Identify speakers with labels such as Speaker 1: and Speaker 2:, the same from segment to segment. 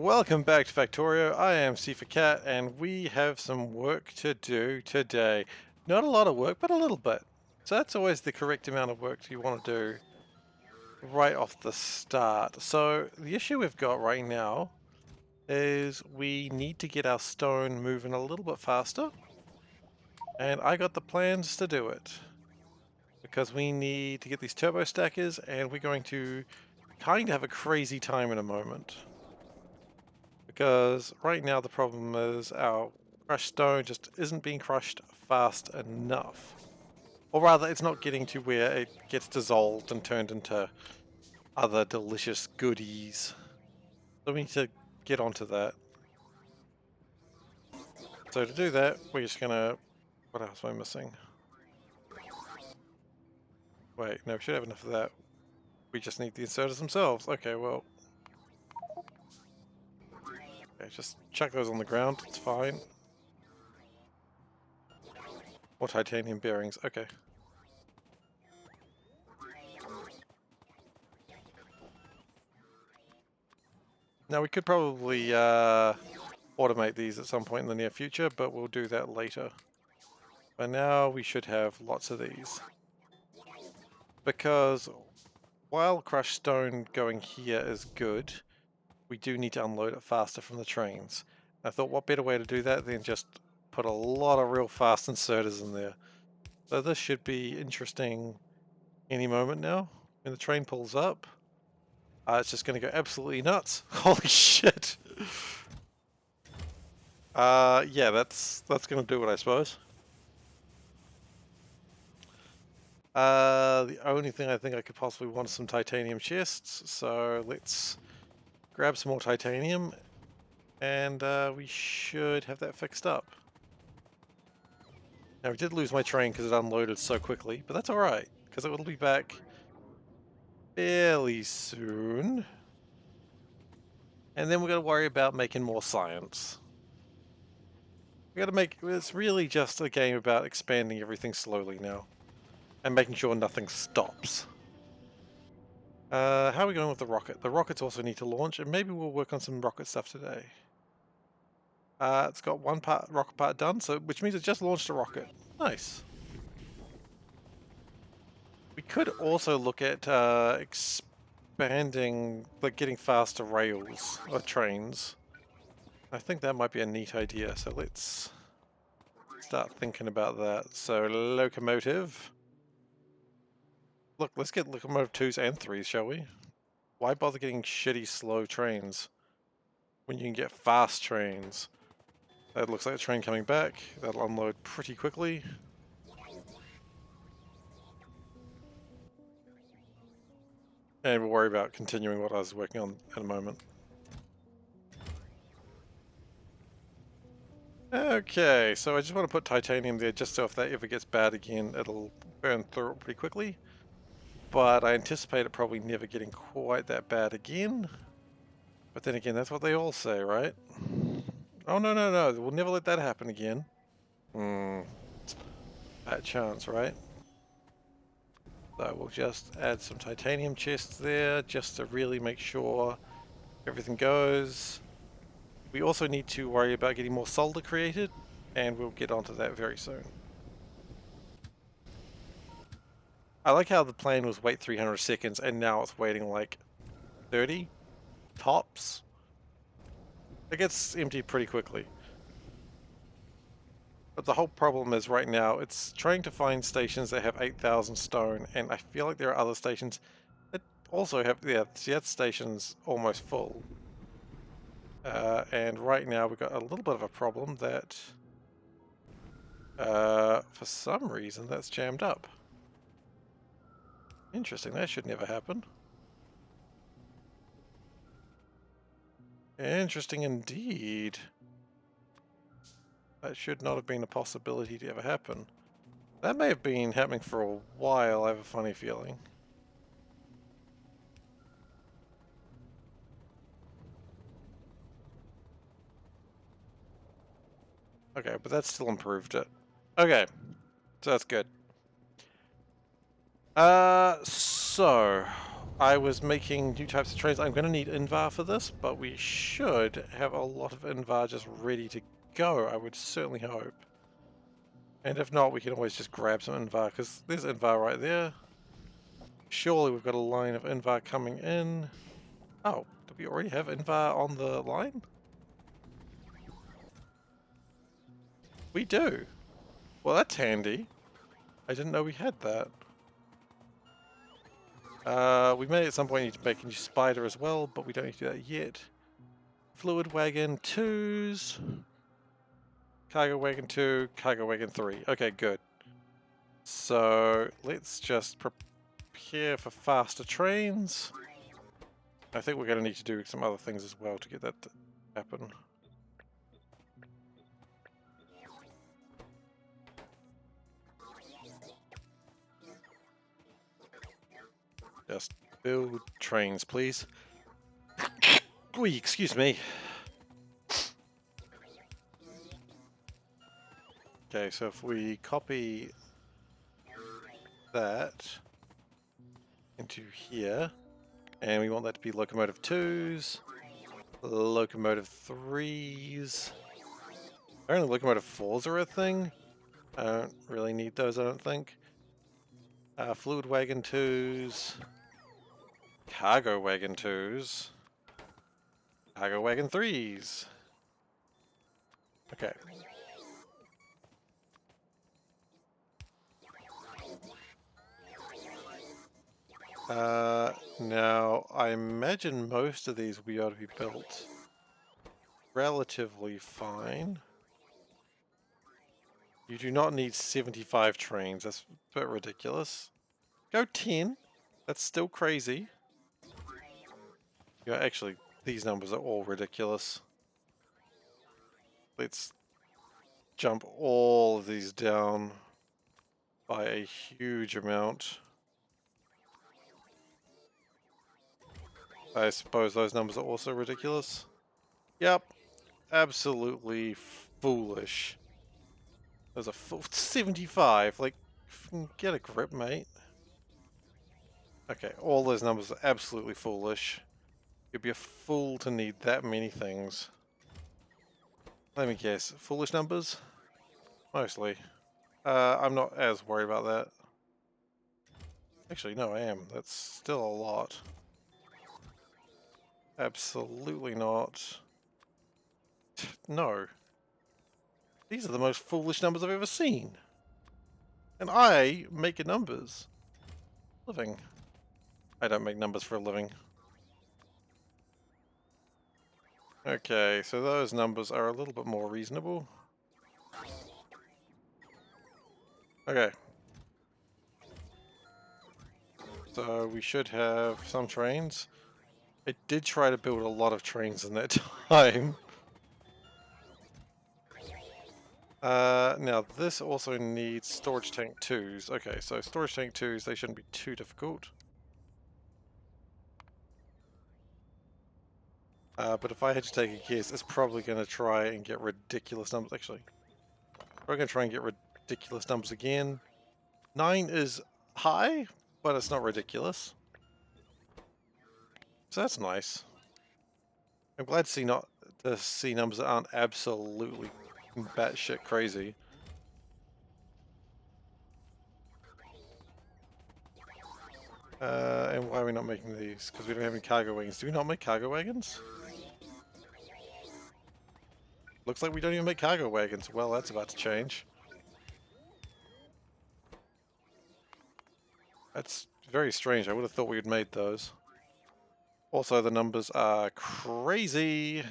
Speaker 1: welcome back to Factorio. I am SeiferKatt, and we have some work to do today. Not a lot of work, but a little bit. So that's always the correct amount of work you want to do right off the start. So the issue we've got right now is we need to get our stone moving a little bit faster. And I got the plans to do it. Because we need to get these turbo stackers, and we're going to kind of have a crazy time in a moment. Because right now the problem is our crushed stone just isn't being crushed fast enough. Or rather, it's not getting to where it gets dissolved and turned into other delicious goodies. So we need to get onto that. So to do that, we're just gonna... What else am I missing? Wait, no, we should have enough of that. We just need the inserters themselves. Okay, well... Okay, just chuck those on the ground, it's fine. Or titanium bearings, okay. Now we could probably automate these at some point in the near future, but we'll do that later. But now we should have lots of these. Because while crushed stone going here is good, we do need to unload it faster from the trains. I thought what better way to do that than just put a lot of real fast inserters in there. So this should be interesting any moment now. When the train pulls up, it's just going to go absolutely nuts. Holy shit! Yeah, that's going to do it, I suppose. The only thing I think I could possibly want is some titanium chests, so let's grab some more titanium, and we should have that fixed up. Now, we did lose my train because it unloaded so quickly, but that's alright, because it will be back fairly soon. And then we're going to worry about making more science. We got to make... It's really just a game about expanding everything slowly now. And making sure nothing stops. How are we going with the rocket? The rockets also need to launch, and maybe we'll work on some rocket stuff today. It's got one rocket part done, so which means it just launched a rocket. Nice. We could also look at expanding, like getting faster rails or trains. I think that might be a neat idea, so let's start thinking about that. So locomotive. Look, let's get locomotive 2s and 3s, shall we? Why bother getting shitty slow trains when you can get fast trains? That looks like a train coming back. That'll unload pretty quickly. And we'll worry about continuing what I was working on in a moment. Okay, so I just want to put titanium there just so if that ever gets bad again, it'll burn through it pretty quickly. But I anticipate it probably never getting quite that bad again. But then again, that's what they all say, right? Oh, no, no, no. We'll never let that happen again. Bad chance, right? So we'll just add some titanium chests there just to really make sure everything goes. We also need to worry about getting more solder created, and we'll get onto that very soon. I like how the plan was wait 300 seconds and now it's waiting like 30 tops. It gets emptied pretty quickly. But the whole problem is right now it's trying to find stations that have 8,000 stone, and I feel like there are other stations that also have, yeah, that station's almost full. And right now we've got a little bit of a problem that for some reason that's jammed up. Interesting, that should never happen. Interesting indeed. That should not have been a possibility to ever happen. That may have been happening for a while, I have a funny feeling. Okay, but that's still improved it. Okay, so that's good. So I was making new types of trains. I'm going to need Invar for this, but we should have a lot of Invar just ready to go, I would certainly hope. And if not, we can always just grab some Invar, because there's Invar right there. Surely we've got a line of Invar coming in. Oh, do we already have Invar on the line? We do. Well, that's handy. I didn't know we had that. We may at some point need to make a new spider as well, but we don't need to do that yet. Fluid wagon 2s. Cargo wagon 2, cargo wagon 3. Okay, good. So let's just prepare for faster trains. I think we're going to need to do some other things as well to get that to happen. Just build trains, please. Ooh, excuse me. Okay, so if we copy that into here, and we want that to be locomotive 2s, locomotive 3s. Apparently locomotive 4s are a thing. I don't really need those, I don't think. Fluid wagon 2s, cargo wagon 2s, cargo wagon 3s. Okay. Now, I imagine most of these will be able to be built relatively fine. You do not need 75 trains, that's a bit ridiculous. Go 10, that's still crazy. Yeah, actually, these numbers are all ridiculous. Let's jump all of these down by a huge amount. I suppose those numbers are also ridiculous. Yep, absolutely foolish. There's a 75, like, get a grip, mate. Okay, all those numbers are absolutely foolish. You'd be a fool to need that many things. Let me guess, foolish numbers? Mostly. I'm not as worried about that. Actually, no, I am. That's still a lot. Absolutely not. No. These are the most foolish numbers I've ever seen. And I make numbers. Living. I don't make numbers for a living. Okay, so those numbers are a little bit more reasonable. Okay. So we should have some trains. I did try to build a lot of trains in that time. Now this also needs storage tank 2s. Okay, so storage tank 2s, they shouldn't be too difficult. But if I had to take a guess, it's probably going to try and get ridiculous numbers. Actually, we're going to try and get ridiculous numbers again. 9 is high, but it's not ridiculous. So that's nice. I'm glad to see numbers that aren't absolutely batshit crazy. And why are we not making these? Because we don't have any cargo wagons. Do we not make cargo wagons? Looks like we don't even make cargo wagons. Well, that's about to change. That's very strange. I would have thought we had made those. Also, the numbers are crazy.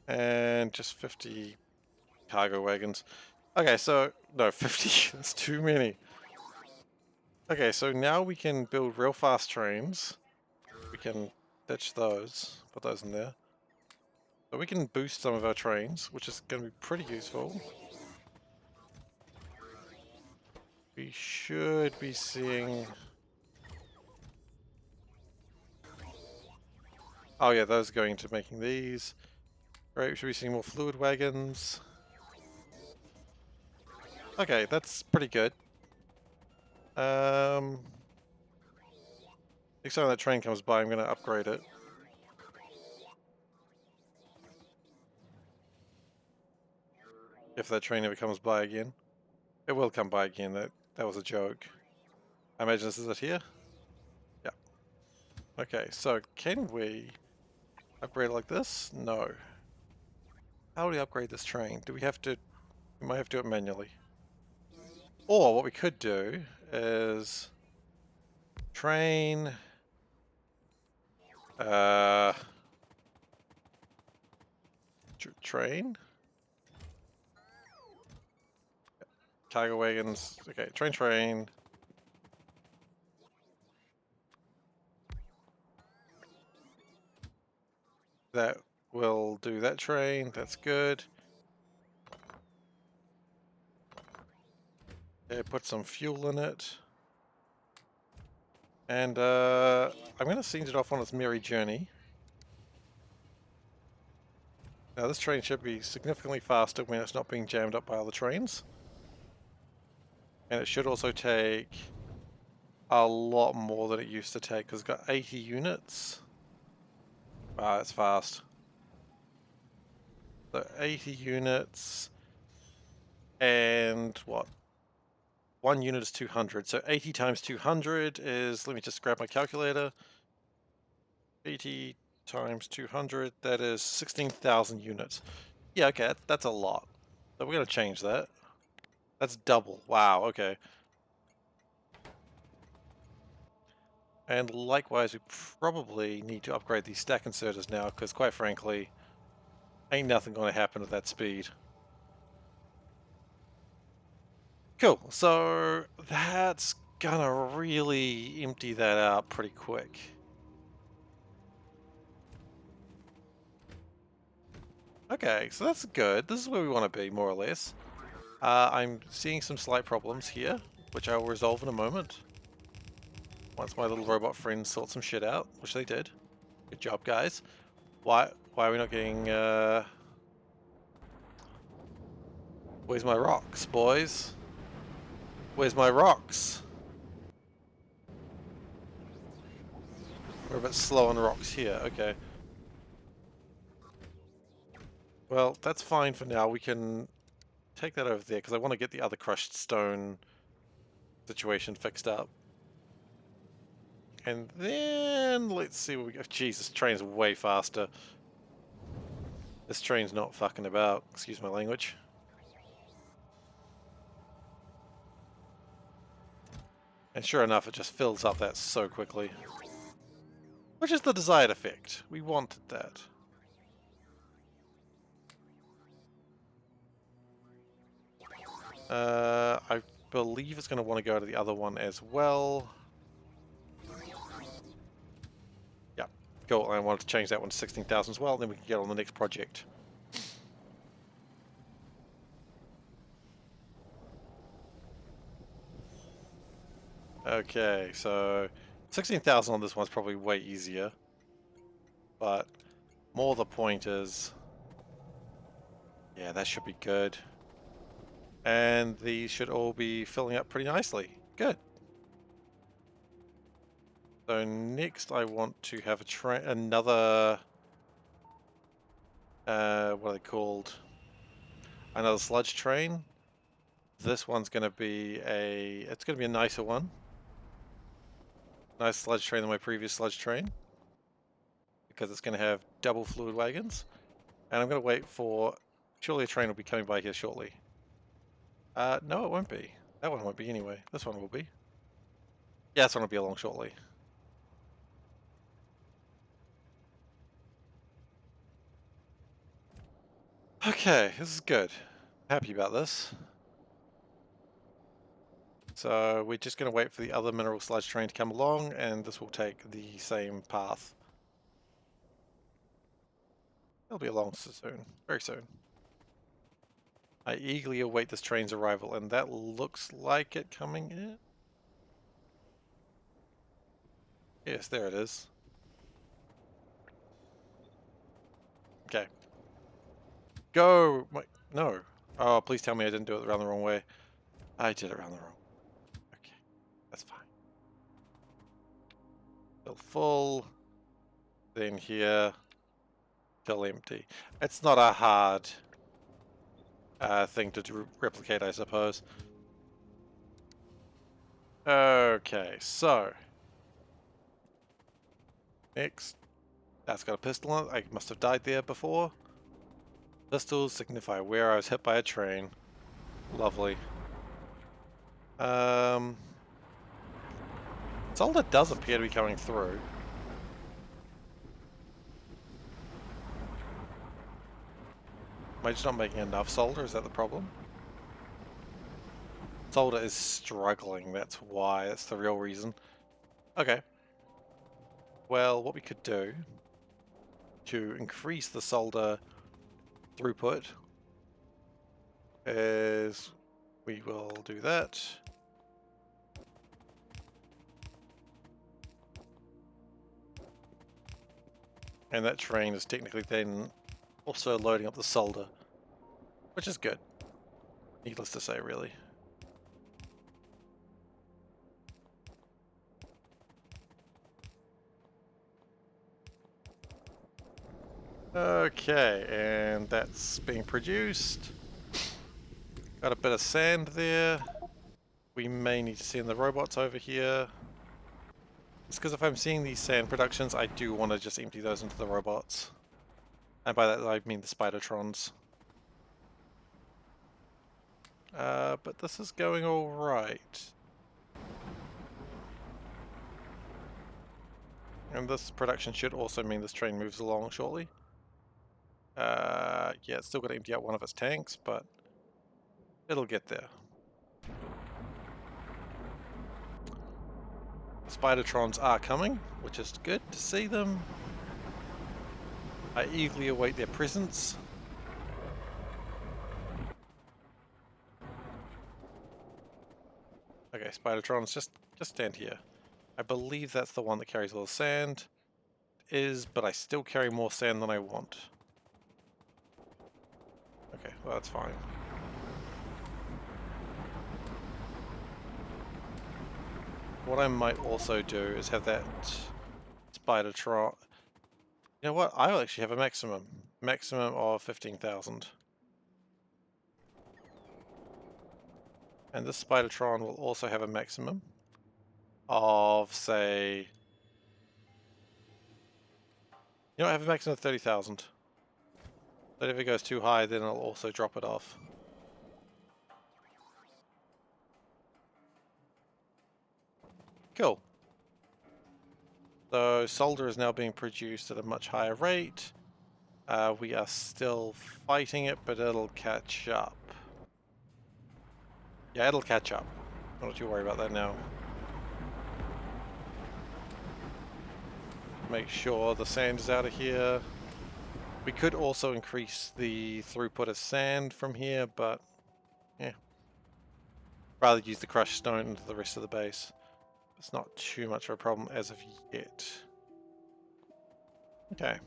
Speaker 1: And just 50 cargo wagons. Okay, so, no, 50, that's too many. Okay, so now we can build real fast trains. We can ditch those, put those in there. So we can boost some of our trains, which is going to be pretty useful. We should be seeing... Oh yeah, those are going to making these. Great, we should be seeing more fluid wagons. Okay, that's pretty good. Next time that train comes by, I'm going to upgrade it. If that train ever comes by again. It will come by again, that was a joke. I imagine this is it here? Yeah. Okay, so can we upgrade it like this? No. How do we upgrade this train? Do we have to... We might have to do it manually. Or what we could do is... Train... Uh... Train? Cargo wagons. Okay, train. That will do that train. That's good. Okay, put some fuel in it. And I'm going to send it off on its merry journey. Now this train should be significantly faster when it's not being jammed up by other trains. And it should also take a lot more than it used to take because it's got 80 units. Wow, that's fast. So 80 units and what? 1 unit is 200. So 80 times 200 is, let me just grab my calculator. 80 times 200, that is 16,000 units. Yeah, okay, that's a lot. So we're going to change that. That's double. Wow, okay. And likewise, we probably need to upgrade these stack inserters now, because quite frankly, ain't nothing going to happen at that speed. Cool, so that's gonna really empty that out pretty quick. Okay, so that's good. This is where we want to be, more or less. I'm seeing some slight problems here, which I will resolve in a moment. Once my little robot friends sort some shit out, which they did. Good job, guys. Why are we not getting, Where's my rocks, boys? Where's my rocks? We're a bit slow on rocks here, okay. Well, that's fine for now. We can take that over there, because I want to get the other crushed stone situation fixed up. And then, let's see what we got. Jeez, this train's way faster. This train's not fucking about, excuse my language. And sure enough, it just fills up that so quickly. Which is the desired effect. We wanted that. I believe it's going to want to go to the other one as well. Yeah, cool. I wanted to change that one to 16,000 as well, then we can get on the next project. Okay, so 16,000 on this one's probably way easier. But more the point is, yeah, that should be good. And these should all be filling up pretty nicely. Good. So next I want to have another, what are they called? Another sludge train. This one's going to be it's going to be a nicer one. Nice sludge train than my previous sludge train. Because it's going to have double fluid wagons. And I'm going to wait for, surely a train will be coming by here shortly. No it won't be. That one won't be anyway. This one will be. Yeah, this one will be along shortly. Okay, this is good. Happy about this. So we're just going to wait for the other mineral sludge train to come along, and this will take the same path. It'll be along soon, very soon. I eagerly await this train's arrival, and that looks like it coming in. Yes, there it is. Okay. Go! No. Oh, please tell me I didn't do it around the wrong way. I did it around the wrong. Okay, that's fine. Fill full. Then here, fill empty. It's not a hard thing to replicate, I suppose. Okay, so next, that's got a pistol on it. I must have died there before. Pistols signify where I was hit by a train. Lovely. Solder does appear to be coming through. Am I just not making enough solder? Is that the problem? Solder is struggling, that's why. That's the real reason. Okay. Well, what we could do to increase the solder throughput is we will do that. And that train is technically then also loading up the solder, which is good. Needless to say, really. Okay, and that's being produced. Got a bit of sand there. We may need to send the robots over here. It's because if I'm seeing these sand productions, I do want to just empty those into the robots. And by that I mean the Spidertrons. But this is going alright. And this production should also mean this train moves along shortly. Yeah, it's still got to empty out one of its tanks, but it'll get there. Spidertrons are coming, which is good to see them. I eagerly await their presence. Okay, Spidertrons, just stand here. I believe that's the one that carries all the sand. It is, but I still carry more sand than I want. Okay, well that's fine. What I might also do is have that Spidertron. You know what? I'll actually have a maximum of 15,000. And this Spidertron will also have a maximum of, say, you know, I have a maximum of 30,000. But if it goes too high, then I'll also drop it off. Cool. So solder is now being produced at a much higher rate. We are still fighting it, but it'll catch up. Yeah, it'll catch up. Don't you worry about that now. Make sure the sand is out of here. We could also increase the throughput of sand from here, but yeah. Rather use the crushed stone into the rest of the base. It's not too much of a problem as of yet. Okay.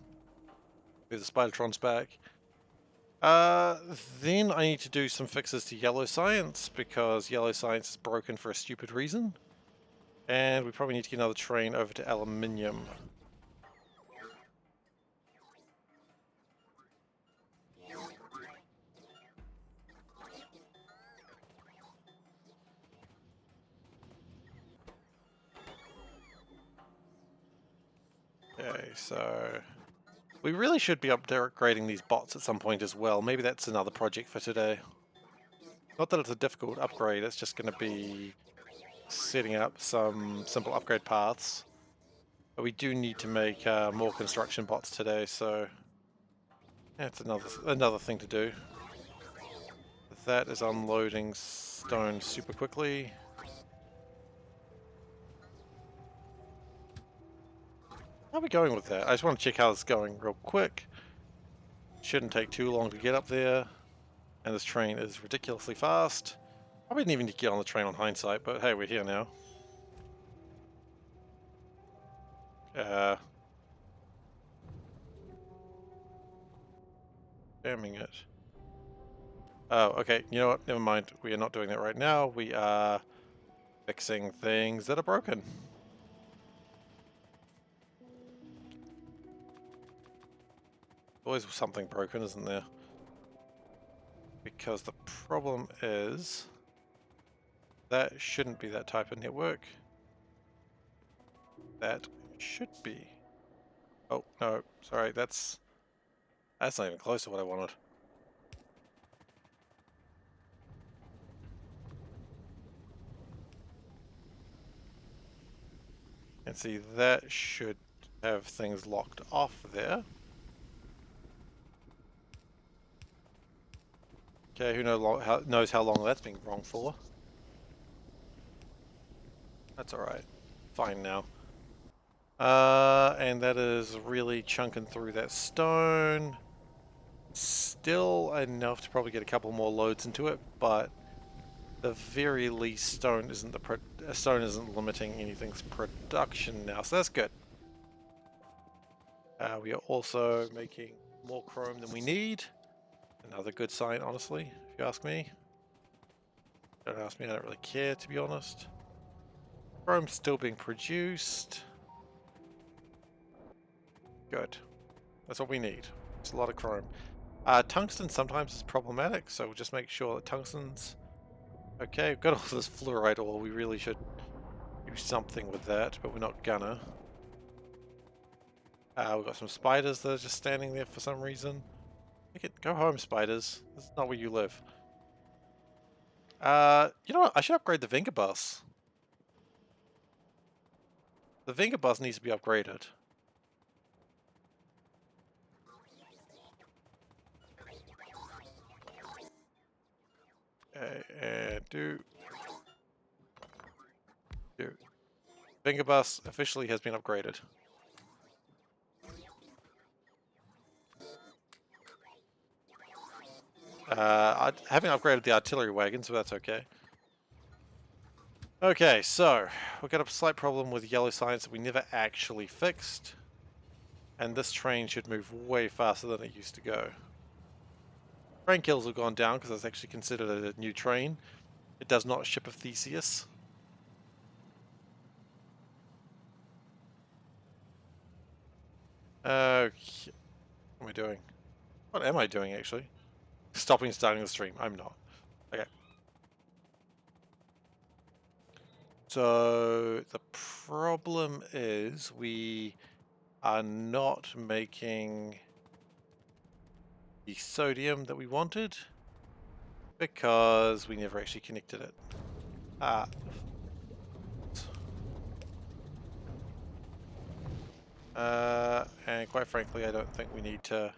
Speaker 1: Move the Spidertrons back. Then I need to do some fixes to yellow science, because yellow science is broken for a stupid reason. And we probably need to get another train over to aluminium. Okay, so we really should be upgrading these bots at some point as well. Maybe that's another project for today. Not that it's a difficult upgrade, it's just going to be setting up some simple upgrade paths. But we do need to make more construction bots today, so that's another thing to do. That is unloading stone super quickly. How are we going with that? I just want to check how it's going real quick. Shouldn't take too long to get up there. And this train is ridiculously fast. Probably didn't even need to get on the train on hindsight, but hey, we're here now. Damning it. Oh, okay. You know what? Never mind. We are not doing that right now. We are fixing things that are broken. Always something broken, isn't there? Because the problem is that shouldn't be that type of network. That should be. Oh, no. Sorry, that's not even close to what I wanted. And see, that should have things locked off there. Okay, who knows how long that's been wrong for. That's alright. Fine now. And that is really chunking through that stone. Still enough to probably get a couple more loads into it, but the very least stone isn't limiting anything's production now, so that's good. We are also making more chrome than we need. Another good sign, honestly, if you ask me. Don't ask me, I don't really care, to be honest. Chrome's still being produced. Good. That's what we need. It's a lot of chrome. Tungsten sometimes is problematic, so we'll just make sure that tungsten's okay. We've got all this fluorite ore. We really should do something with that, but we're not gonna. We've got some spiders that are just standing there for some reason. Go home, spiders. This is not where you live. You know what? I should upgrade the Venga bus. The Venga bus needs to be upgraded. And do. Venga bus officially has been upgraded. I haven't upgraded the artillery wagon, so that's okay. Okay, so we've got a slight problem with yellow science that we never actually fixed. And this train should move way faster than it used to go. Train kills have gone down because it's actually considered a new train. It does not ship of Theseus. Okay. What am I doing? What am I doing, actually? Stopping and starting the stream. I'm not. Okay. So the problem is we are not making the sodium that we wanted because we never actually connected it. And quite frankly, I don't think we need to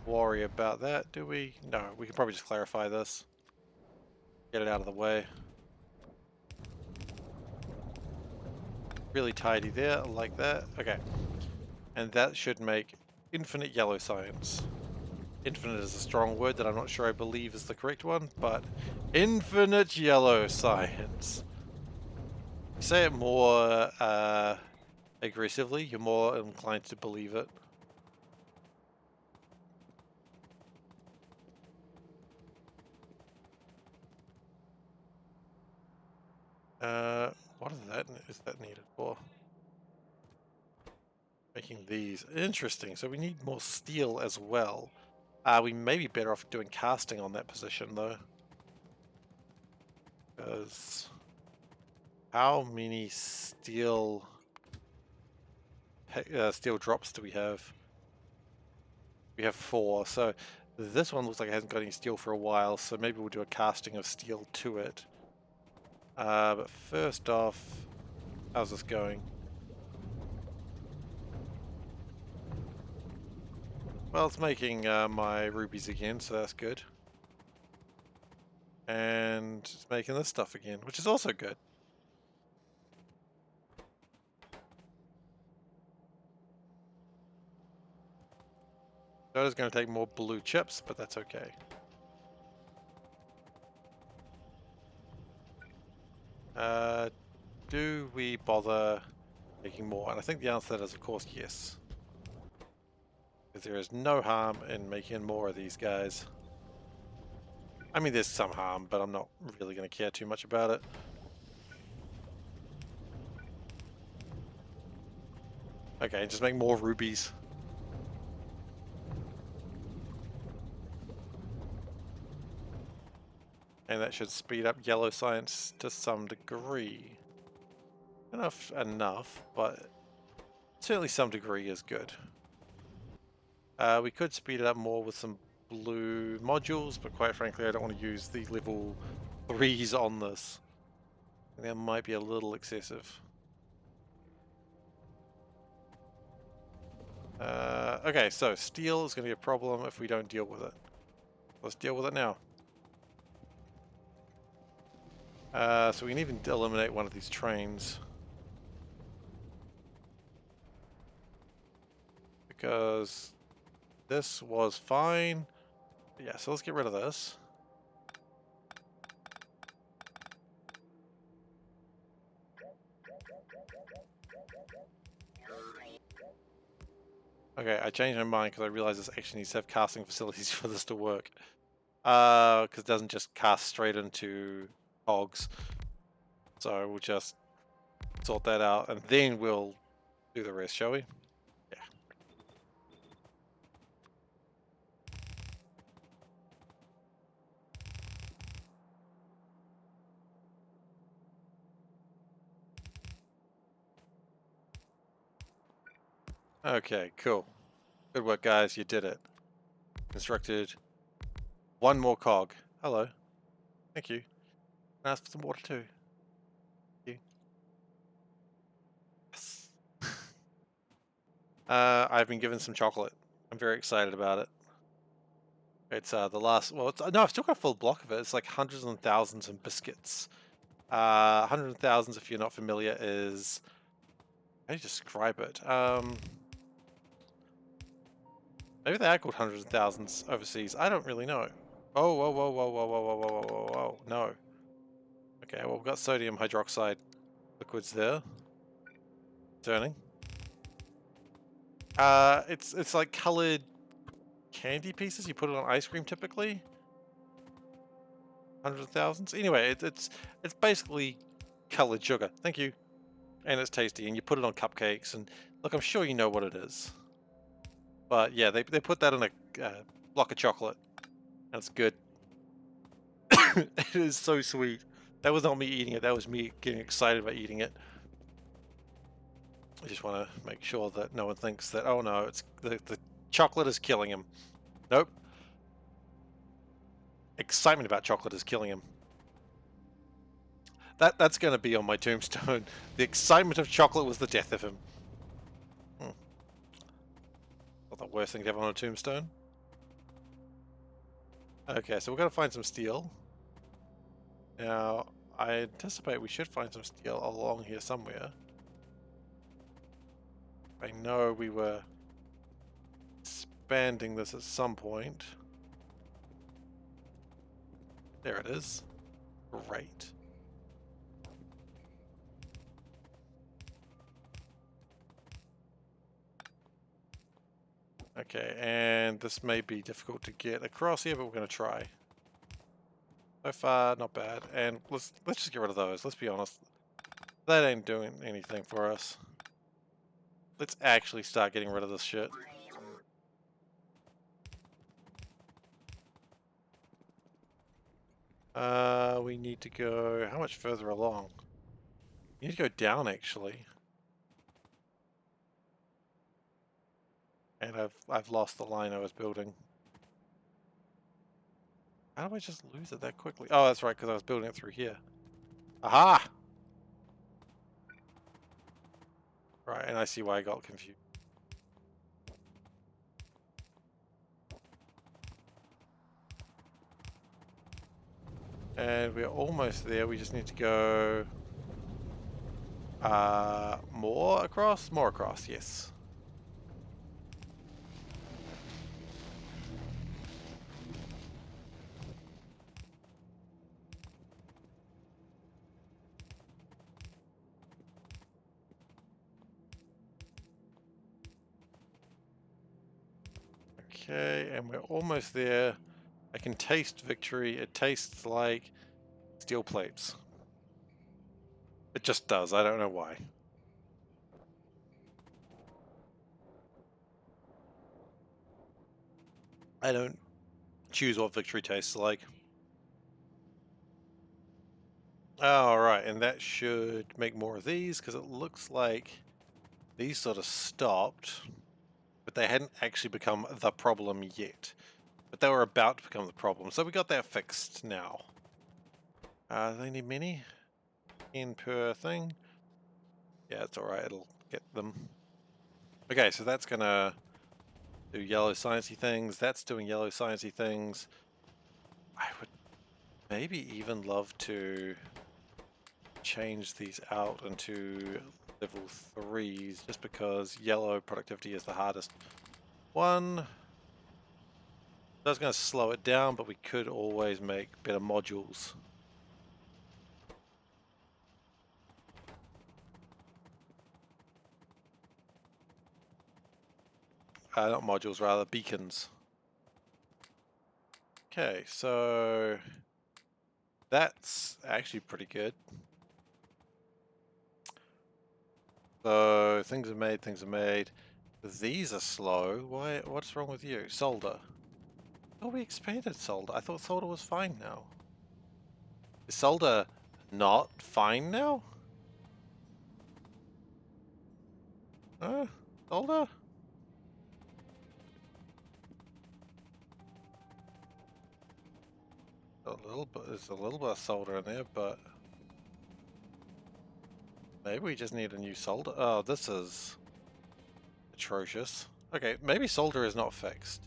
Speaker 1: worry about that, do we? No, we can probably just clarify this. Get it out of the way. Really tidy there, like that. Okay. And that should make infinite yellow science. Infinite is a strong word that I'm not sure I believe is the correct one, but infinite yellow science. You say it more aggressively, you're more inclined to believe it. What is that needed for? Making these. Interesting. So we need more steel as well. We may be better off doing casting on that position though. Because how many steel drops do we have? We have 4. So this one looks like it hasn't got any steel for a while. So maybe we'll do a casting of steel to it. But first off, how's this going? Well, it's making my rubies again, so that's good. And it's making this stuff again, which is also good. So it's going to take more blue chips, but that's okay. Do we bother making more? And I think the answer to that is, of course, yes. Because there is no harm in making more of these guys. I mean, there's some harm, but I'm not really going to care too much about it. Okay, just make more rubies. And that should speed up yellow science to some degree. Enough, but certainly some degree is good. We could speed it up more with some blue modules, but quite frankly, I don't want to use the level 3s on this. I think that might be a little excessive. Okay, so steel is going to be a problem if we don't deal with it. Let's deal with it now. So we can even eliminate one of these trains. Because this was fine. Yeah, so let's get rid of this. Okay, I changed my mind because I realized this actually needs to have casting facilities for this to work. Because it doesn't just cast straight into hogs. So we'll just sort that out and then we'll do the rest, shall we? Yeah. Okay, cool. Good work, guys. You did it. Constructed one more cog. Hello. Thank you. Ask for some water too. Thank you. Yes. I've been given some chocolate. I'm very excited about it. It's the last. Well, no, I've still got a full block of it. It's like hundreds and thousands of biscuits. Hundreds of thousands, if you're not familiar, is how do you describe it? Maybe they are called hundreds of thousands overseas. I don't really know. Oh, whoa, whoa, whoa, whoa, whoa, whoa, whoa, whoa, whoa, no. Okay, well, we've got sodium hydroxide liquids there. Turning. It's like colored candy pieces. You put it on ice cream typically. Hundreds of thousands. Anyway, it's basically colored sugar. Thank you. And it's tasty, and you put it on cupcakes. And look, I'm sure you know what it is. But yeah, they put that in a block of chocolate, and it's good. It is so sweet. That was not me eating it. That was me getting excited about eating it. I just want to make sure that no one thinks that, oh no, it's the chocolate is killing him. Nope. Excitement about chocolate is killing him. That's going to be on my tombstone. The excitement of chocolate was the death of him. Not the worst thing to have on a tombstone. Okay, so we're going to find some steel. Now, I anticipate we should find some steel along here somewhere. I know we were expanding this at some point. There it is. Great. Okay, and this may be difficult to get across here, but we're going to try. So far, not bad. And let's just get rid of those. Let's be honest. That ain't doing anything for us. Let's actually start getting rid of this shit. We need to go... How much further along? We need to go down, actually. And I've lost the line I was building. How do I just lose it that quickly? Oh, that's right, because I was building it through here. Aha! Right, and I see why I got confused. And we're almost there. We just need to go... more across? More across, yes. Okay, and we're almost there. I can taste victory. It tastes like steel plates. It just does. I don't know why. I don't choose what victory tastes like. All right, and that should make more of these because it looks like these sort of stopped, but they hadn't actually become the problem yet. But they were about to become the problem, so we got that fixed now. They need many? 10 per thing? Yeah, it's alright, it'll get them. Okay, so that's gonna do yellow sciencey things, that's doing yellow sciencey things. I would maybe even love to change these out into level 3s, just because yellow productivity is the hardest one. That's going to slow it down, but we could always make better modules. Not modules, rather beacons. Okay, so that's actually pretty good. So things are made, things are made. These are slow. Why? What's wrong with you? Solder. Oh, we expanded solder. I thought solder was fine now. Is solder not fine now? Solder? A little bit. There's a little bit of solder in there, but maybe we just need a new solder. Oh, this is atrocious. Okay, maybe solder is not fixed.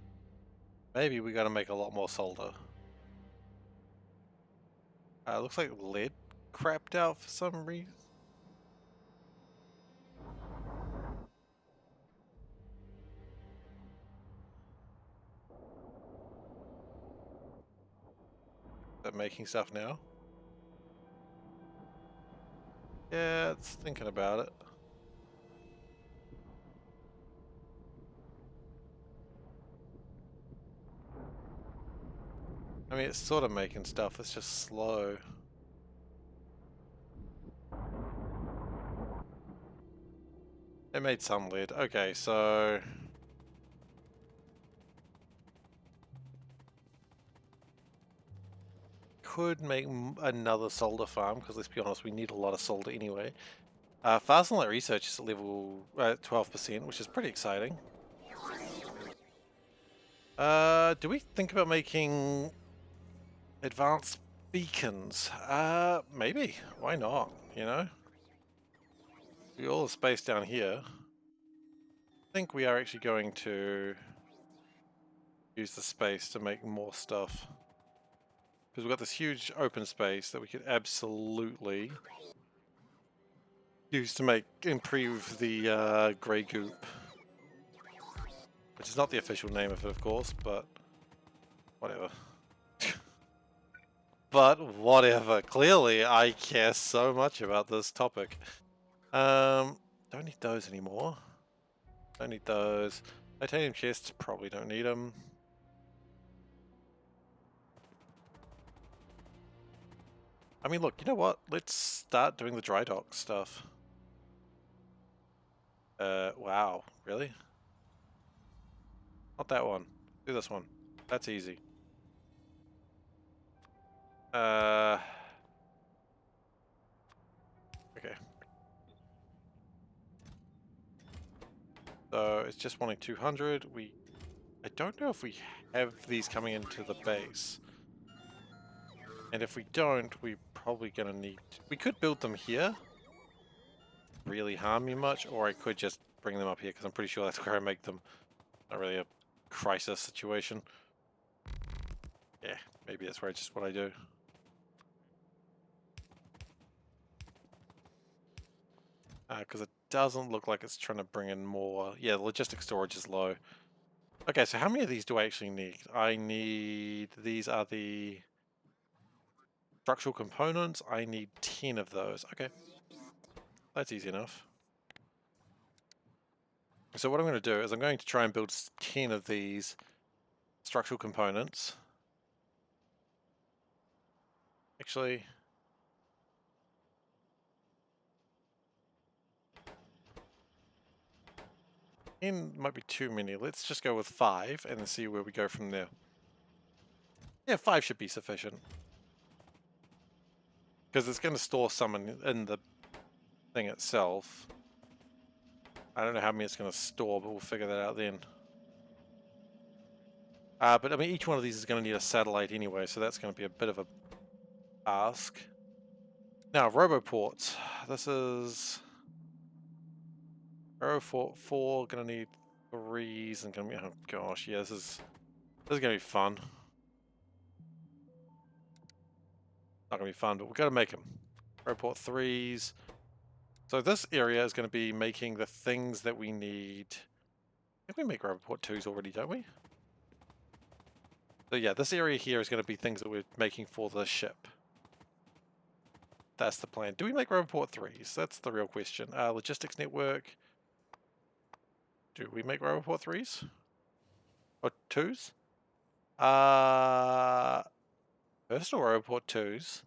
Speaker 1: Maybe we gotta make a lot more solder. Looks like lead crapped out for some reason. They're making stuff now. Yeah, it's thinking about it. I mean, it's sort of making stuff, it's just slow. It made some lead. Okay, so could make another solder farm, because let's be honest, we need a lot of solder anyway. Fast and light research is at level 12%, which is pretty exciting. Do we think about making advanced beacons? Maybe. Why not? You know? We all the space down here. I think we are actually going to use the space to make more stuff. Because we've got this huge open space that we could absolutely use to improve the grey goop. Which is not the official name of it, of course, but whatever. But whatever. Clearly, I care so much about this topic. Don't need those anymore. Don't need those. Titanium chests, probably don't need them. I mean, look, you know what? Let's start doing the dry dock stuff. Wow. Really? Not that one. Do this one. That's easy. Okay. So it's just wanting 200. I don't know if we have these coming into the base. And if we don't, we're probably gonna need... We could build them here. Really harm me much, or I could just bring them up here, because I'm pretty sure that's where I make them. Not really a crisis situation. Yeah, maybe that's where just what I do. Because it doesn't look like it's trying to bring in more... Yeah, the logistic storage is low. Okay, so how many of these do I actually need? I need... These are the structural components. I need 10 of those. Okay. That's easy enough. So what I'm going to do is I'm going to try and build 10 of these structural components. Actually, might be too many. Let's just go with 5 and then see where we go from there. Yeah, 5 should be sufficient. Because it's going to store some in the thing itself. I don't know how many it's going to store, but we'll figure that out then. But I mean, each one of these is going to need a satellite anyway, so that's going to be a bit of a ask. Now, roboports. This is Roboport 4, going to need 3s, and going to be, oh gosh, yeah, this is going to be fun. Not going to be fun, but we've got to make them. Roboport 3s. So this area is going to be making the things that we need. I think we make Roboport 2s already, don't we? So yeah, this area here is going to be things that we're making for the ship. That's the plan. Do we make Roboport 3s? That's the real question. Logistics network. Do we make Roboport 3s? Or 2s? Personal Roboport 2s.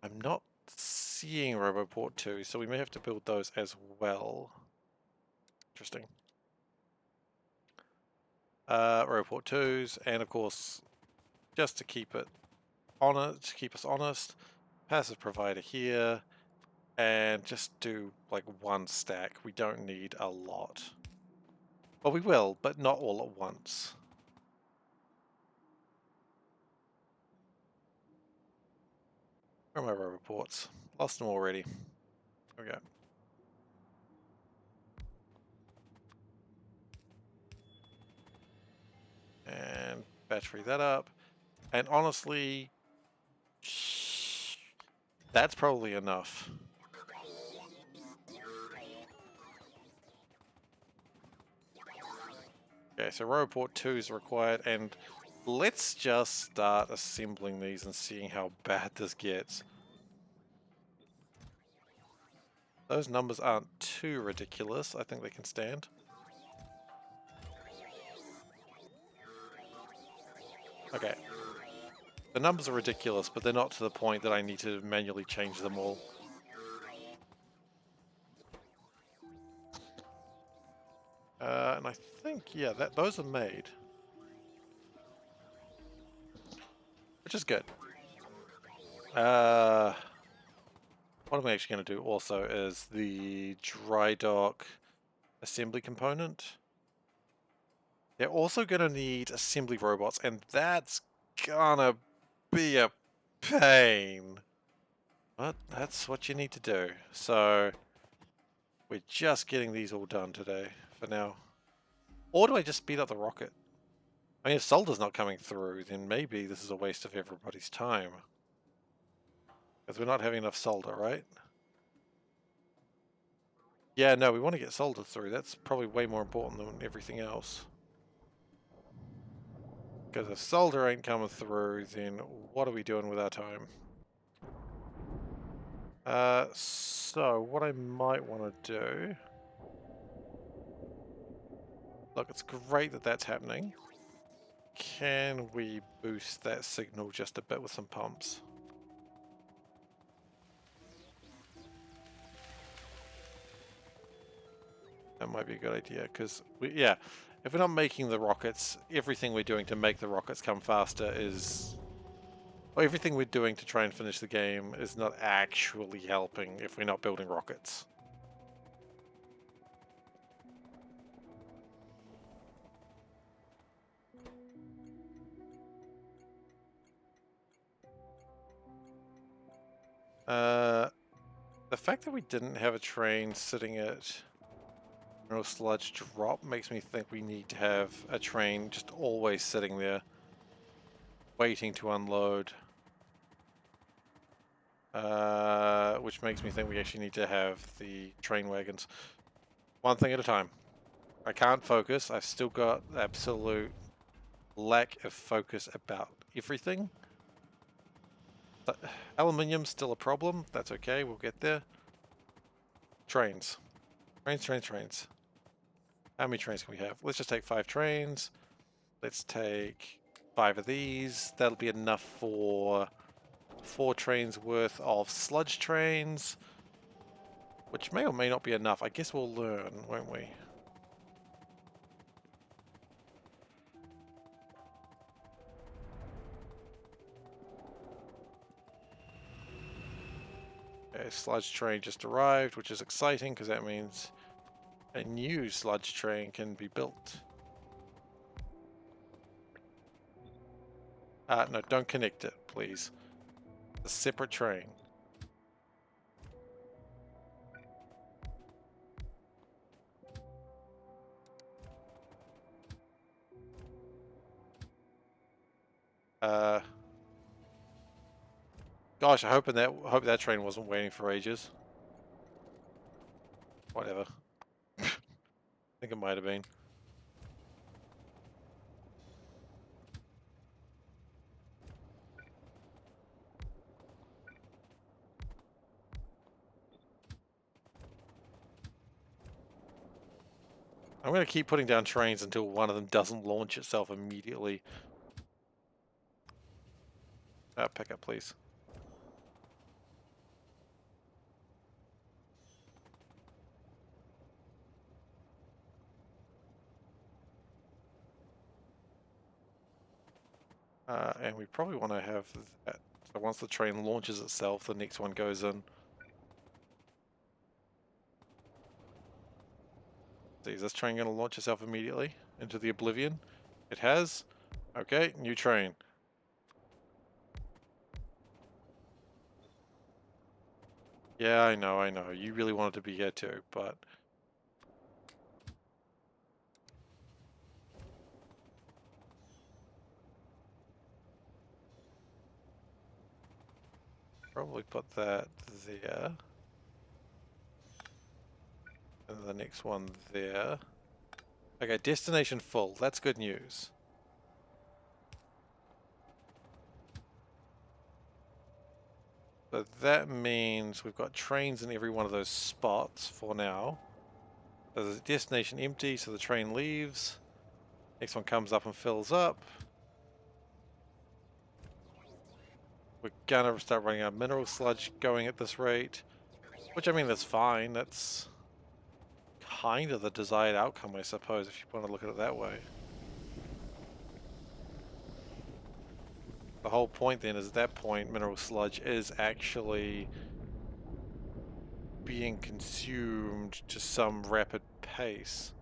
Speaker 1: I'm not seeing Roboport 2s, so we may have to build those as well. Interesting. Roboport 2s, and of course, just to keep it honest, to keep us honest, passive provider here, and just do like 1 stack. We don't need a lot. Well, we will, but not all at once. Where are my roboports? Lost them already. Okay. And battery that up. And honestly, that's probably enough. Okay, so Roboport 2 is required, and let's just start assembling these and seeing how bad this gets. Those numbers aren't too ridiculous. I think they can stand. Okay. The numbers are ridiculous, but they're not to the point that I need to manually change them all. And I think, yeah, those are made. Which is good. What I'm actually going to do also is the dry dock assembly component. They're also going to need assembly robots, and that's gonna be a pain. But that's what you need to do. So we're just getting these all done today for now. Or do I just speed up the rocket? I mean, if solder's not coming through, then maybe this is a waste of everybody's time. Because we're not having enough solder, right? Yeah, no, we want to get solder through. That's probably way more important than everything else. Because if solder ain't coming through, then what are we doing with our time? So what I might want to do... Look, it's great that that's happening. Can we boost that signal just a bit with some pumps? That might be a good idea, because, yeah, if we're not making the rockets, everything we're doing to make the rockets come faster is... Well, everything we're doing to try and finish the game is not actually helping if we're not building rockets. The fact that we didn't have a train sitting at Mineral Sludge Drop makes me think we need to have a train just always sitting there, waiting to unload. Which makes me think we actually need to have the train wagons. One thing at a time. I can't focus. I've still got absolute lack of focus about everything. But aluminium's still a problem. That's okay. We'll get there. Trains. Trains, trains, trains. How many trains can we have? Let's just take 5 trains. Let's take 5 of these. That'll be enough for 4 trains worth of sludge trains, which may or may not be enough. I guess we'll learn, won't we? Okay, sludge train just arrived, which is exciting because that means a new sludge train can be built. No, don't connect it, please. A separate train. Gosh, I hope that train wasn't waiting for ages. Whatever. I think it might have been. I'm going to keep putting down trains until one of them doesn't launch itself immediately. Pick up, please. And we probably want to have that. So once the train launches itself, the next one goes in. See, is this train going to launch itself immediately into the oblivion? It has. Okay, new train. Yeah, I know. You really wanted to be here too, but... Probably put that there. And the next one there. Okay, destination full. That's good news. So that means we've got trains in every one of those spots for now. So there's a destination empty, so the train leaves. Next one comes up and fills up. We're gonna start running out of mineral sludge going at this rate. Which, I mean, that's fine. That's kind of the desired outcome, I suppose, if you want to look at it that way. The whole point then is at that point, mineral sludge is actually being consumed to some rapid pace.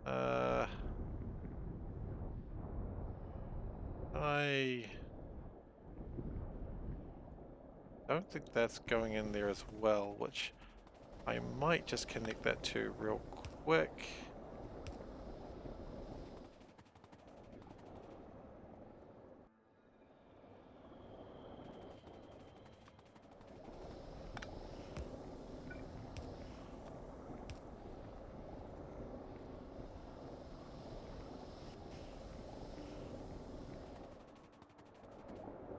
Speaker 1: I don't think that's going in there as well, which I might just connect that to real quick.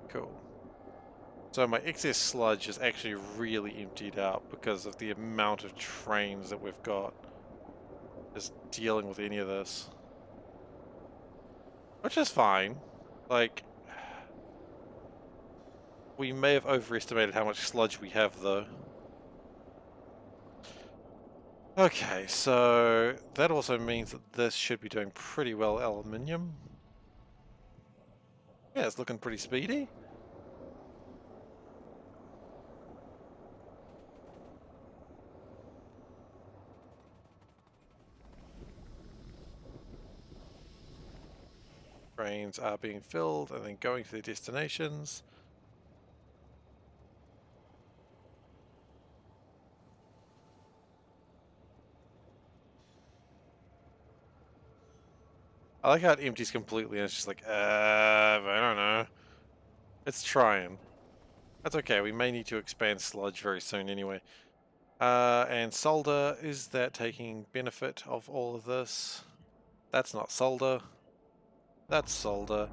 Speaker 1: Cool. So my excess sludge is actually really emptied out because of the amount of trains that we've got just dealing with any of this. Which is fine. Like, we may have overestimated how much sludge we have though. Okay, so that also means that this should be doing pretty well aluminium. Yeah, it's looking pretty speedy. Trains are being filled and then going to their destinations. I like how it empties completely and it's just like, I don't know. It's trying. That's okay, we may need to expand sludge very soon anyway. And solder, is that taking benefit of all of this? That's not solder. That's solder.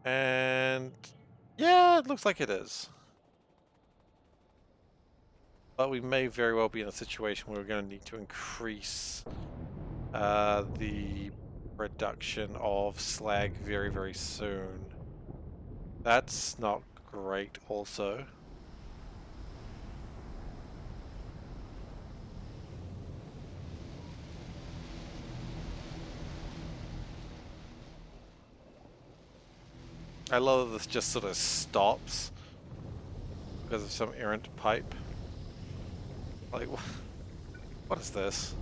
Speaker 1: And yeah, it looks like it is. But we may very well be in a situation where we're going to need to increase the production of slag very, very soon. That's not great also. I love that this just sort of stops because of some errant pipe. Like, what is this?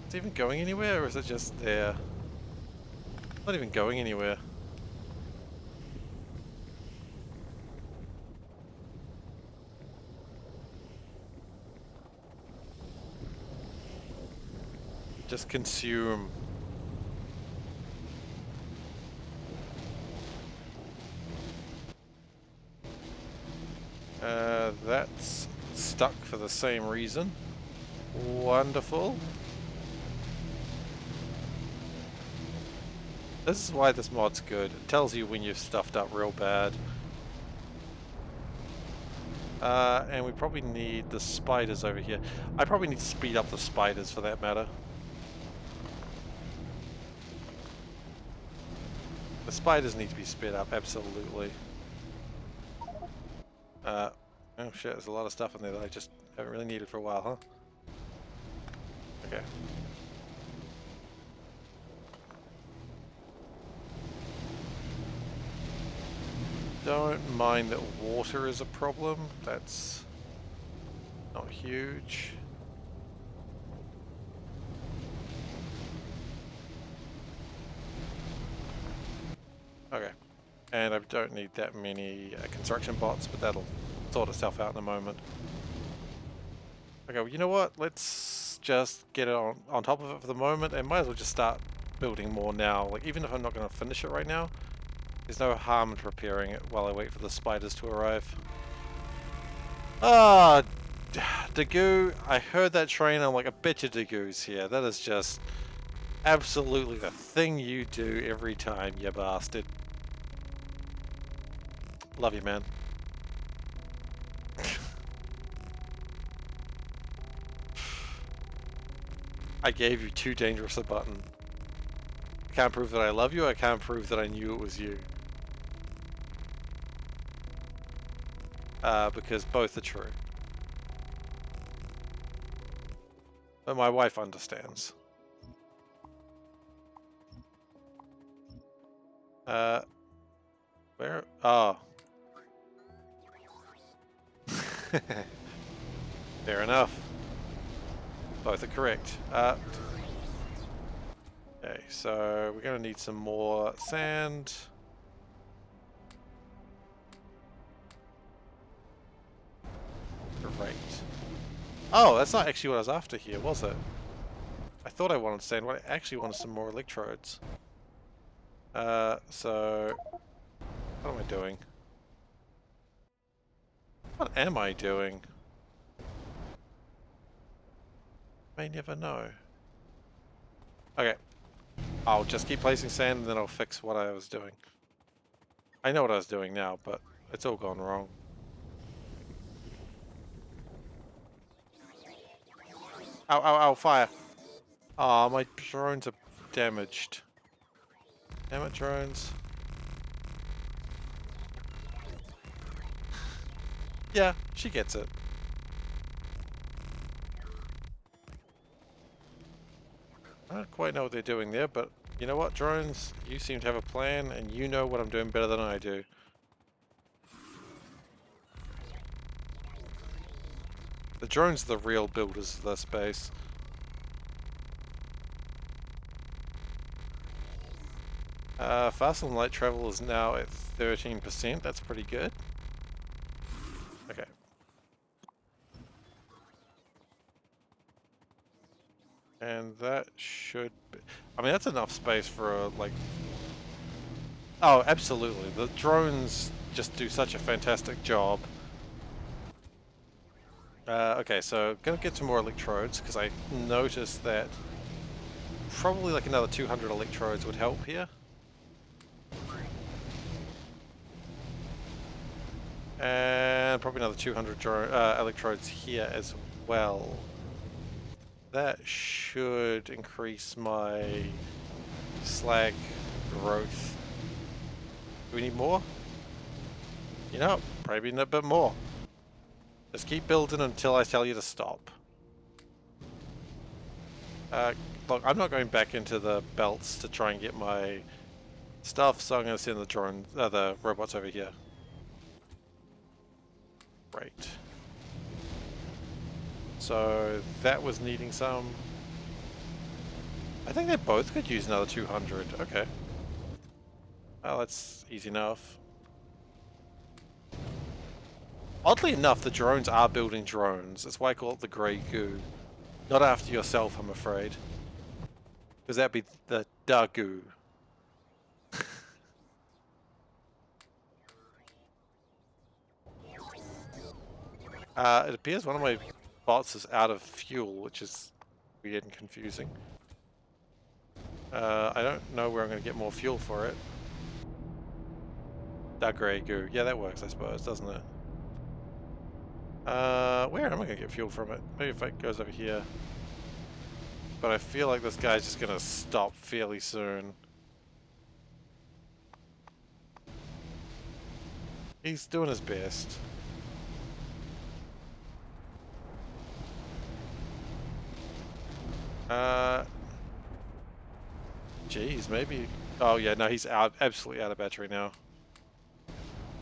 Speaker 1: Is it even going anywhere, or is it just there? Not even going anywhere. Just consume. That's stuck for the same reason. Wonderful. This is why this mod's good. It tells you when you've stuffed up real bad. And we probably need the spiders over here. I probably need to speed up the spiders for that matter. The spiders need to be sped up, absolutely. Oh shit, there's a lot of stuff in there that I just haven't really needed for a while, huh? Okay. Don't mind that water is a problem. That's not huge. Okay. And I don't need that many construction bots, but that'll sort itself out in a moment. Okay, well, you know what? Let's just get it on top of it for the moment, and might as well just start building more now. Like, even if I'm not going to finish it right now, there's no harm in preparing it while I wait for the spiders to arrive. Ah, Dagu, I heard that train, I'm like, I bet you Dagu's here. That is just absolutely the thing you do every time, you bastard. Love you, man. I gave you too dangerous a button. I can't prove that I love you, I can't prove that I knew it was you. Because both are true. But my wife understands. Where? Oh. Fair enough. Both are correct. Okay, so we're going to need some more sand. Great. Oh, that's not actually what I was after here, was it? I thought I wanted sand, but I actually wanted some more electrodes. So... what am I doing? What am I doing? May never know. Okay. I'll just keep placing sand and then I'll fix what I was doing. I know what I was doing now, but it's all gone wrong. Ow, ow, ow, fire. Ah, my drones are damaged. Damn it, drones. Yeah, she gets it. I don't quite know what they're doing there, but you know what, drones? You seem to have a plan, and you know what I'm doing better than I do. The drones are the real builders of this base. Fast and light travel is now at 13%. That's pretty good. Okay. And that should be... I mean, that's enough space for a, like... Oh, absolutely. The drones just do such a fantastic job. Okay, so gonna get some more electrodes, because I noticed that probably like another 200 electrodes would help here. And probably another 200 electrodes here as well. that should increase my slag growth. Do we need more? You know, probably need a bit more. Just keep building until I tell you to stop. Look, I'm not going back into the belts to try and get my stuff, so I'm going to send the drones, the robots over here. Right. So that was needing some. I think they both could use another 200. Okay. Well, that's easy enough. Oddly enough, the drones are building drones. That's why I call it the grey goo. Not after yourself, I'm afraid. Because that'd be the goo. It appears one of my bots is out of fuel, which is weird and confusing. I don't know where I'm going to get more fuel for it. Dark grey goo. Yeah, that works, I suppose, doesn't it? Where am I going to get fuel from it? Maybe if it goes over here. But I feel like this guy's just going to stop fairly soon. He's doing his best. Geez, maybe... Oh yeah, no, he's out, absolutely out of battery now.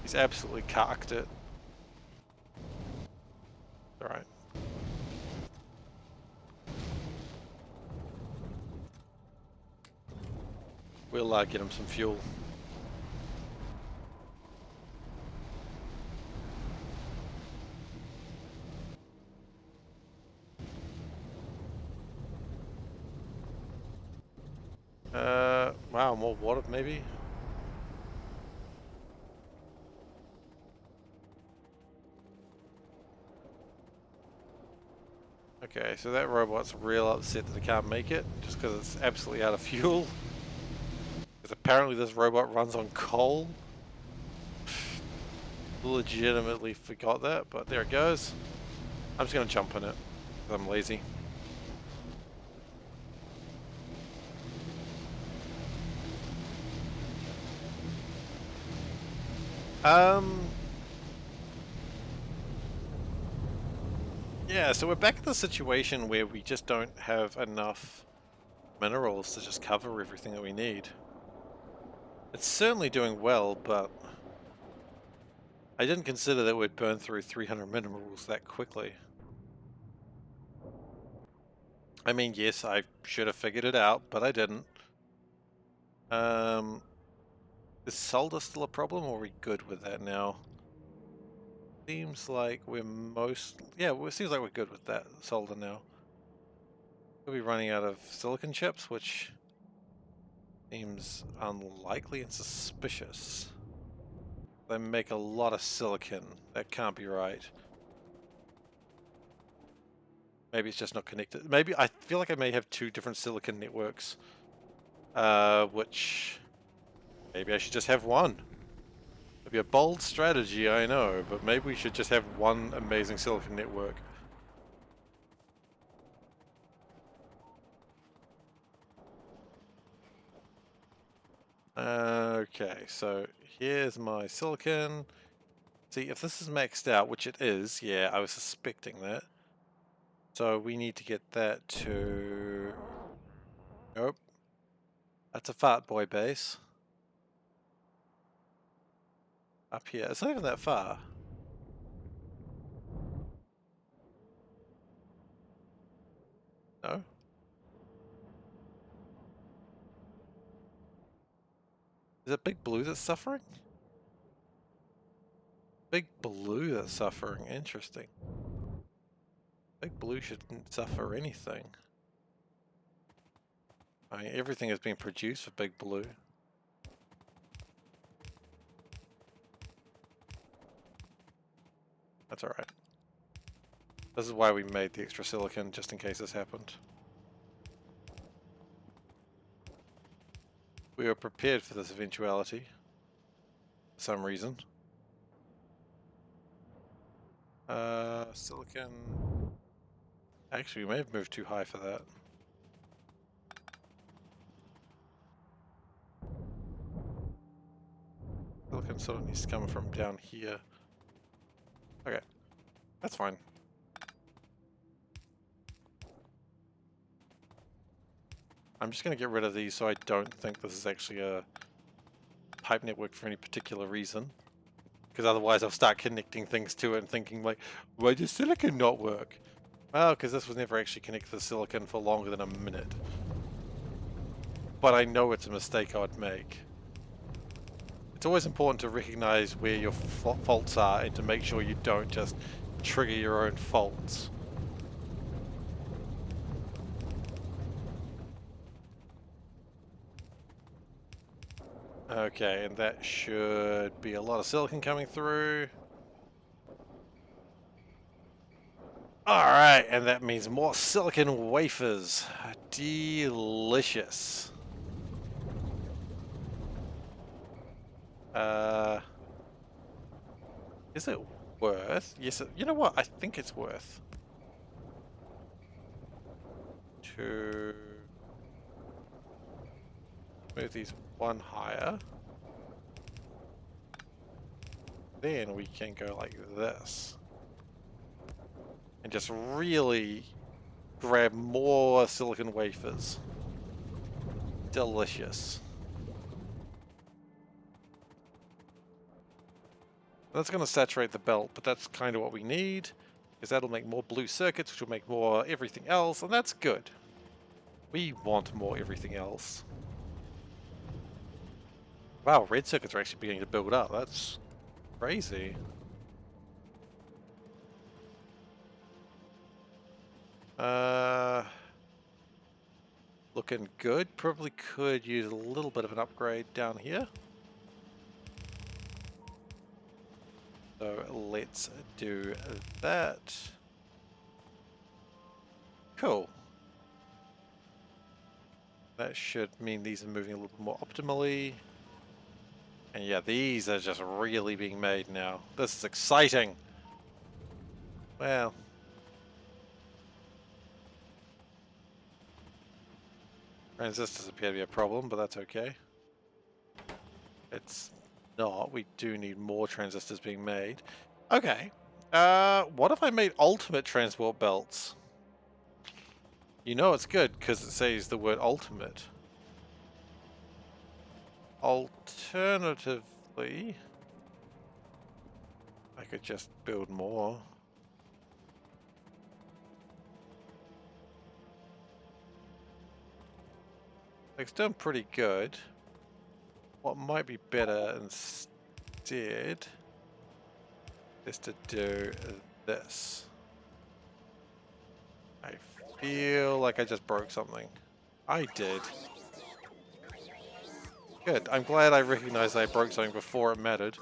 Speaker 1: He's absolutely cocked it. Alright. We'll get him some fuel. Wow, more water maybe? Okay, so that robot's real upset that it can't make it, just because it's absolutely out of fuel. Because apparently this robot runs on coal. Legitimately forgot that, but there it goes. I'm just going to jump in it, because I'm lazy. Yeah, so we're back in the situation where we just don't have enough minerals to just cover everything that we need. It's certainly doing well, but I didn't consider that we'd burn through 300 minerals that quickly. I mean, yes, I should have figured it out, but I didn't. Is solder still a problem, or are we good with that now? Seems like we're yeah, well, it seems like we're good with that solder now. We'll be running out of silicon chips, which seems unlikely and suspicious. They make a lot of silicon. That can't be right. Maybe it's just not connected. Maybe I feel like I may have two different silicon networks. Which maybe I should just have one. It'd be a bold strategy, I know, but maybe we should just have one amazing silicon network. Okay, so here's my silicon. See, if this is maxed out, which it is, yeah, I was suspecting that. So we need to get that to... Nope. That's a fart boy base. Up here. It's not even that far. No? Is it Big Blue that's suffering? Big Blue that's suffering. Interesting. Big Blue shouldn't suffer anything. I mean, everything has been produced for Big Blue. That's alright. This is why we made the extra silicon, just in case this happened. We were prepared for this eventuality. For some reason. Silicon. Actually, we may have moved too high for that. Silicon sort of needs to come from down here. Okay, that's fine. I'm just going to get rid of these so I don't think this is actually a pipe network for any particular reason. Because otherwise I'll start connecting things to it and thinking like, why does silicon not work? Well, because this was never actually connected to the silicon for longer than a minute. But I know it's a mistake I'd make. It's always important to recognize where your faults are and to make sure you don't just trigger your own faults. Okay, and that should be a lot of silicon coming through. Alright, and that means more silicon wafers. Delicious. Is it worth? Yes, you know what? I think it's worth to move these one higher. Then we can go like this. And just really grab more silicon wafers. Delicious. That's going to saturate the belt, but that's kind of what we need, because that'll make more blue circuits, which will make more everything else, and that's good. We want more everything else. Wow, red circuits are actually beginning to build up. That's crazy. Looking good. Probably could use a little bit of an upgrade down here. So let's do that. Cool. That should mean these are moving a little bit more optimally. And yeah, these are just really being made now. This is exciting. Well. Transistors appear to be a problem, but that's okay. It's not. We do need more transistors being made. Okay. What if I made ultimate transport belts? You know it's good because it says the word ultimate. Alternatively, I could just build more. It's done pretty good. What might be better instead is to do this. I feel like I just broke something. I did. Good. I'm glad I recognized I broke something before it mattered.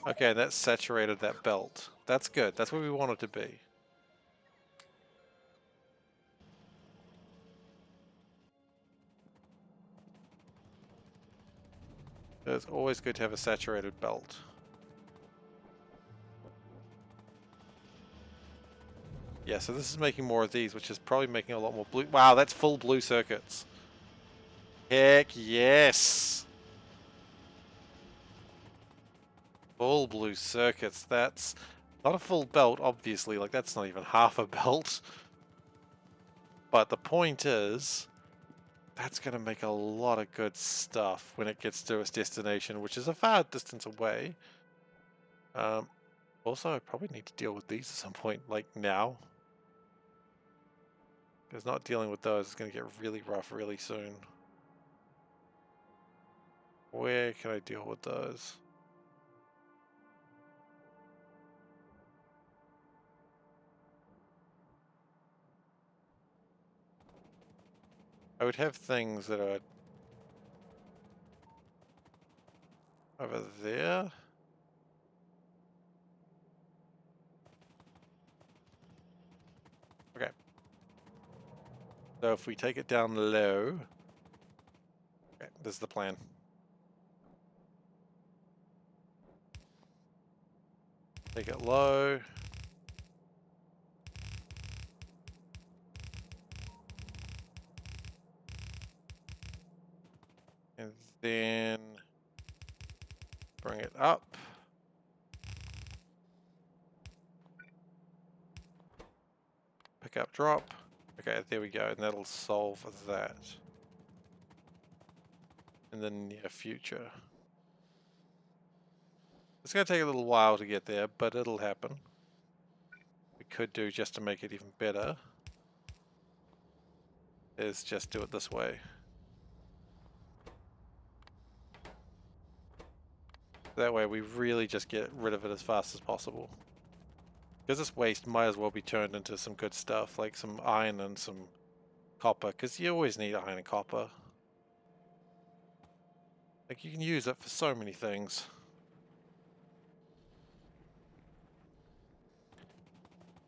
Speaker 1: Okay, that saturated that belt. That's good. That's where we want it to be. It's always good to have a saturated belt. Yeah, so this is making more of these, which is probably making a lot more blue. Wow, that's full blue circuits. Heck yes! Full blue circuits. That's not a full belt, obviously. Like, that's not even half a belt. But the point is, that's going to make a lot of good stuff when it gets to its destination, which is a far distance away. Also, I probably need to deal with these at some point, like now. Because not dealing with those is going to get really rough really soon. Where can I deal with those? I would have things that are over there. Okay. So if we take it down low, okay, this is the plan. Take it low. Then bring it up. Pick up, drop. Okay, there we go, and that'll solve that in the near future. It's going to take a little while to get there, but it'll happen. We could do, just to make it even better, is just do it this way. That way we really just get rid of it as fast as possible. Because this waste might as well be turned into some good stuff, like some iron and some copper, because you always need iron and copper. Like, you can use it for so many things.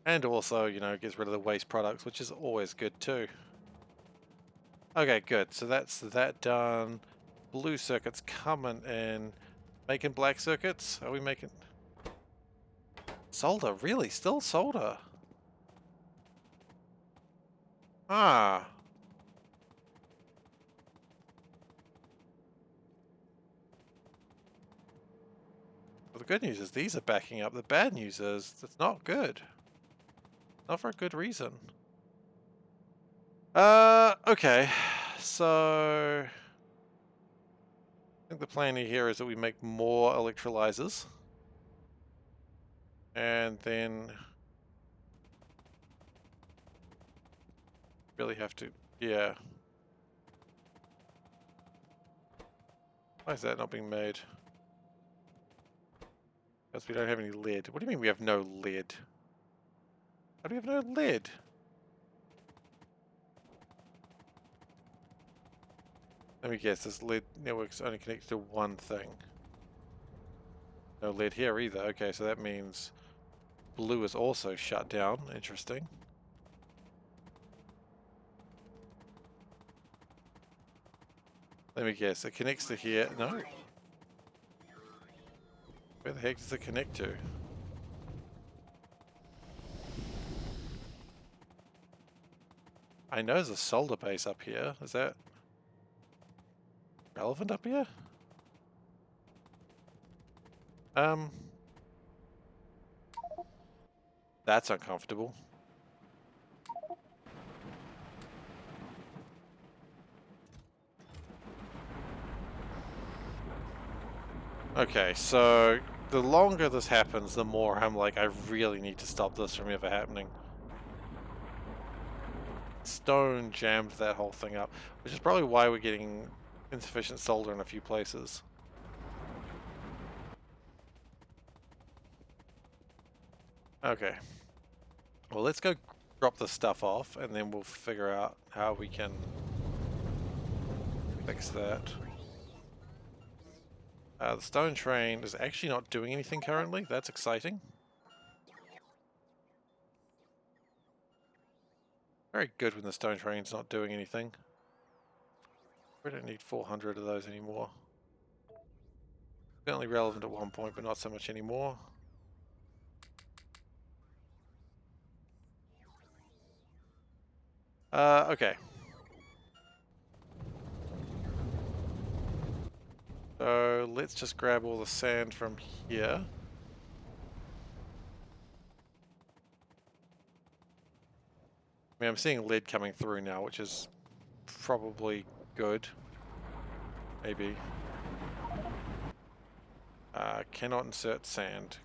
Speaker 1: And also, you know, gets rid of the waste products, which is always good too. Okay, good. So that's that done. Blue circuits coming in. Making black circuits? Are we making... Solder? Really? Still solder? Ah. Well, the good news is these are backing up. The bad news is it's not good. Not for a good reason. Okay. So... I think the plan here is that we make more electrolyzers. And then... really have to... yeah. Why is that not being made? Because we don't have any lead. What do you mean we have no lead? How do we have no lead? Let me guess, this lead network's only connected to one thing. No lead here either. Okay, so that means blue is also shut down. Interesting. Let me guess, it connects to here. No. Where the heck does it connect to? I know there's a solder base up here. Is that relevant up here? That's uncomfortable. Okay, so the longer this happens, the more I'm like, I really need to stop this from ever happening. Stone jammed that whole thing up, which is probably why we're getting insufficient solder in a few places. Okay. Well, let's go drop this stuff off, and then we'll figure out how we can fix that. The stone train is actually not doing anything currently. That's exciting. Very good when the stone train's not doing anything. We don't need 400 of those anymore. Certainly relevant at one point, but not so much anymore. Okay. So let's just grab all the sand from here. I mean, I'm seeing lead coming through now, which is probably good. Maybe. Cannot insert sand.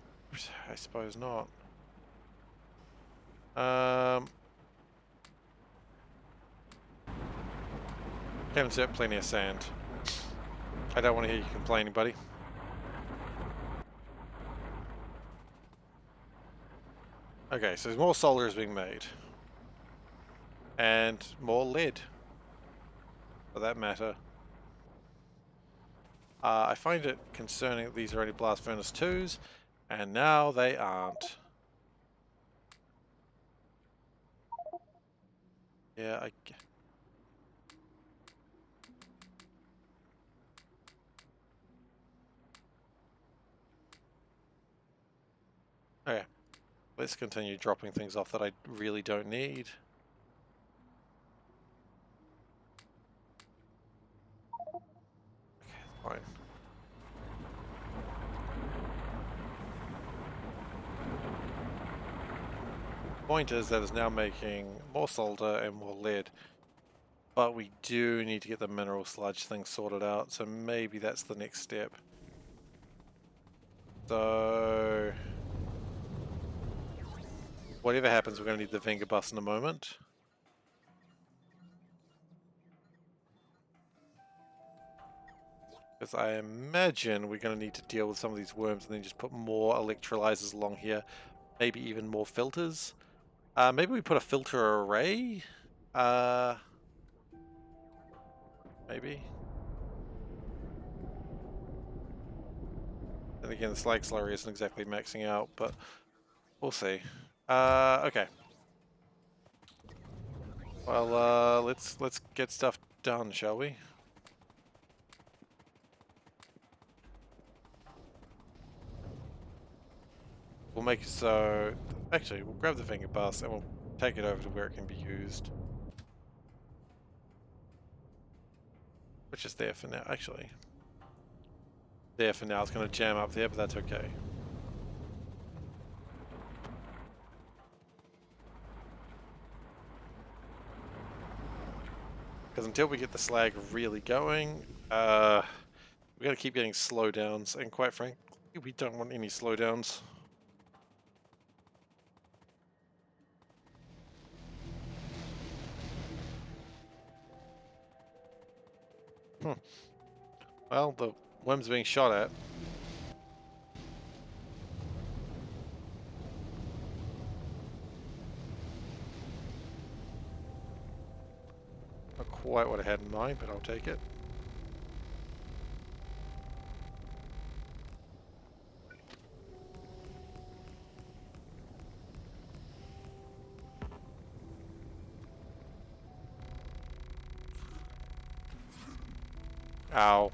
Speaker 1: I suppose not. Can insert plenty of sand. I don't want to hear you complaining, buddy. Okay, so more solder is being made. And more lead, for that matter. I find it concerning that these are only blast furnace 2s, and now they aren't. Yeah, okay, let's continue dropping things off that I really don't need. Okay, Fine. Point is that it's now making more solder and more lead. But we do need to get the mineral sludge thing sorted out, so maybe that's the next step. So whatever happens, we're going to need the finger bus in a moment. Because I imagine we're going to need to deal with some of these worms and then just put more electrolyzers along here. Maybe even more filters. Maybe we put a filter array? Maybe. And again, the slag slurry isn't exactly maxing out, but we'll see. Okay. Well, let's get stuff done, shall we? We'll make it so... Actually, we'll grab the finger bus and we'll take it over to where it can be used. Which is there for now, actually. There for now, it's going to jam up there, but that's okay. Because until we get the slag really going, we got to keep getting slowdowns, and quite frankly, we don't want any slowdowns. Well, the worm's being shot at. Not quite what I had in mind, but I'll take it. Ow.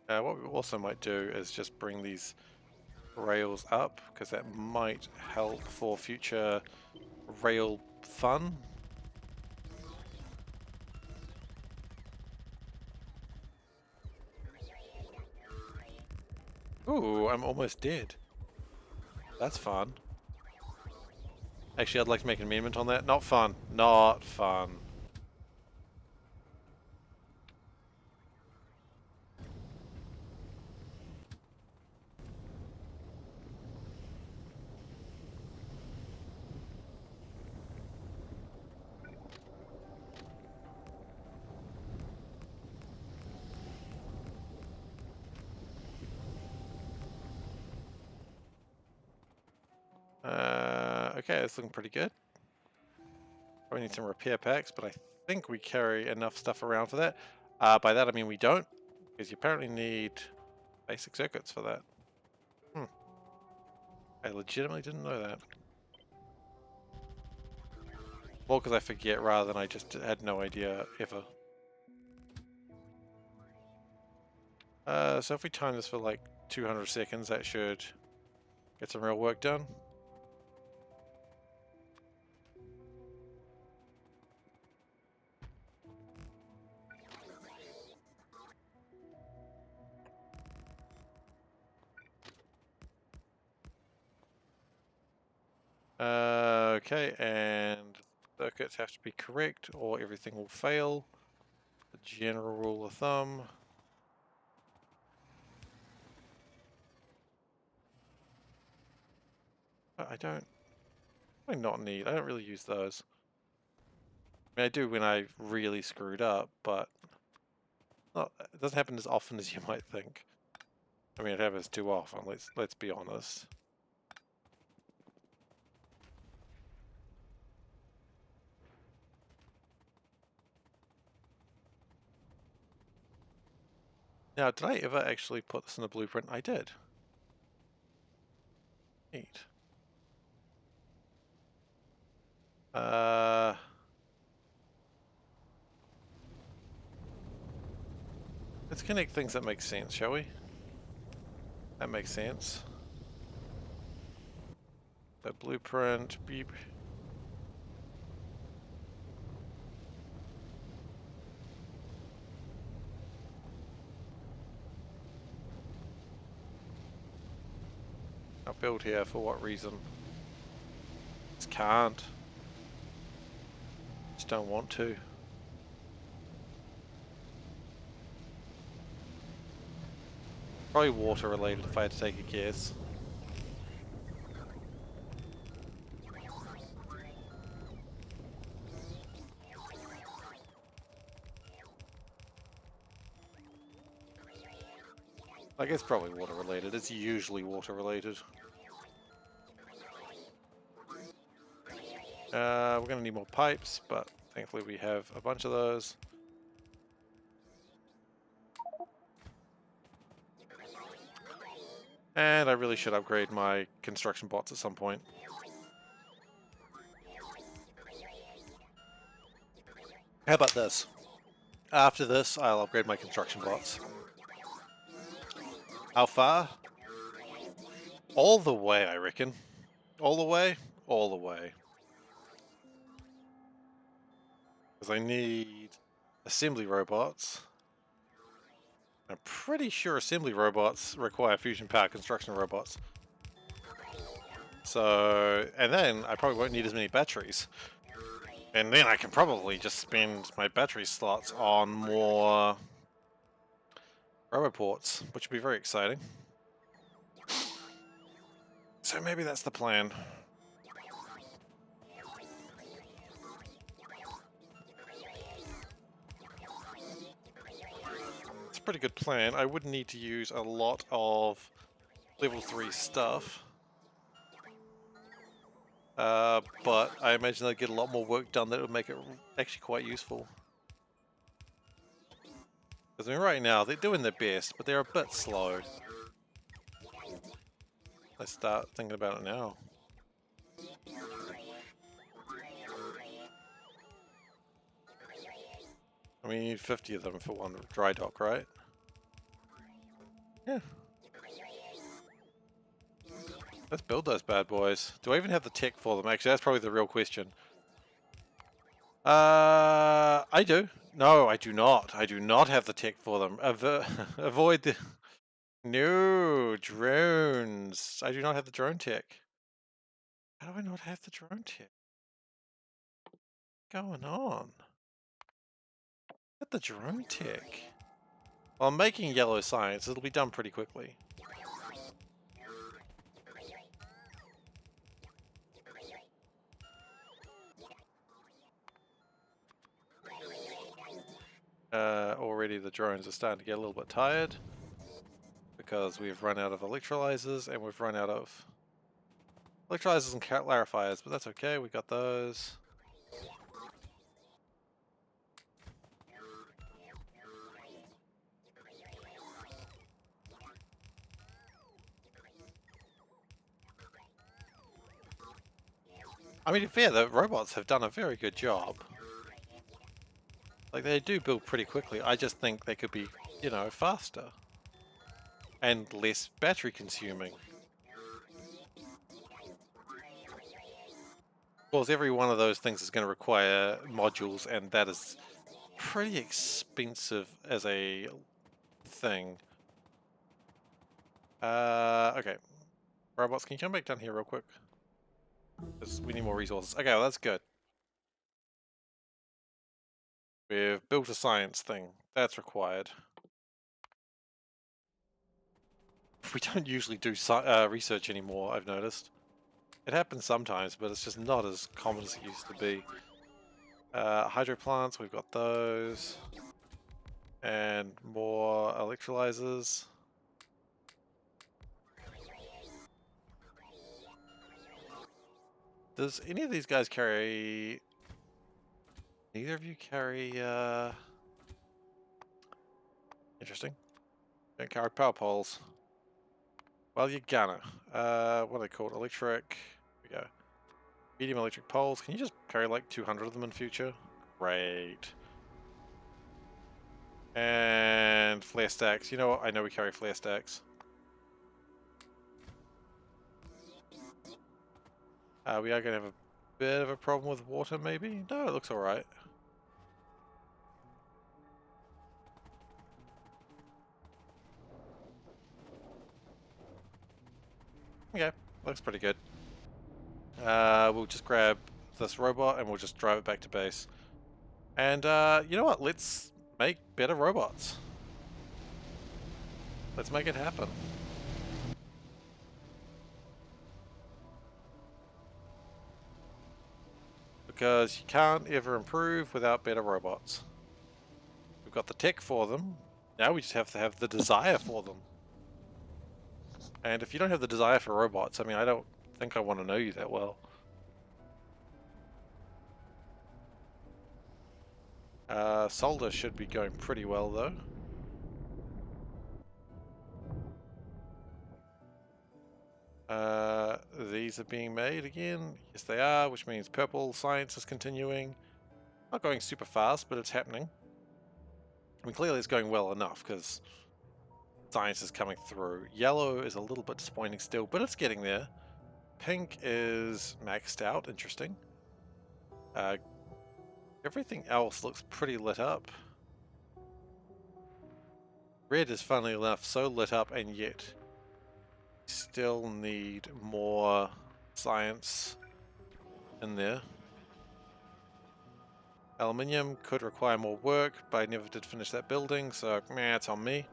Speaker 1: What we also might do is just bring these rails up, because that might help for future rail fun. Ooh, I'm almost dead. That's fun. Actually, I'd like to make an amendment on that. Not fun. Not fun. Okay, it's looking pretty good. Probably need some repair packs, but I think we carry enough stuff around for that. By that I mean we don't, because you apparently need basic circuits for that. I legitimately didn't know that. More because I forget rather than I just had no idea ever. So if we time this for like 200 seconds, that should get some real work done. Okay, and circuits have to be correct or everything will fail. The general rule of thumb. I don't not need. I don't really use those. I mean, I do when I really screwed up, but it doesn't happen as often as you might think. I mean, it happens too often. Let's be honest. Now, did I ever actually put this in the blueprint? I did. Neat. Let's connect things that make sense, shall we? That makes sense. The blueprint, beep. I'll build here for what reason? Just can't. Just don't want to. Probably water related if I had to take a guess. I guess probably water related. It's usually water related. We're gonna need more pipes, but thankfully we have a bunch of those. And I really should upgrade my construction bots at some point. How about this? After this, I'll upgrade my construction bots. How far? All the way, I reckon. All the way? All the way. Because I need assembly robots. I'm pretty sure assembly robots require fusion power construction robots. So, and then I probably won't need as many batteries. And then I can probably just spend my battery slots on more roboports, which would be very exciting. So maybe that's the plan. It's a pretty good plan. I would need to use a lot of level 3 stuff. But I imagine they'll get a lot more work done that would make it actually quite useful. Because I mean, right now, they're doing their best, but they're a bit slow. Let's start thinking about it now. I mean, you need 50 of them for one dry dock, right? Yeah. Let's build those bad boys. Do I even have the tech for them? Actually, that's probably the real question. I do. No, I do not. I do not have the tech for them. Avoid the... No, drones. I do not have the drone tech. How do I not have the drone tech? What's going on? Get the drone tech. Well, I'm making yellow science. It'll be done pretty quickly. Already the drones are starting to get a little bit tired because we've run out of electrolyzers and we've run out of electrolyzers and clarifiers, but that's okay, we got those. I mean, to be fair, the robots have done a very good job. Like, they do build pretty quickly. I just think they could be, you know, faster. And less battery consuming. Of course, every one of those things is going to require modules, and that is pretty expensive as a thing. Okay. Robots, can you come back down here real quick? Because we need more resources. Okay, well, that's good. We've built a science thing. That's required. We don't usually do research anymore, I've noticed. It happens sometimes, but it's just not as common as it used to be. Hydro plants, we've got those. And more electrolyzers. Does any of these guys carry... Neither of you carry, Interesting. Don't carry power poles. Well, you're gonna. What are they called? Electric... Here we go. Medium electric poles. Can you just carry like 200 of them in future? Great. And flare stacks. You know what? I know we carry flare stacks. We are going to have a bit of a problem with water, maybe? No, it looks alright. Okay, looks pretty good. We'll just grab this robot and we'll just drive it back to base. And you know what? Let's make better robots. Let's make it happen. Because you can't ever improve without better robots. We've got the tech for them. Now we just have to have the desire for them. And if you don't have the desire for robots, I mean, I don't think I want to know you that well. Solder should be going pretty well though. These are being made again. Yes, they are, which means purple science is continuing. Not going super fast, but it's happening. I mean, clearly it's going well enough because science is coming through. Yellow is a little bit disappointing still, but it's getting there. Pink is maxed out. Interesting. Everything else looks pretty lit up. Red is, funnily enough, so lit up, and yet still need more science in there. Aluminium could require more work, but I never did finish that building, so meh, it's on me.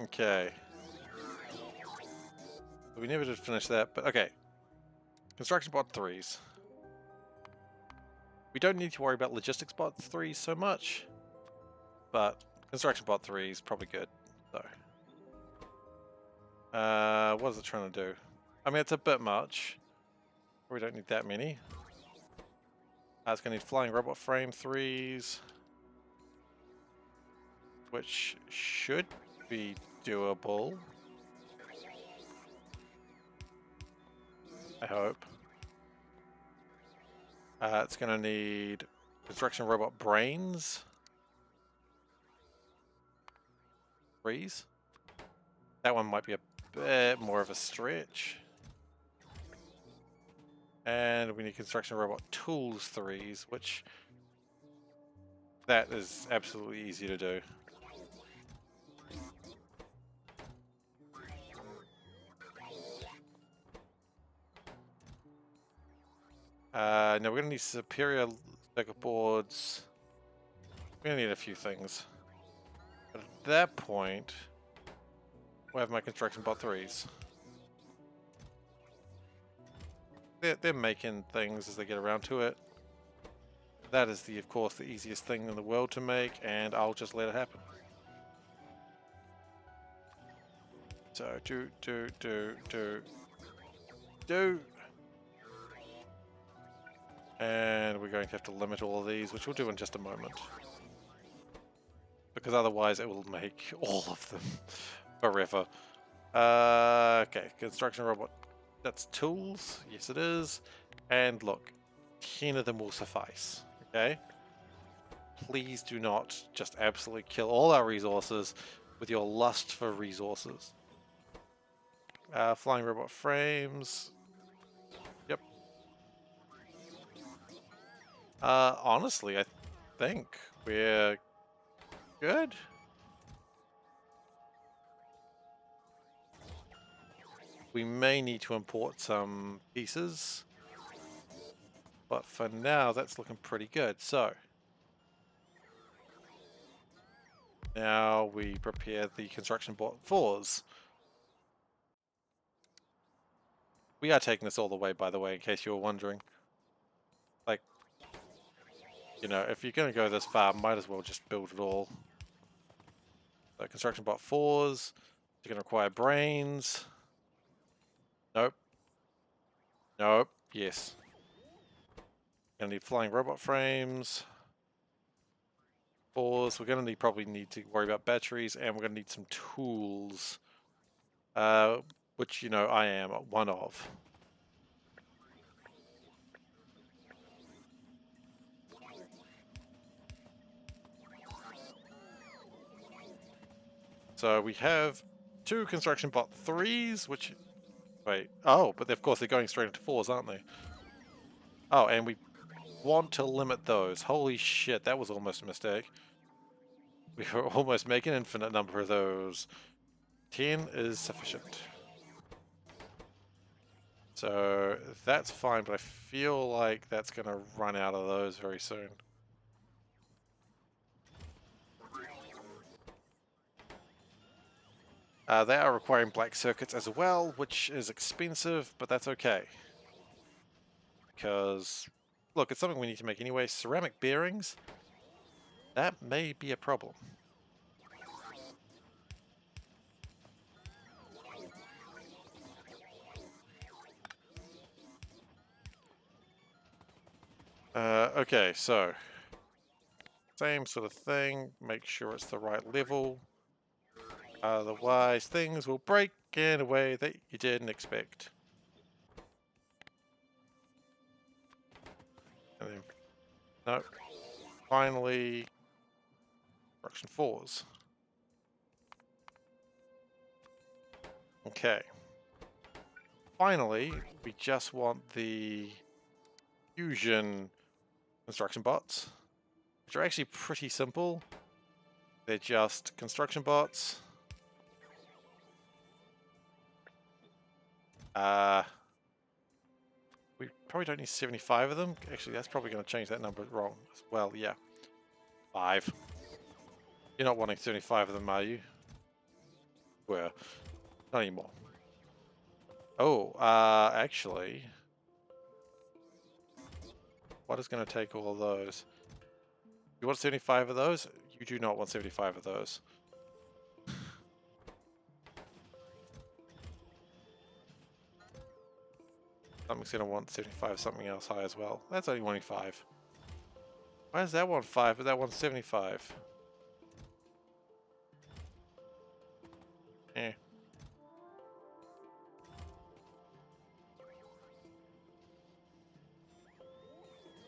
Speaker 1: Okay. We never did finish that, but okay. Construction bot 3s. We don't need to worry about logistics bot 3s so much, but construction bot 3 is probably good. So, what is it trying to do? I mean, it's a bit much. We don't need that many. It's going to need flying robot frame 3s, which should be doable. I hope. It's going to need construction robot brains 3s. That one might be a bit more of a stretch. And we need construction robot tools 3s, which that is absolutely easy to do. Now we're going to need superior circuit boards. We're going to need a few things. But at that point, we'll have my construction bot 3s. They're making things as they get around to it. That is, of course, the easiest thing in the world to make, and I'll just let it happen. So, do. And we're going to have to limit all of these, which we'll do in just a moment. Because otherwise it will make all of them forever. Okay, construction robot. That's tools. Yes, it is. And look, 10 of them will suffice. Okay? Please do not just absolutely kill all our resources with your lust for resources. Flying robot frames. Yep. Honestly, I think we're good. We may need to import some pieces, but for now that's looking pretty good. So now we prepare the construction bot 4s. We are taking this all the way, by the way, in case you were wondering. Like, you know, if you're going to go this far, might as well just build it all. So construction bot 4s, you're going to require brains. Nope. Nope. Yes. Going to need flying robot frames. 4s. We're going to probably need to worry about batteries, and we're going to need some tools. Which, you know, I am one of. So we have 2 construction bot 3s, which Wait. Oh, but of course they're going straight into 4s, aren't they? Oh, and we want to limit those. Holy shit, that was almost a mistake. We were almost making an infinite number of those. 10 is sufficient. So that's fine, but I feel like that's going to run out of those very soon. They are requiring black circuits as well, which is expensive, but that's okay. Because, look, it's something we need to make anyway. Ceramic bearings, that may be a problem. Okay, so same sort of thing. Make sure it's the right level. Otherwise, things will break in a way that you didn't expect. And then, no, finally, construction 4s. Okay. Finally, we just want the fusion construction bots, which are actually pretty simple. They're just construction bots. We probably don't need 75 of them. Actually, that's probably going to change that number wrong as well. Yeah. 5. You're not wanting 75 of them, are you? Were. Not anymore. Oh, actually, what is going to take all of those? You want 75 of those? You do not want 75 of those. Something's going to want 75, something else high as well. That's only wanting 5. Why does that want 5, but that wants 75? Eh.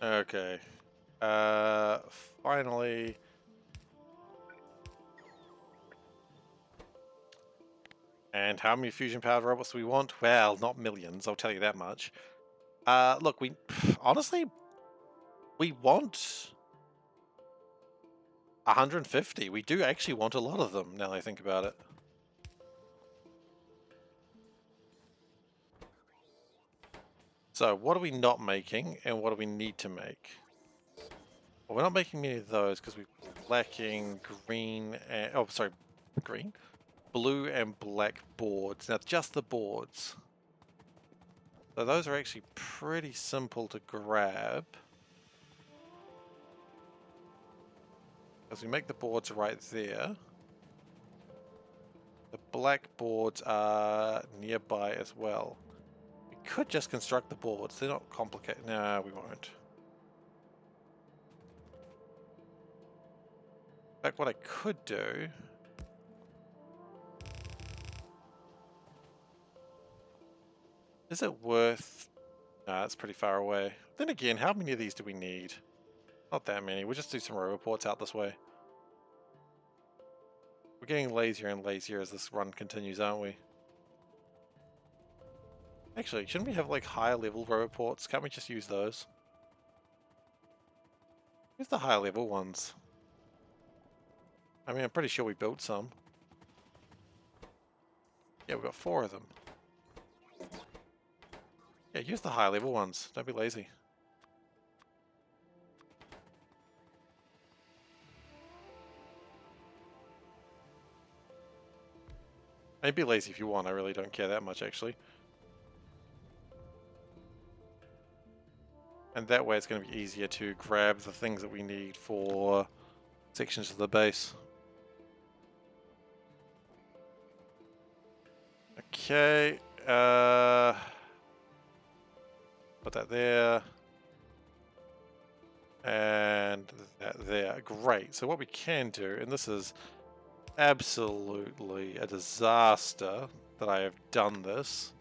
Speaker 1: Okay. Finally. And how many fusion-powered robots do we want? Well, not millions, I'll tell you that much. Look, honestly, we want 150. We do actually want a lot of them, now that I think about it. So, what are we not making, and what do we need to make? Well, we're not making many of those, because we're lacking green and... Oh, sorry, green? Blue and black boards. Now, just the boards. So those are actually pretty simple to grab. Because we make the boards right there. The black boards are nearby as well. We could just construct the boards. They're not complicated. No, we won't. In fact, what I could do... Is it worth... Nah, it's pretty far away. Then again, how many of these do we need? Not that many. We'll just do some roboports out this way. We're getting lazier and lazier as this run continues, aren't we? Actually, shouldn't we have like higher level roboports? Can't we just use those? Where's the higher level ones? I mean, I'm pretty sure we built some. Yeah, we've got 4 of them. Yeah, use the high level ones. Don't be lazy. I'd be lazy if you want. I really don't care that much, actually. And that way it's going to be easier to grab the things that we need for sections of the base. Okay. Put that there. And that there. Great. So what we can do, and this is absolutely a disaster that I have done this,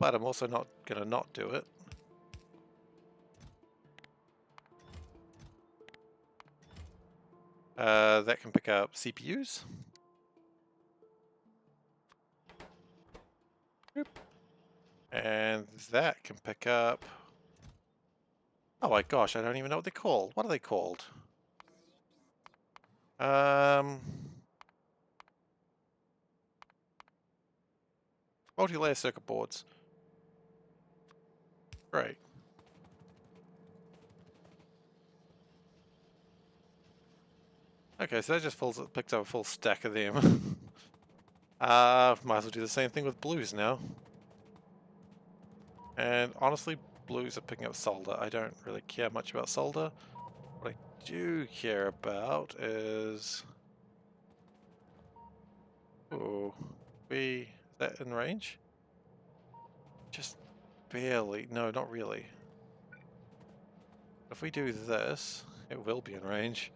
Speaker 1: but I'm also not going to not do it. That can pick up CPUs. that can pick up... Oh my gosh, I don't even know what they're called. What are they called? Multi-layer circuit boards. Great. Okay, so that just picks up a full stack of them. Might as well do the same thing with blues now. And honestly, blues are picking up solder. I don't really care much about solder. What I do care about is... Ooh, is that in range? Just barely. No, not really. If we do this, it will be in range.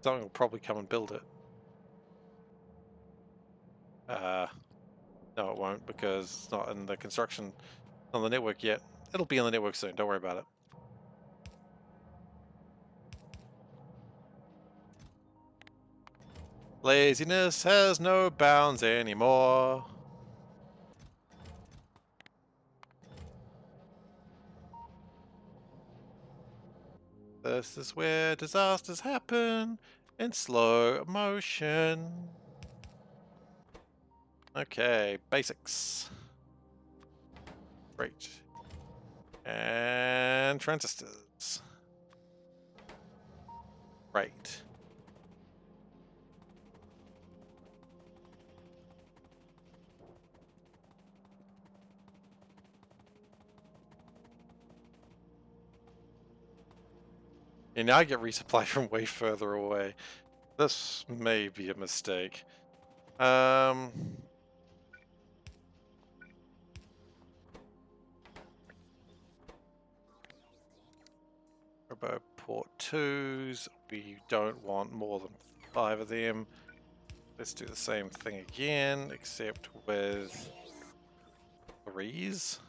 Speaker 1: Someone will probably come and build it. No, it won't, because it's not in the construction on the network yet. It'll be on the network soon, don't worry about it. Laziness has no bounds anymore. This is where disasters happen in slow motion. Okay, basics. Great. And transistors. Right. And now I get resupply from way further away. This may be a mistake. About port 2s, we don't want more than 5 of them. Let's do the same thing again, except with 3s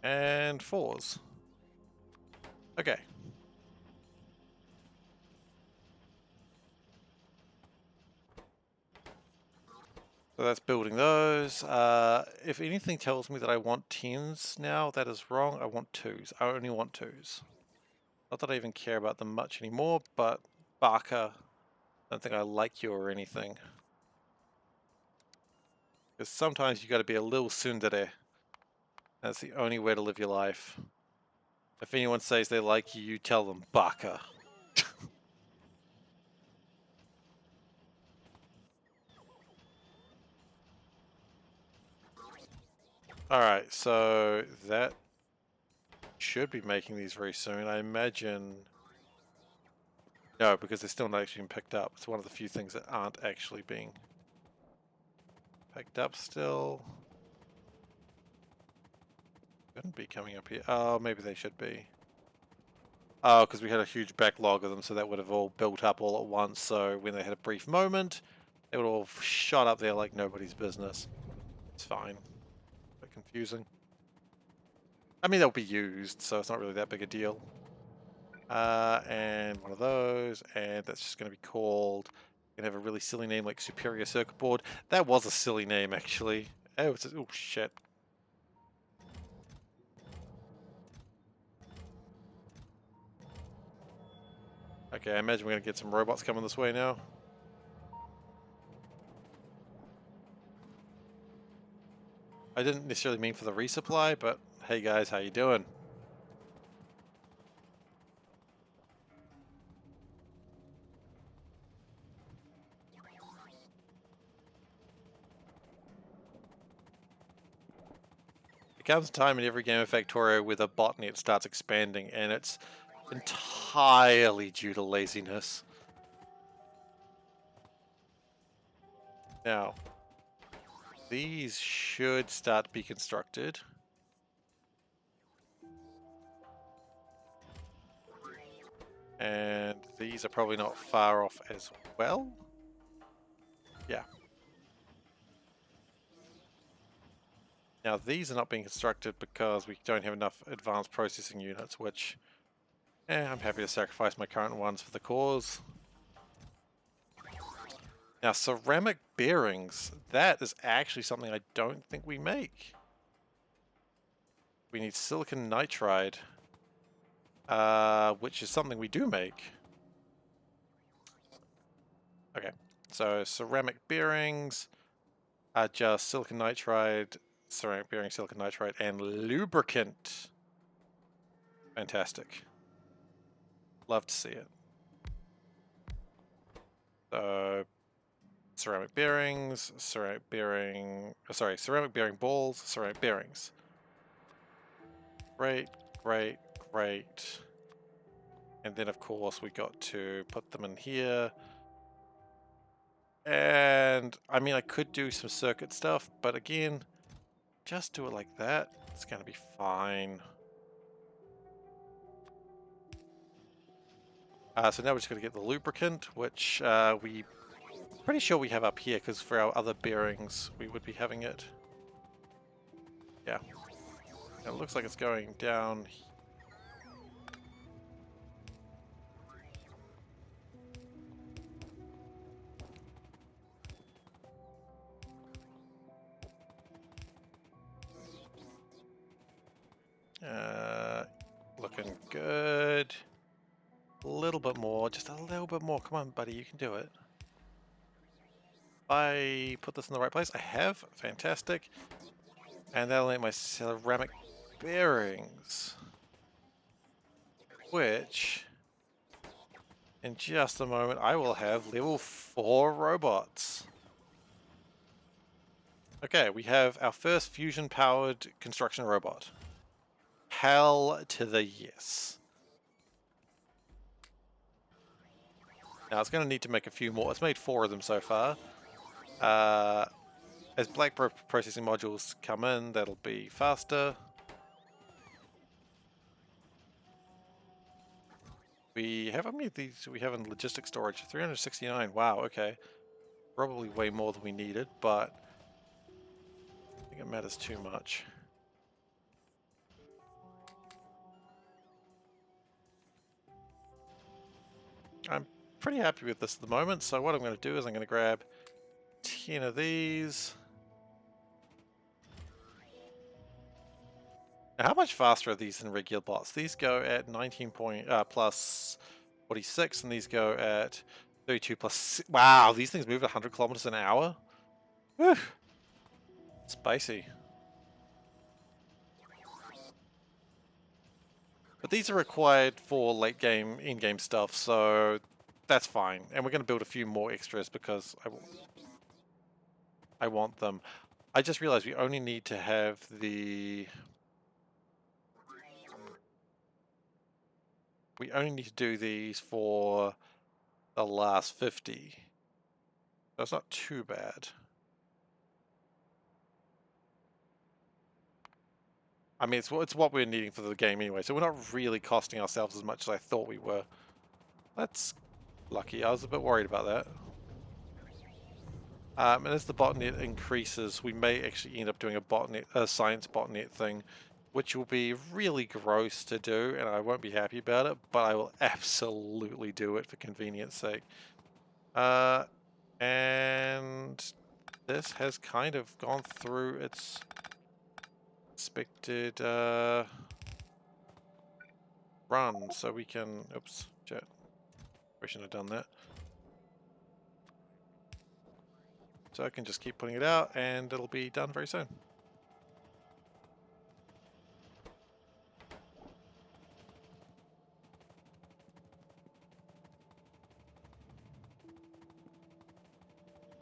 Speaker 1: and 4s. Okay. So that's building those. If anything tells me that I want 10s now, that is wrong. I want 2s. I only want 2s. Not that I even care about them much anymore, but Barker, I don't think I like you or anything. Because sometimes you got to be a little tsundere. That's the only way to live your life. If anyone says they like you, you tell them Barker. Alright, so that should be making these very soon. I imagine... No, because they're still not actually being picked up. It's one of the few things that aren't actually being picked up still. Shouldn't be coming up here. Oh, maybe they should be. Oh, because we had a huge backlog of them, so that would have all built up all at once. So when they had a brief moment, they would all shot up there like nobody's business. It's fine. A bit confusing. I mean, they'll be used, so it's not really that big a deal. And one of those, and that's just going to be called... Gonna have a really silly name like Superior Circuit Board. That was a silly name, actually. Oh, oh shit. Okay, I imagine we're gonna get some robots coming this way now. I didn't necessarily mean for the resupply, but hey guys, how you doing? There comes a time in every game of Factorio where the botnet starts expanding, and it's entirely due to laziness. Now, these should start to be constructed. And these are probably not far off as well. Yeah. Now these are not being constructed because we don't have enough advanced processing units, which I'm happy to sacrifice my current ones for the cause. Now, ceramic bearings, that is actually something I don't think we make. We need silicon nitride, which is something we do make. Okay, so ceramic bearings are just silicon nitride, ceramic bearing, silicon nitride, and lubricant. Fantastic. Love to see it. So, ceramic bearings, ceramic bearing, ceramic bearing balls, ceramic bearings. Great, great, great. And then of course we got to put them in here. And I mean, I could do some circuit stuff, but again, just do it like that. It's gonna be fine. So now we're just gonna get the lubricant, which we pretty sure we have up here, because for our other bearings we would be having it. Yeah. It looks like it's going down. Looking good. A little bit more, just a little bit more. Come on, buddy, you can do it. I put this in the right place. I have. Fantastic. And that'll make my ceramic bearings. Which, in just a moment, I will have level 4 robots. Okay, we have our first fusion-powered construction robot. Hell to the yes. Now, it's going to need to make a few more. It's made 4 of them so far. As black processing modules come in, that'll be faster. We have, how many of these do we have in logistics storage? 369. Wow, okay. Probably way more than we needed, but I think it matters too much. I'm pretty happy with this at the moment, so what I'm going to do is I'm going to grab 10 of these. Now, how much faster are these than regular bots? These go at 19 plus 46, and these go at 32 plus... Wow, these things move at 100 kilometers an hour? Whew. Spicy. But these are required for late game, in-game stuff, so that's fine. And we're going to build a few more extras because I want them. I just realized we only need to have the... We only need to do these for the last 50. So it's not too bad. I mean, it's what we're needing for the game anyway, so we're not really costing ourselves as much as I thought we were. That's lucky. I was a bit worried about that. And as the botnet increases, we may actually end up doing a science botnet thing, which will be really gross to do, and I won't be happy about it, but I will absolutely do it for convenience sake. And this has kind of gone through its expected run, so we can... Oops, jet. We shouldn't have done that. So I can just keep putting it out, and it'll be done very soon.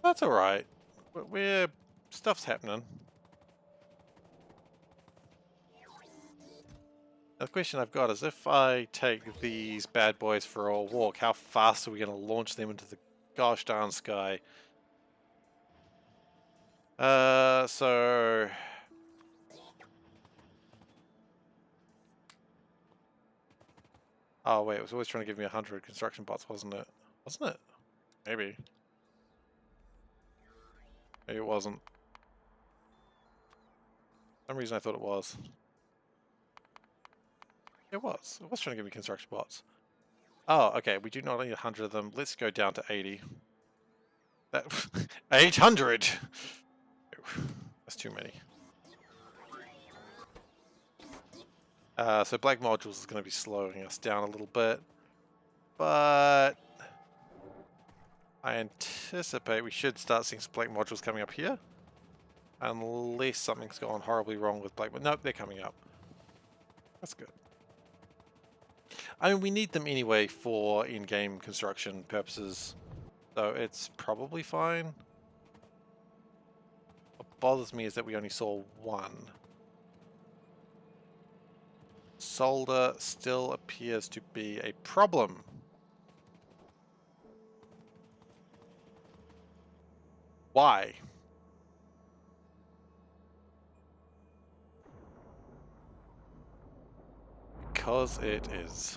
Speaker 1: That's alright. Stuff's happening. The question I've got is, if I take these bad boys for a walk, how fast are we going to launch them into the gosh darn sky? So... Oh wait, it was always trying to give me 100 construction bots, wasn't it? Wasn't it? Maybe. Maybe it wasn't. For some reason I thought it was. It was. It was trying to give me construction bots. Oh, okay, we do not need 100 of them. Let's go down to 80. That 800. That's too many. So black modules is going to be slowing us down a little bit, but I anticipate we should start seeing some black modules coming up here, unless something's gone horribly wrong with black. Nope, they're coming up. That's good. I mean, we need them anyway for in-game construction purposes, so it's probably fine. What bothers me is that we only saw one. Solder still appears to be a problem. Why? Because it is.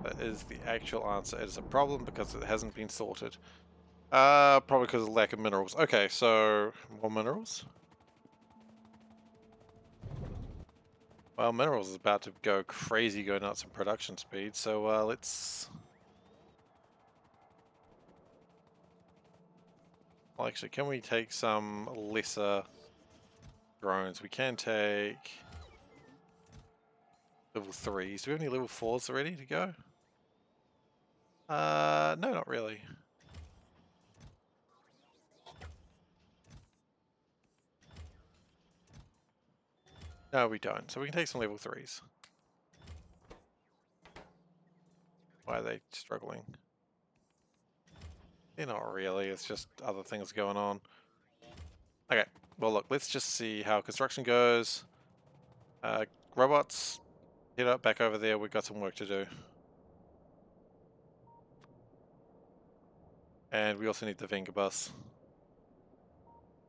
Speaker 1: That is the actual answer. It is a problem because it hasn't been sorted. Probably because of lack of minerals. Okay, so more minerals. Well, minerals is about to go crazy, go nuts in production speed. So let's. Well, actually, can we take some lesser drones? We can take level 3s. Do we have any level 4s ready to go? No, not really. No, we don't. So we can take some level 3s. Why are they struggling? They're not really. It's just other things going on. Okay. Well, look. Let's just see how construction goes. Robots, head up back over there. We've got some work to do. And we also need the Venga bus.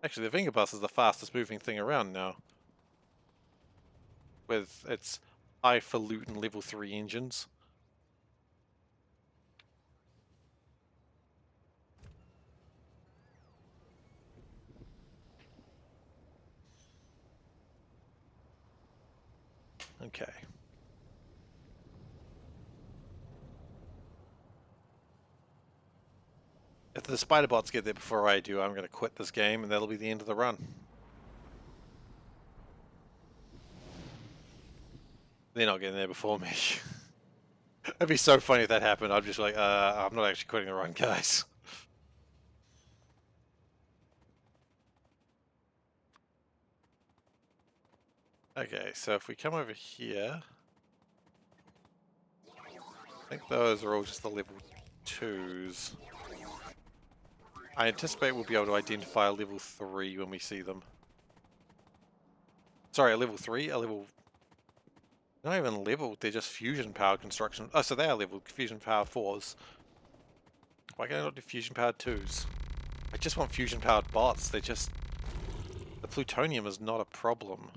Speaker 1: Actually, the Venga bus is the fastest moving thing around now. With its highfalutin level 3 engines. Okay. If the spider bots get there before I do, I'm going to quit this game and that'll be the end of the run. They're not getting there before me. It'd be so funny if that happened. I'd just be like, I'm not actually quitting the run, guys. Okay, so if we come over here, I think those are all just the level 2s. I anticipate we'll be able to identify a level 3 when we see them. Sorry, a level 3? A level... Not even leveled, they're just fusion-powered construction. Oh, so they are leveled, fusion-powered 4s. Why can't I not do fusion-powered 2s? I just want fusion-powered bots, they just... The plutonium is not a problem.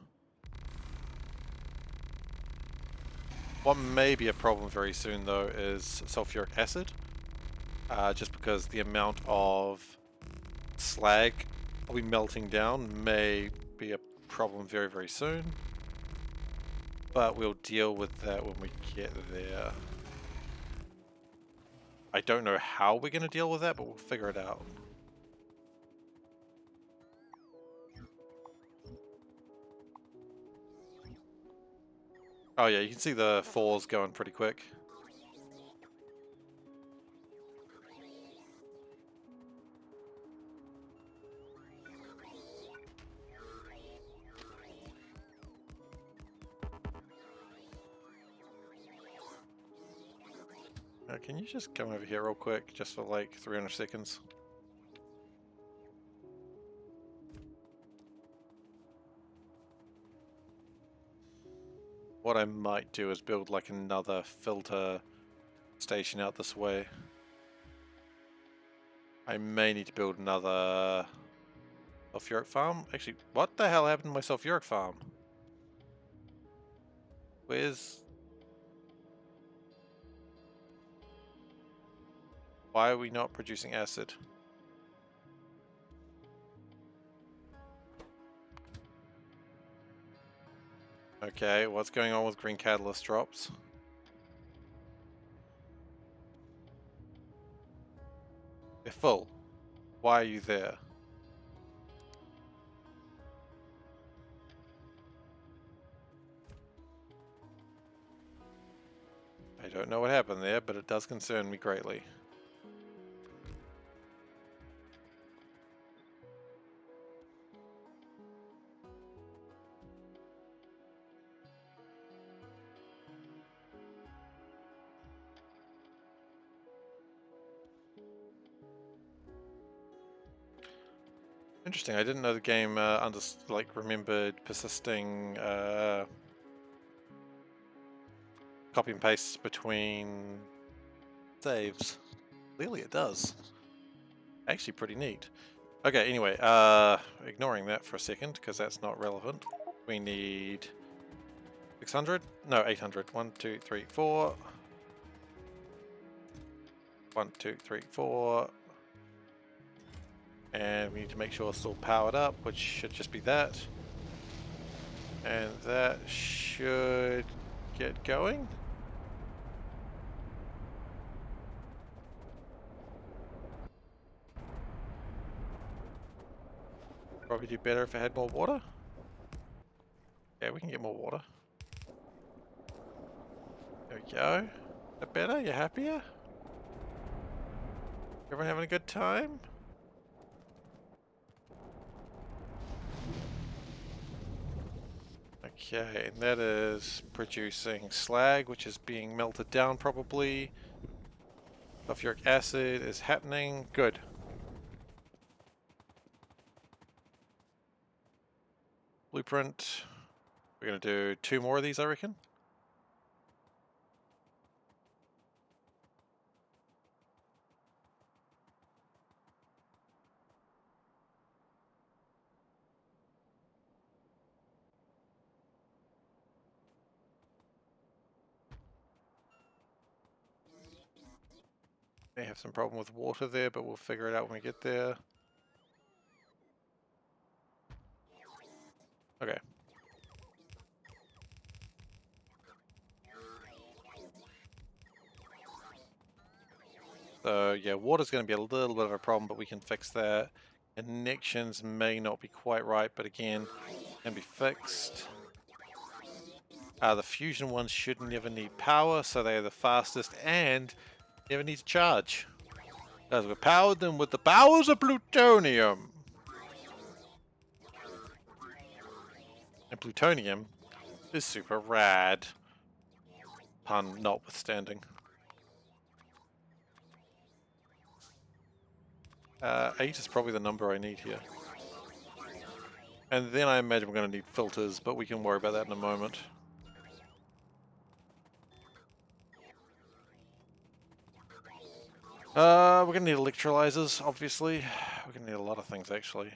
Speaker 1: What may be a problem very soon, though, is sulfuric acid. Just because the amount of slag will be melting down may be a problem very, very soon. But we'll deal with that when we get there. I don't know how we're going to deal with that, but we'll figure it out. Oh yeah, you can see the 4s going pretty quick. Can you just come over here real quick, just for like 300 seconds? What I might do is build like another filter station out this way. I may need to build another sulfuric farm. Actually, what the hell happened to my sulfuric farm? Where's... Why are we not producing acid? Okay, what's going on with green catalyst drops? full. Why are you there? I don't know what happened there, but it does concern me greatly. Interesting. I didn't know the game remembered persisting copy and paste between saves. Clearly it does. Actually pretty neat. Okay, anyway, ignoring that for a second because that's not relevant. We need 600? No, 800. 1, 2, 3, 4. 1, 2, 3, 4. And we need to make sure it's still powered up, which should just be that. And that should get going. Probably do better if I had more water. Yeah, we can get more water. There we go. Is that better? You happier? Everyone having a good time? Okay, and that is producing slag, which is being melted down probably. Sulfuric acid is happening. Good. Blueprint. We're going to do 2 more of these, I reckon. May have some problem with water there, but we'll figure it out when we get there. Okay. So yeah, water's going to be a little bit of a problem, but we can fix that. Connections may not be quite right, but again, can be fixed. The fusion ones should never need power, so they're the fastest and never need to charge. Because we powered them with the powers of plutonium. And plutonium is super rad. Pun notwithstanding. 8 is probably the number I need here. And then I imagine we're going to need filters, but we can worry about that in a moment. We're going to need electrolyzers, obviously. We're going to need a lot of things, actually.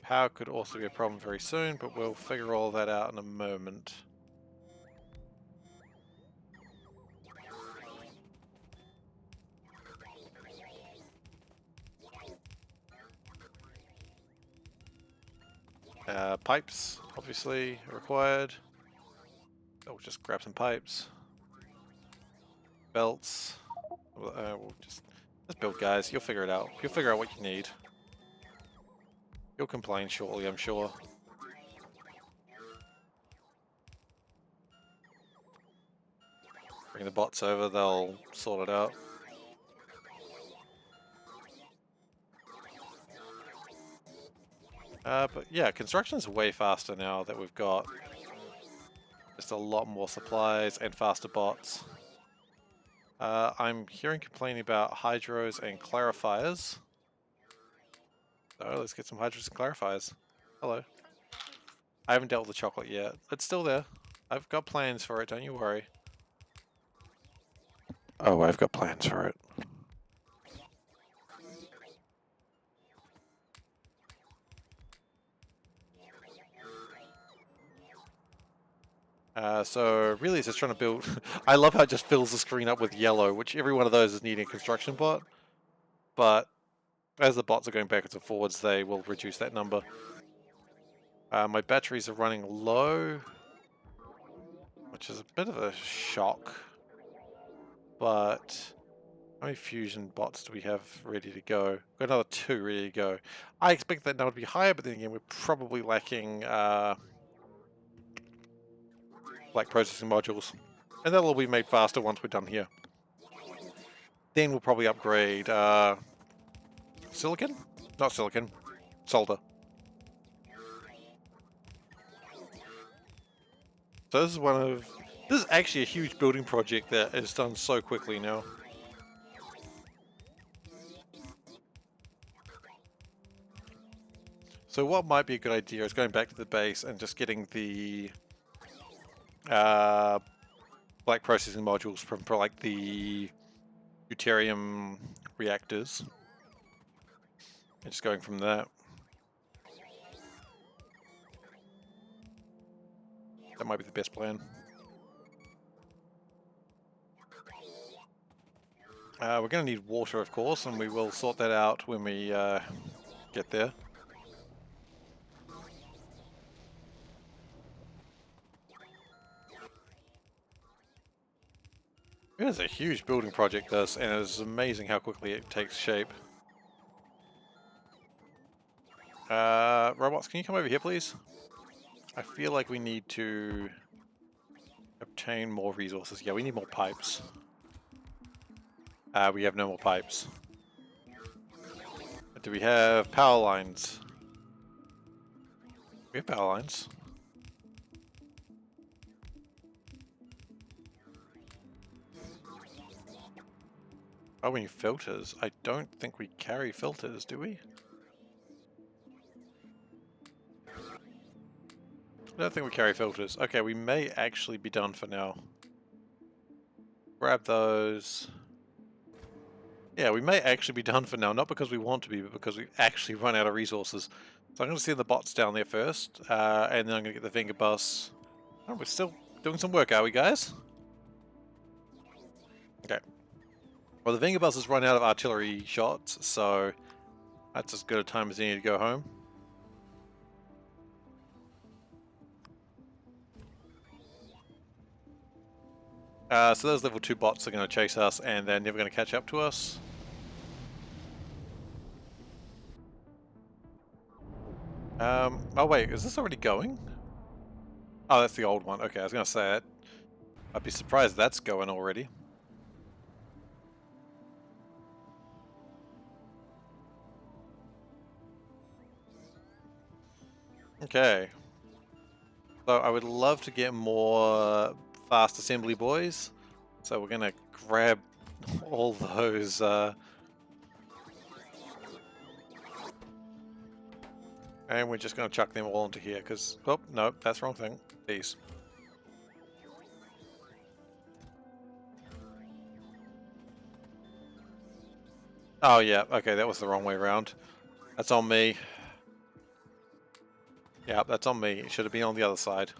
Speaker 1: Power could also be a problem very soon, but we'll figure all that out in a moment. Pipes, obviously, required. We'll just grab some pipes. Belts. We'll just build, guys. You'll figure it out. You'll figure out what you need. You'll complain shortly, I'm sure. Bring the bots over, they'll sort it out. But yeah, construction's way faster now that we've got just a lot more supplies and faster bots. I'm hearing complaining about hydros and clarifiers. So let's get some hydros and clarifiers. Hello. I haven't dealt with the chocolate yet. It's still there. I've got plans for it, don't you worry. Oh, I've got plans for it. So really it's just trying to build... I love how it just fills the screen up with yellow, which every one of those is needing a construction bot. But as the bots are going backwards and forwards, they will reduce that number. My batteries are running low. My which is a bit of a shock. But how many fusion bots do we have ready to go? We've got another 2 ready to go. I expect that number to be higher, but then again, we're probably lacking like processing modules. And that'll all be made faster once we're done here. Then we'll probably upgrade silicon? Not silicon, solder. So this is actually a huge building project that is done so quickly now. So what might be a good idea is going back to the base and just getting the like processing modules from for like the deuterium reactors and just going from that. That might be the best plan. We're going to need water, of course, and we will sort that out when we get there. It is a huge building project, this, and it is amazing how quickly it takes shape. Robots, can you come over here, please? I feel like we need to obtain more resources. Yeah, we need more pipes. We have no more pipes. Do we have power lines? We have power lines. Oh, we need filters. I don't think we carry filters, do we? I don't think we carry filters. Okay, we may actually be done for now. Grab those. Yeah, we may actually be done for now, not because we want to be, but because we've actually run out of resources. So I'm going to send the bots down there first, and then I'm going to get the finger bus. Oh, we're still doing some work, are we, guys? Okay. Well, the finger bus has run out of artillery shots, so that's as good a time as any to go home. So those level 2 bots are going to chase us, and they're never going to catch up to us. Oh wait, is this already going? Oh, that's the old one. Okay, I was going to say it. I'd be surprised that's going already. Okay. So I would love to get more fast assembly boys. So we're going to grab all those and we're just going to chuck them all into here because, oh, no, that's the wrong thing. These. Oh, yeah, okay, that was the wrong way around. That's on me. Yeah, that's on me. It should have been on the other side.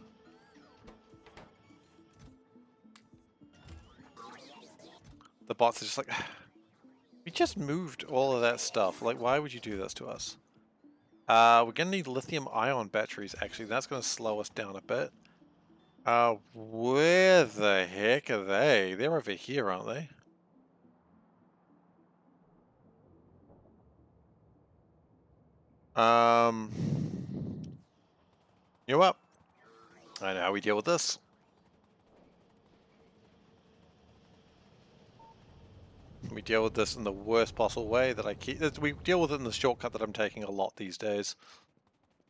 Speaker 1: The bots are just like, we just moved all of that stuff. Like, why would you do this to us? We're going to need lithium-ion batteries, actually. That's going to slow us down a bit. Where the heck are they? They're over here, aren't they? You know what? I know how we deal with this. We deal with this in the worst possible way that I keep. We deal with it in the shortcut that I'm taking a lot these days,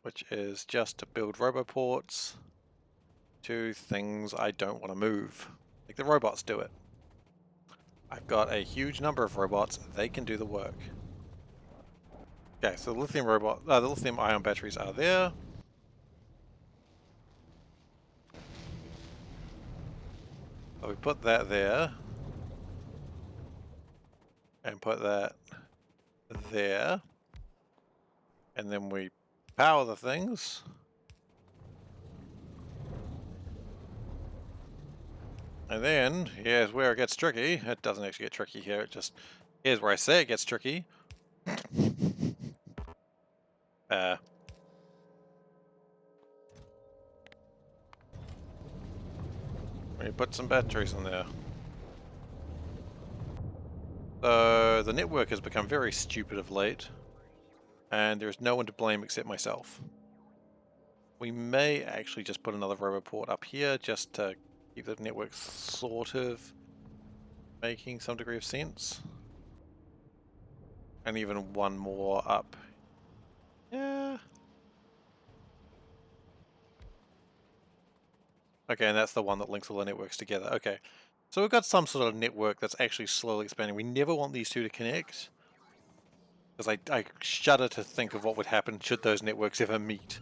Speaker 1: which is just to build roboports to things I don't want to move. Like the robots do it. I've got a huge number of robots. They can do the work. Okay, so the lithium-ion batteries are there. So we put that there. And put that there. And then we power the things. And then, here's where it gets tricky. It doesn't actually get tricky here, here's where I say it gets tricky. Let me put some batteries in there. So the network has become very stupid of late, and there's no one to blame except myself. We may actually just put another roboport up here just to keep the network sort of making some degree of sense. And even one more up. Yeah. Okay, and that's the one that links all the networks together. Okay. So we've got some sort of network that's actually slowly expanding. We never want these two to connect, because I shudder to think of what would happen should those networks ever meet.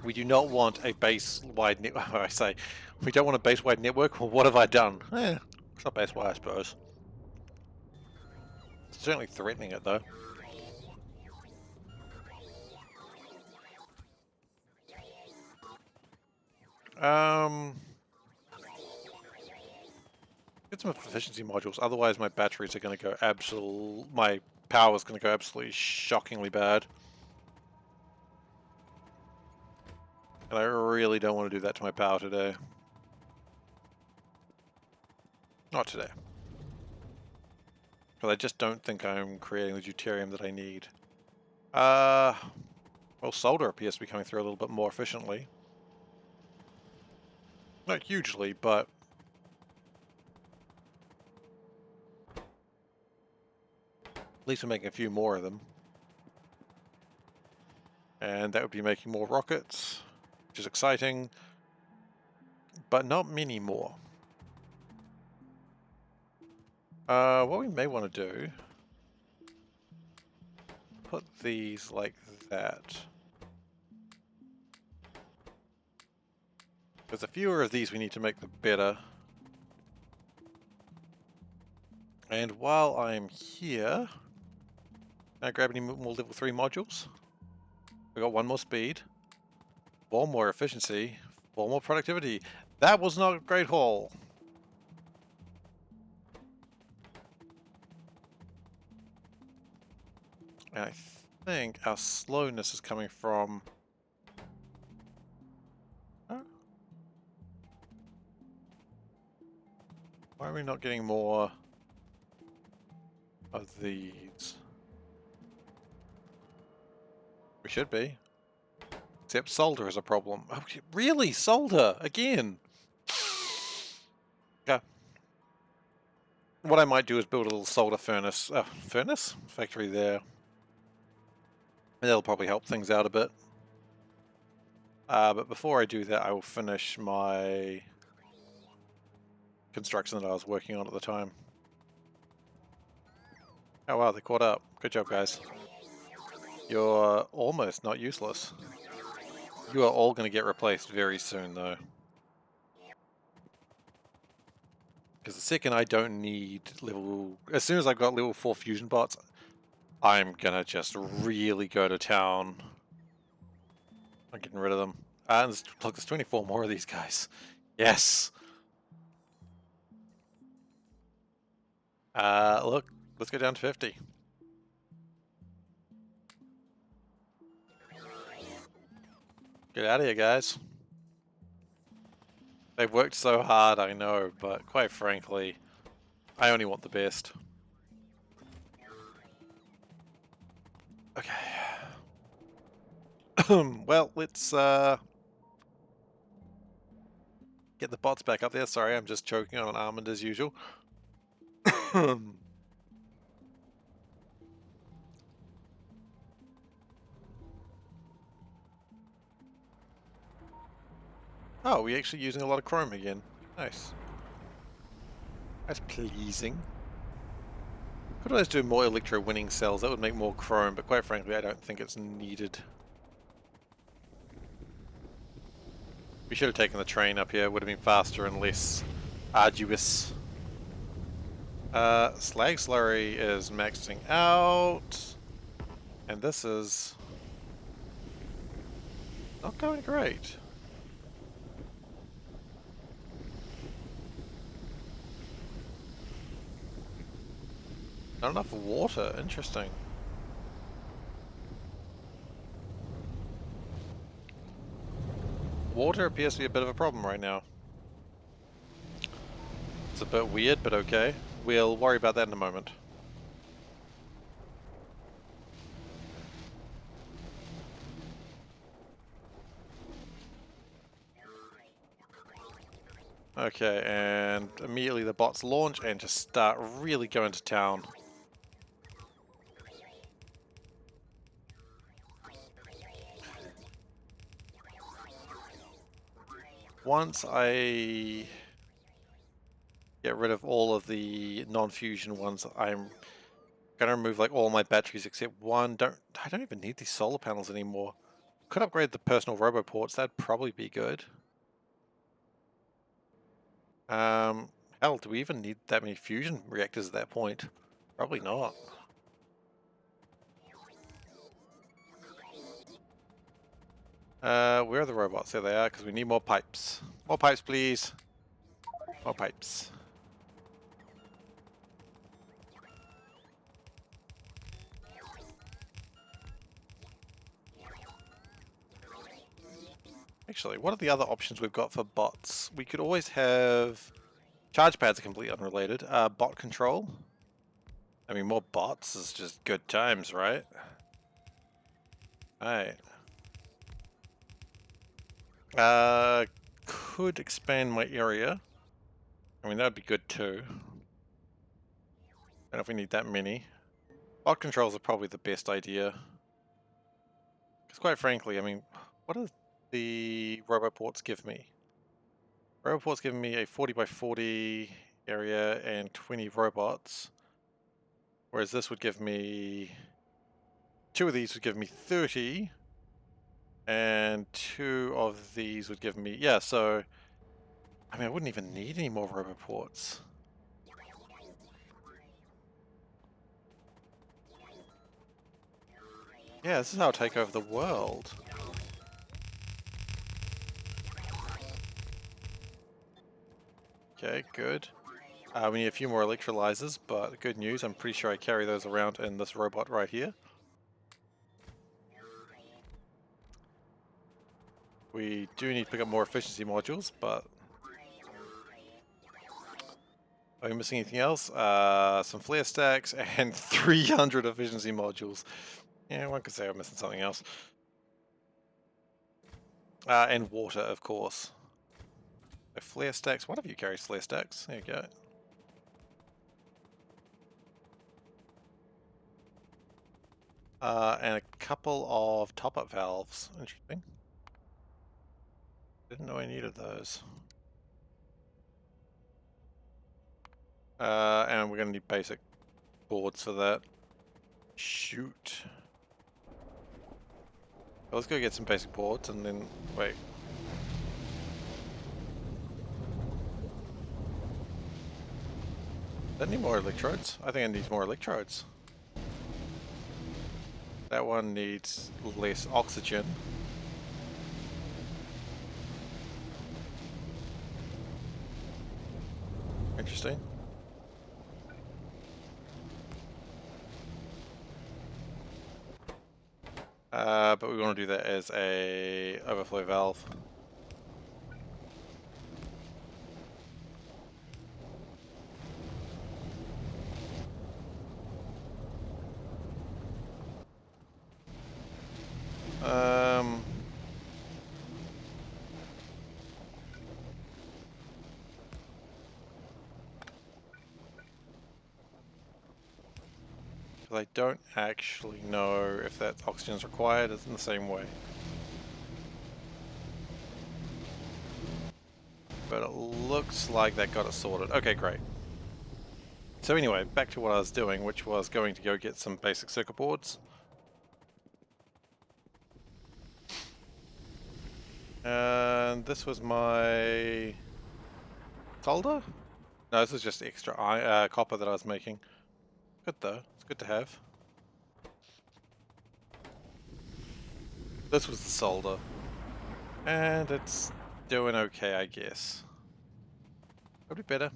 Speaker 1: We do not want a base-wide network. I say, we don't want a base-wide network. Well, what have I done? It's not base-wide, I suppose. It's certainly threatening it, though. Get some efficiency modules. Otherwise, my batteries are going to go my power is going to go absolutely shockingly bad. And I really don't want to do that to my power today. Not today. Because I just don't think I'm creating the deuterium that I need. Well, solder appears to be coming through a little bit more efficiently. Not hugely, but at least we're making a few more of them. And that would be making more rockets, which is exciting, but not many more. What we may want to do, put these like that. Because the fewer of these we need to make, the better. And while I'm here, can I grab any more level 3 modules? We got one more speed, 4 more efficiency, 4 more productivity. That was not a great haul. And I think our slowness is coming from... Huh? Why are we not getting more of these? We should be. Except solder is a problem. Oh, really? Solder? Again? Okay. What I might do is build a little solder furnace. Factory there. And that'll probably help things out a bit. But before I do that, I will finish my construction that I was working on at the time. Oh wow, they caught up. Good job, guys. You're almost not useless. You are all going to get replaced very soon, though. Because the second I don't need as soon as I've got level 4 fusion bots, I'm going to just really go to town. I'm getting rid of them. And look, there's 24 more of these guys. Yes! Look, let's go down to 50. Get out of here, guys. They've worked so hard, I know, but quite frankly, I only want the best. Okay. Well, let's get the bots back up there. Sorry, I'm just choking on an almond as usual. Oh, we're actually using a lot of chrome again. Nice. That's pleasing. Could always do more electro winning cells. That would make more chrome, but quite frankly, I don't think it's needed. We should have taken the train up here. It would have been faster and less arduous. Slag slurry is maxing out. And this is not going great. Not enough water, interesting. water appears to be a bit of a problem right now. It's a bit weird, but okay. We'll worry about that in a moment. Okay, and immediately the bots launch and just start really going to town. Once I get rid of all of the non-fusion ones, I'm gonna remove like all my batteries except one. I don't even need these solar panels anymore. Could upgrade the personal roboports, that'd probably be good. Hell, do we even need that many fusion reactors at that point? Probably not. Where are the robots? There they are, because we need more pipes. More pipes, please. More pipes. Actually, what are the other options we've got for bots? We could always have... Charge pads are completely unrelated. Bot control. I mean, more bots is just good times, right? Alright. Could expand my area. I mean, that'd be good too. I don't know if we need that many. Bot controls are probably the best idea. Because quite frankly, I mean, what do the roboports give me? Roboports give me a 40 by 40 area and 20 robots. Whereas this would give me... Two of these would give me 30. And two of these would give me... Yeah, so... I mean, I wouldn't even need any more roboports. Yeah, this is how I take over the world. Okay, good. We need a few more electrolyzers, but good news, I'm pretty sure I carry those around in this robot right here. We do need to pick up more efficiency modules, but... Are we missing anything else? Some flare stacks and 300 efficiency modules. Yeah, one could say I'm missing something else. And water, of course. So flare stacks. One of you carries flare stacks. There you go. And a couple of top-up valves. Interesting. Didn't know I needed those. And we're going to need basic boards for that. Shoot. Well, let's go get some basic boards and then... Wait. Does that need more electrodes? I think it needs more electrodes. That one needs less oxygen. Interesting. But we want to do that as a overflow valve. Because I don't actually know if that oxygen is required in the same way. But it looks like that got it sorted. Okay, great. So anyway, back to what I was doing, which was going to go get some basic circuit boards. And this was my solder? No, this is just extra copper that I was making. Good though, it's good to have. This was the solder. And it's doing okay, I guess. Could be better,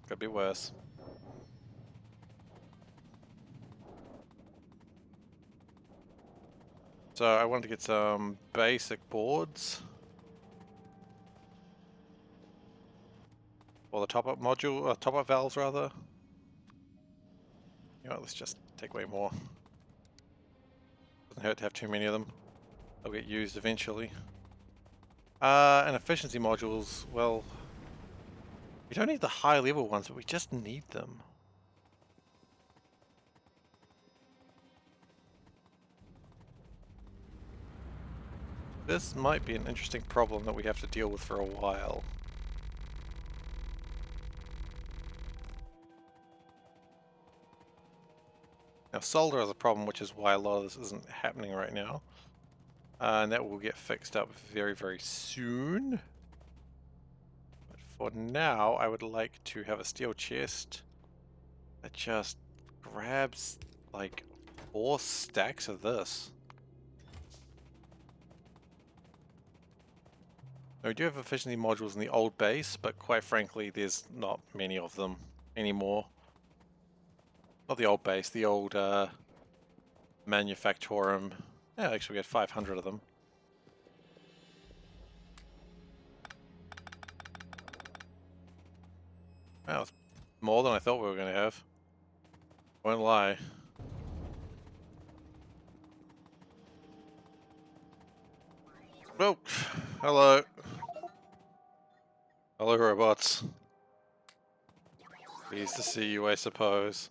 Speaker 1: could be worse. So I wanted to get some basic boards. or the top-up module, or top-up valves rather. You know what, let's just take away more. Doesn't hurt to have too many of them. They'll get used eventually. And efficiency modules, well, we don't need the high-level ones, but we just need them. This might be an interesting problem that we have to deal with for a while. Now, solder is a problem, which is why a lot of this isn't happening right now. And that will get fixed up very, very soon. But for now, I would like to have a steel chest that just grabs like 4 stacks of this. Now, we do have efficiency modules in the old base, but quite frankly, there's not many of them anymore. Not the old base, the old manufactorum. Yeah, actually we had 500 of them. Wow, it's more than I thought we were going to have. Won't lie. Oh, hello. Hello, robots. Pleased to see you, I suppose.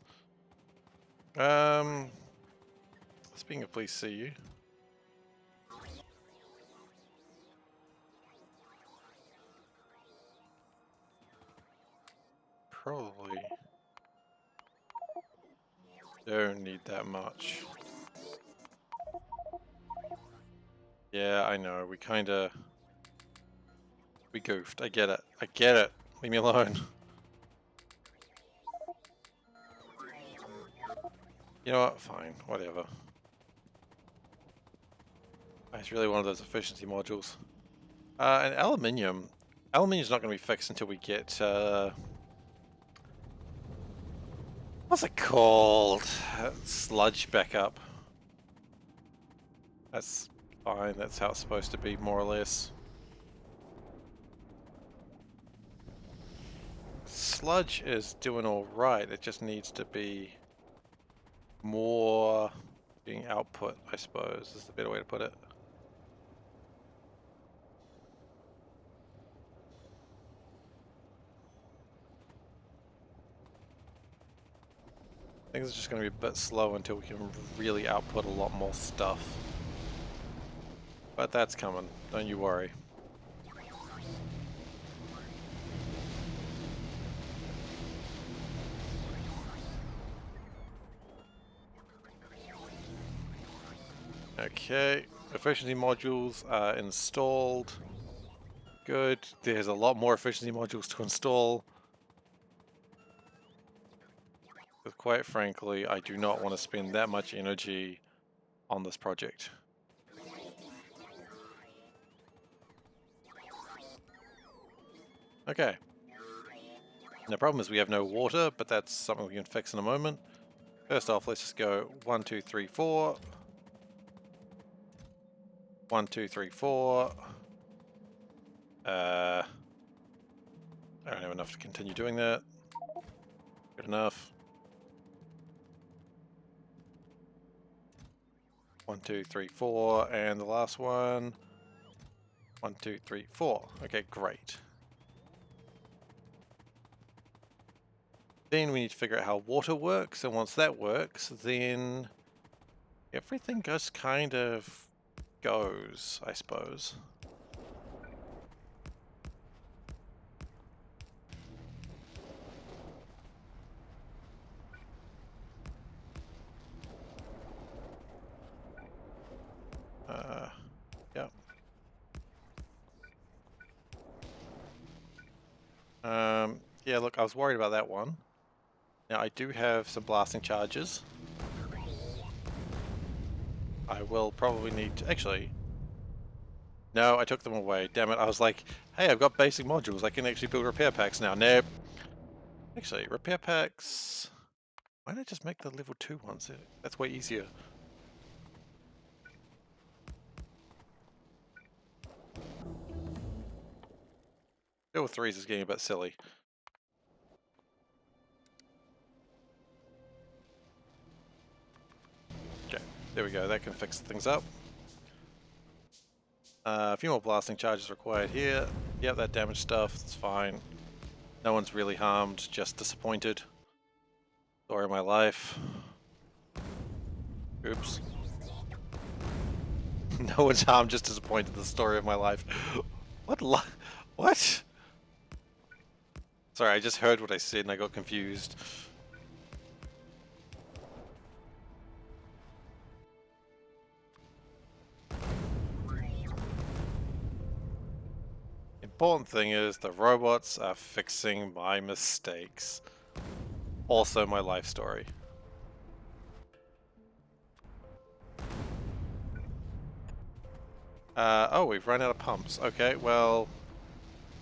Speaker 1: Speaking of pleased to see you. Probably don't need that much. Yeah, I know, we goofed. I get it. I get it. Leave me alone. You know what? Fine. Whatever. It's really one of those efficiency modules. And aluminium. Aluminium's not going to be fixed until we get, what's it called? Sludge back up. That's fine. That's how it's supposed to be, more or less. Sludge is doing alright. It just needs to be more being output, I suppose, is the better way to put it. I think it's just going to be a bit slow until we can really output a lot more stuff. But that's coming, don't you worry. Okay, efficiency modules are installed. Good, there's a lot more efficiency modules to install. But quite frankly, I do not want to spend that much energy on this project. Okay. The problem is we have no water, but that's something we can fix in a moment. First off, let's just go 1, 2, 3, 4. 1, 2, 3, 4. I don't have enough to continue doing that. Good enough. 1, 2, 3, 4, and the last one. 1, 2, 3, 4. Okay, great. Then we need to figure out how water works, and once that works, then everything just kind of goes, I suppose. Yeah. Yeah, look, I was worried about that one. Now, I do have some blasting charges. I will probably need to... Actually... No, I took them away. Damn it, I was like, hey, I've got basic modules. I can actually build repair packs now. Nope. Actually, repair packs... Why don't I just make the level 2 ones? That's way easier. Level 3s is getting a bit silly. There we go, that can fix things up. A few more blasting charges required here. Yep, that damaged stuff, it's fine. No one's really harmed, just disappointed. Story of my life. Oops. No one's harmed, just disappointed, the story of my life. What? Sorry, I just heard what I said and I got confused. Important thing is the robots are fixing my mistakes. Also my life story. Oh, we've run out of pumps. Okay, well,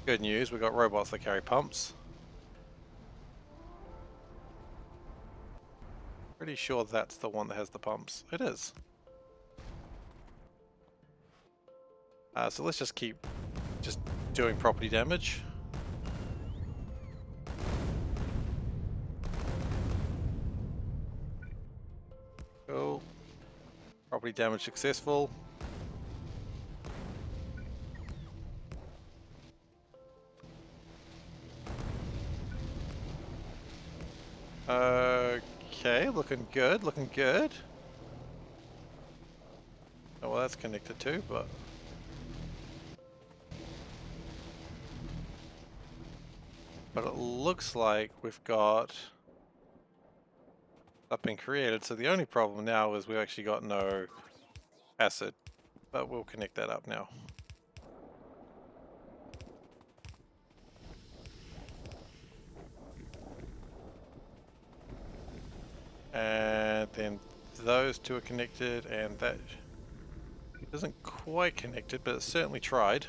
Speaker 1: good news, we've got robots that carry pumps. Pretty sure that's the one that has the pumps. It is. So let's just keep doing property damage. Cool. Property damage successful. Okay, looking good, looking good. Oh, well, that's connected too, but... But it looks like we've got that being created, so the only problem now is we've actually got no acid, but we'll connect that up now. And then those two are connected, and that isn't quite connected, but it's certainly tried.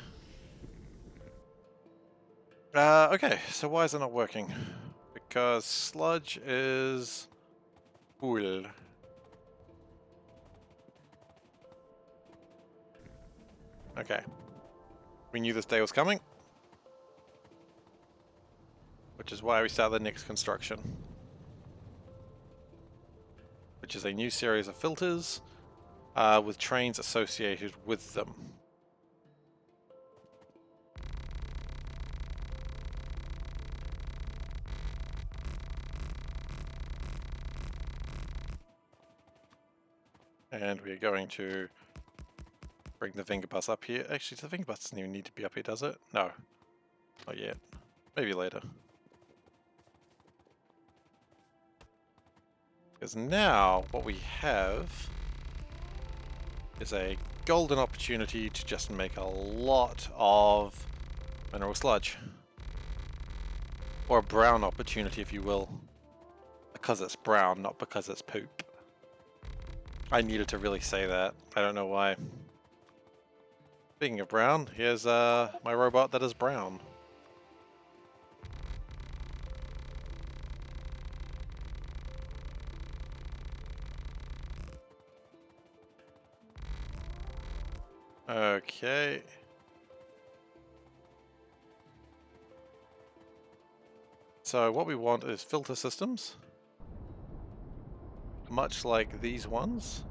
Speaker 1: Okay, so why is it not working? Because sludge is full. Okay. We knew this day was coming, which is why we start the next construction, which is a new series of filters with trains associated with them. And we are going to bring the finger bus up here. Actually, the finger bus doesn't even need to be up here, does it? No, not yet. Maybe later. Because now what we have is a golden opportunity to just make a lot of mineral sludge. Or a brown opportunity, if you will. Because it's brown, not because it's poop. I needed to really say that. I don't know why. Speaking of brown, here's my robot that is brown. Okay. So what we want is filter systems. Much like these ones.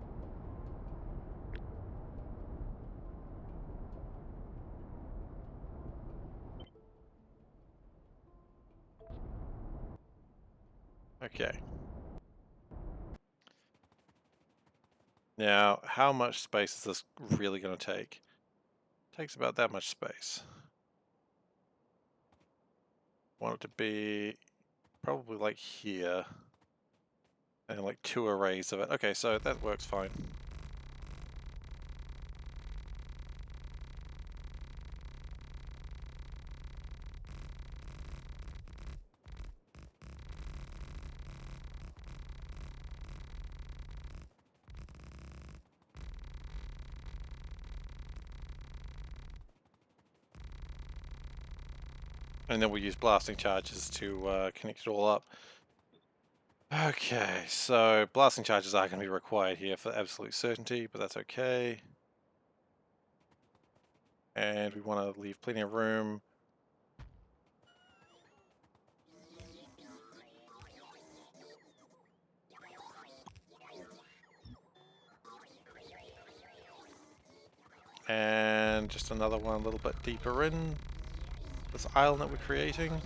Speaker 1: Okay. Now, how much space is this really going to take? It takes about that much space. Want it to be probably like here. And like 2 arrays of it. Okay, so that works fine. And then we'll use blasting charges to connect it all up. Okay, so blasting charges are going to be required here for absolute certainty, but that's okay. And we want to leave plenty of room. And just another one a little bit deeper in this island that we're creating.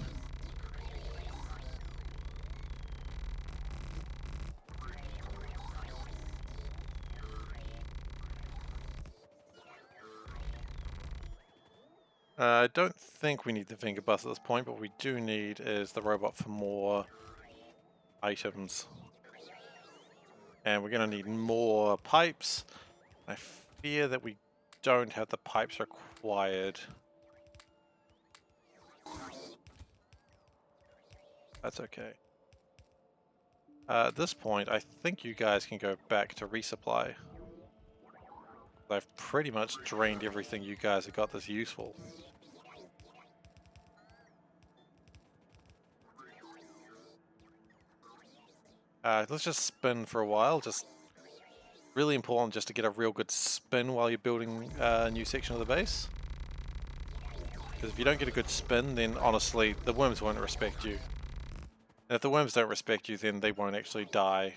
Speaker 1: I don't think we need the finger bus at this point, but we do need is the robot for more items. And we're going to need more pipes. I fear that we don't have the pipes required. That's okay. At this point, I think you guys can go back to resupply. I've pretty much drained everything you guys have got that's useful. Let's just spin for a while. Just really important just to get a real good spin while you're building a new section of the base. Because if you don't get a good spin, then honestly, the worms won't respect you. And if the worms don't respect you, then they won't actually die.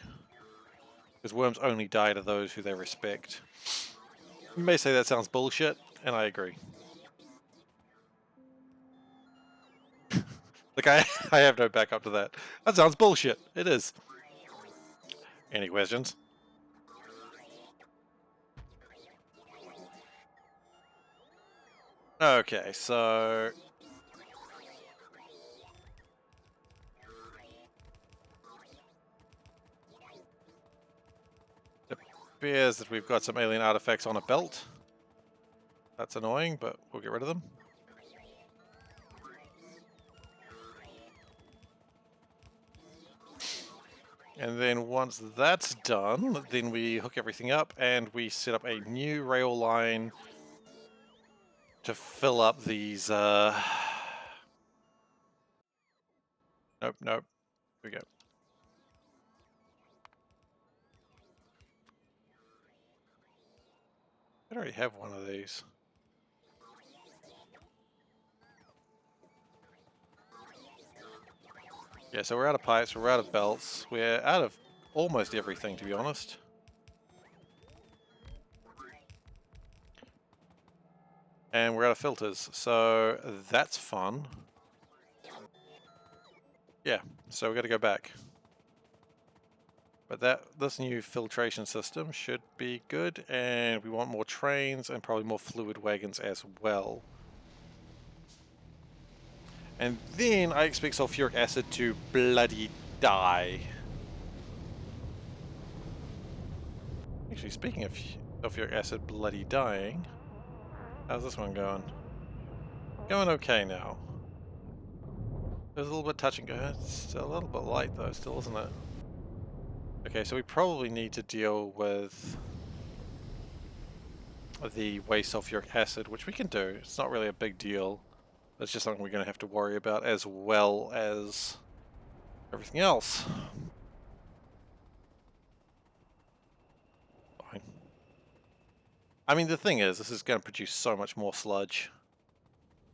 Speaker 1: Because worms only die to those who they respect. You may say that sounds bullshit, and I agree. Like, I have no backup to that. That sounds bullshit. It is. Any questions? Okay, so... it appears that we've got some alien artifacts on a belt. That's annoying, but we'll get rid of them. And then once that's done, then we hook everything up and we set up a new rail line to fill up these, Nope, nope. Here we go. I already have one of these. Yeah, so we're out of pipes, we're out of belts, we're out of almost everything, to be honest. And we're out of filters, so that's fun. Yeah, so we got to go back. But this new filtration system should be good, and we want more trains and probably more fluid wagons as well. And then I expect sulfuric acid to bloody die. Actually, speaking of sulfuric acid bloody dying, how's this one going? Going okay now. There's a little bit touch and go. It's a little bit light though, still, isn't it? Okay, so we probably need to deal with the waste sulfuric acid, which we can do. It's not really a big deal. It's just something we're going to have to worry about as well as everything else. Fine. I mean, the thing is, this is going to produce so much more sludge,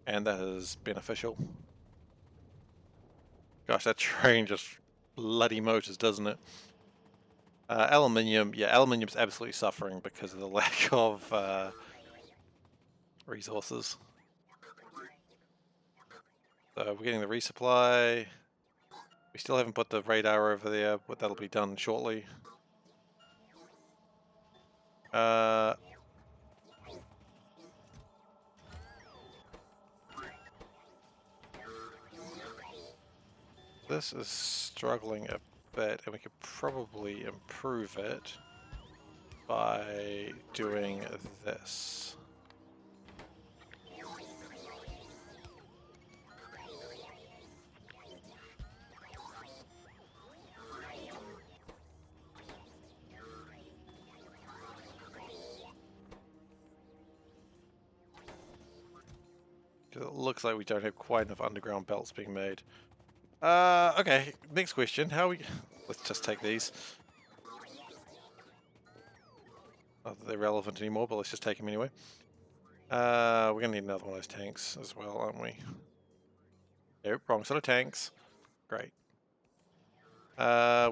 Speaker 1: and that is beneficial. Gosh, that train just bloody motors, doesn't it? Aluminium, yeah, aluminium's absolutely suffering because of the lack of resources. So we're getting the resupply. We still haven't put the radar over there, but that'll be done shortly. This is struggling a bit, and we could probably improve it by doing this. Because it looks like we don't have quite enough underground belts being made. Okay, next question. How we... Let's just take these. Not that they're relevant anymore, but let's just take them anyway. We're gonna need another one of those tanks as well, aren't we? Nope, wrong sort of tanks. Great.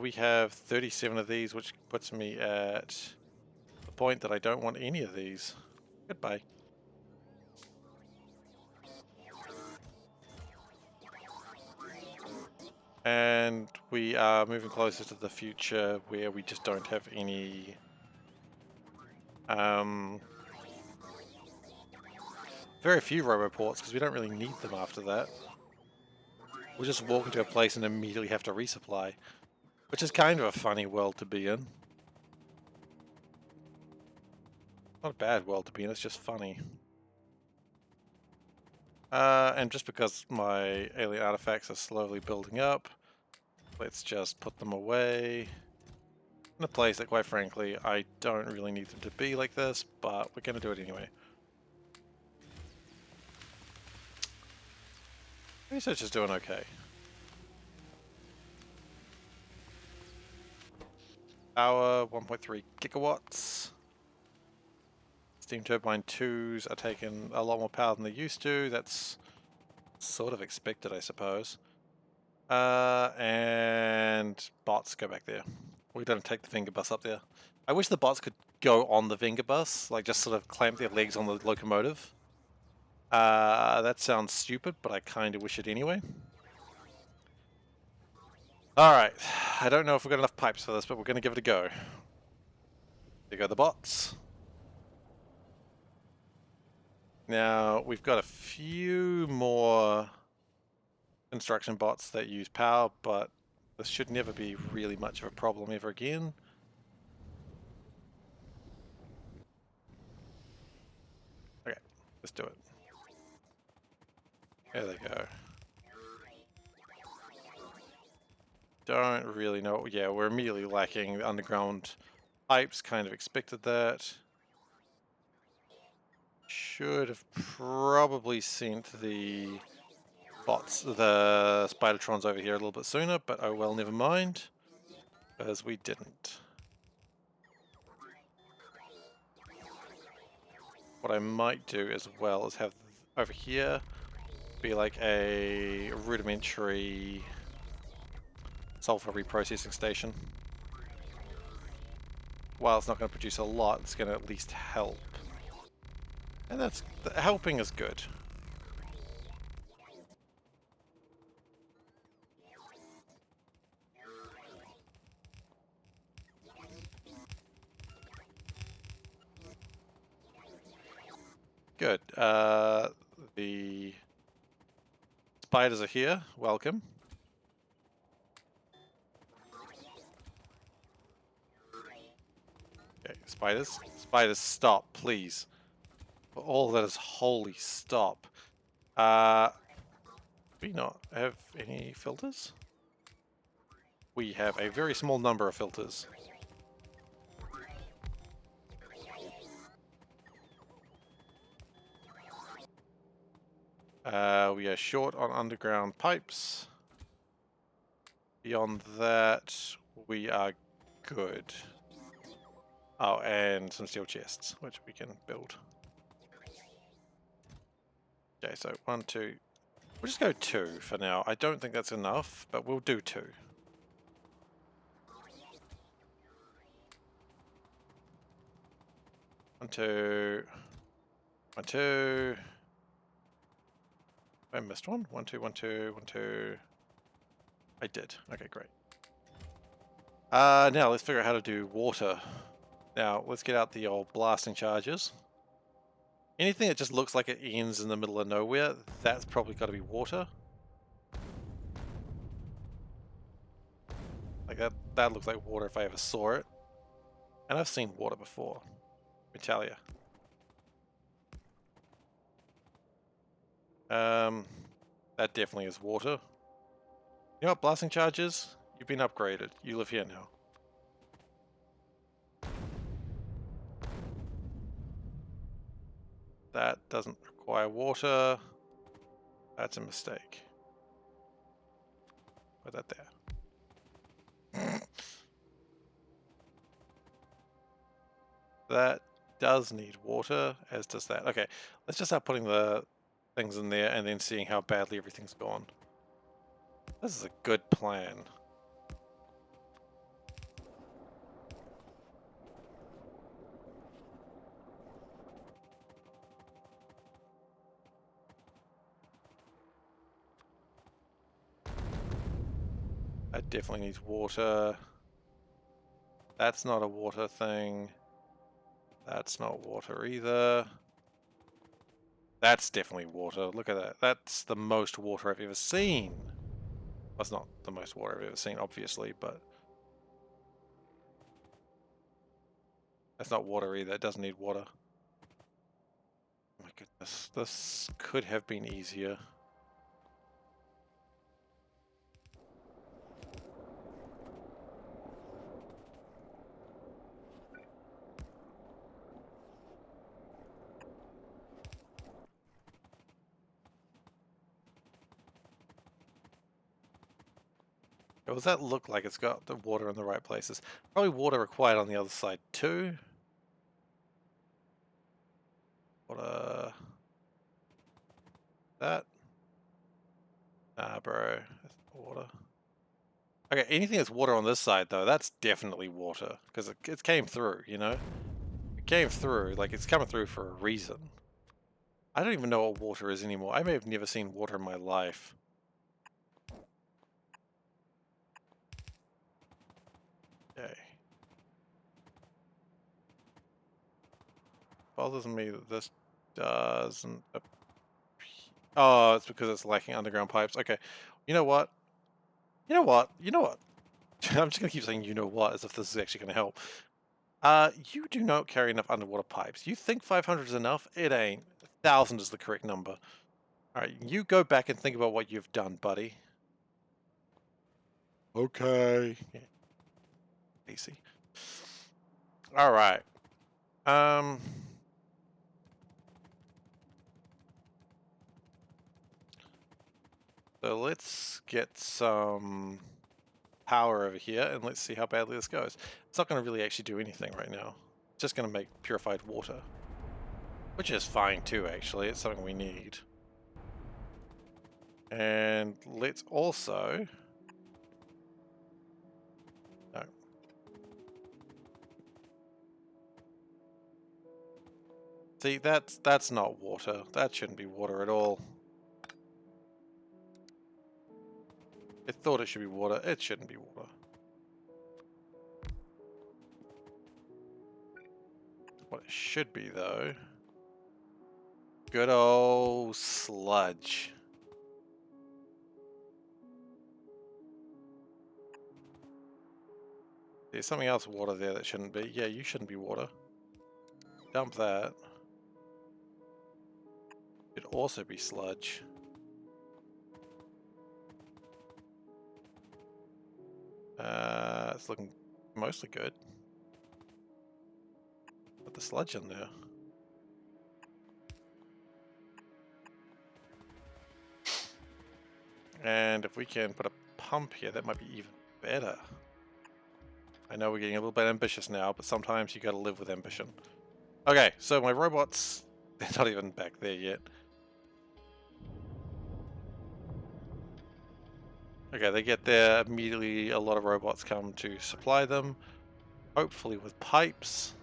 Speaker 1: We have 37 of these, which puts me at the point that I don't want any of these. Goodbye. And we are moving closer to the future where we just don't have any very few roboports because we don't really need them after that. We'll just walk into a place and immediately have to resupply, which is kind of a funny world to be in. Not a bad world to be in, it's just funny. And just because my alien artifacts are slowly building up, let's just put them away in a place that, quite frankly, I don't really need them to be like this, but we're going to do it anyway. Research is doing okay. Power 1.3 gigawatts. Steam turbine 2s are taking a lot more power than they used to. That's sort of expected, I suppose. And bots go back there. We don't take the finger bus up there. I wish the bots could go on the finger bus, like just sort of clamp their legs on the locomotive. That sounds stupid, but I kind of wish it anyway. Alright, I don't know if we've got enough pipes for this, but we're going to give it a go. There go the bots. Now, we've got a few more construction bots that use power, but this should never be really much of a problem ever again. Okay, let's do it. There they go. Don't really know. Yeah, we're immediately lacking the underground pipes, kind of expected that. Should have probably sent the bots, the Spidertrons over here a little bit sooner, but oh well, never mind, because we didn't. What I might do as well is have over here be like a rudimentary sulfur reprocessing station. While it's not going to produce a lot, it's going to at least help. And that's helping is good. Good. The spiders are here. Welcome. Okay, spiders. Spiders, stop, please. For all that is holy, stop. Do we not have any filters? We have a very small number of filters. We are short on underground pipes. Beyond that, we are good. Oh, and some steel chests, which we can build. Okay, so 1, 2. We'll just go 2 for now. I don't think that's enough, but we'll do 2. One, two. 1, 2. I missed one. 1, 2, 1, 2, 1, 2. I did. Okay, great. Now let's figure out how to do water. Now let's get out the old blasting charges. Anything that just looks like it ends in the middle of nowhere, that's probably got to be water. Like that looks like water if I ever saw it. And I've seen water before. Metalia. That definitely is water. You know what blasting charges? You've been upgraded. You live here now. That doesn't require water. That's a mistake. Put that there. That does need water, as does that. Okay, let's just start putting the things in there and then seeing how badly everything's gone. This is a good plan. definitely needs water. That's not a water thing. That's not water either. That's definitely water. Look at that. That's the most water I've ever seen. That's not the most water I've ever seen, obviously, but that's not water either. It doesn't need water. Oh my goodness. This could have been easier. Does that look like it's got the water in the right places? Probably water required on the other side too. Water. That. Nah, bro. That's not water. Okay, anything that's water on this side though, that's definitely water. Because it came through, you know? It came through, like it's coming through for a reason. I don't even know what water is anymore. I may have never seen water in my life. Okay. Bothers me that this doesn't... Oh, it's because it's lacking underground pipes. Okay. You know what? You know what? You know what? I'm just going to keep saying you know what as if this is actually going to help. You do not carry enough underwater pipes. You think 500 is enough? It ain't. 1,000 is the correct number. Alright, you go back and think about what you've done, buddy. Okay. Yeah. Easy. Alright. So let's get some power over here and let's see how badly this goes. It's not going to really actually do anything right now. It's just going to make purified water. Which is fine too, actually. It's something we need. And let's also... No. See, that's not water. That shouldn't be water at all. It thought it should be water. It shouldn't be water. What it should be, though... Good old sludge. There's something else water there that shouldn't be. Yeah, you shouldn't be water. Dump that. Should also be sludge. It's looking mostly good. Put the sludge in there. And if we can put a pump here, that might be even better. I know we're getting a little bit ambitious now, but sometimes you gotta live with ambition. Okay, so my robots, they're not even back there yet. Okay, they get there, immediately a lot of robots come to supply them, hopefully with pipes.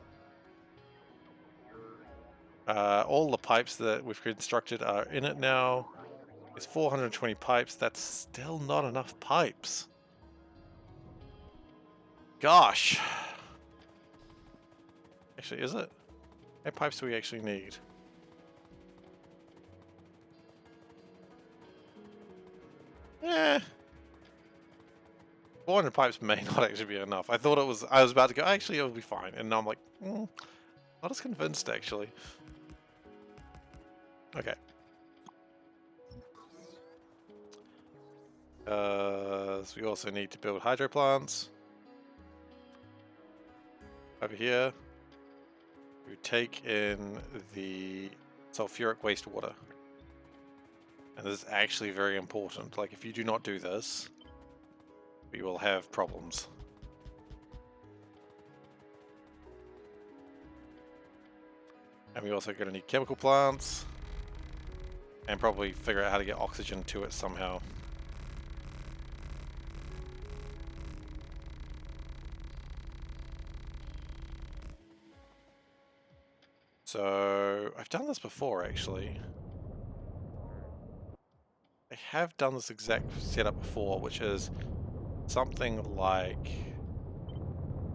Speaker 1: All the pipes that we've constructed are in it now. It's 420 pipes, that's still not enough pipes. Gosh. Actually, is it? How many pipes do we actually need? Eh. 400 pipes may not actually be enough. I thought it was, I was about to go, actually it'll be fine. And now I'm like, not as convinced actually. Okay. So we also need to build hydro plants. Over here. We take in the sulfuric wastewater. And this is actually very important. Like if you do not do this, we will have problems. And we also going to need chemical plants. And probably figure out how to get oxygen to it somehow. So, I've done this before actually. I have done this exact setup before, which is something like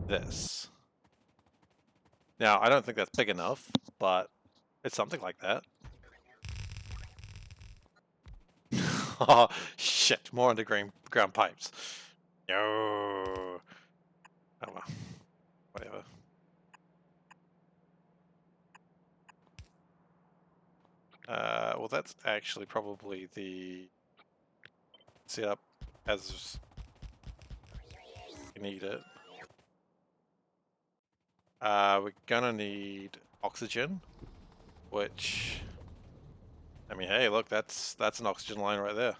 Speaker 1: this. Now, I don't think that's big enough, but it's something like that. Oh, shit. More underground pipes. No. Oh, well. Whatever. Well, that's actually probably the setup as you need it. We're gonna need oxygen, which, I mean, hey, look, that's an oxygen line right there.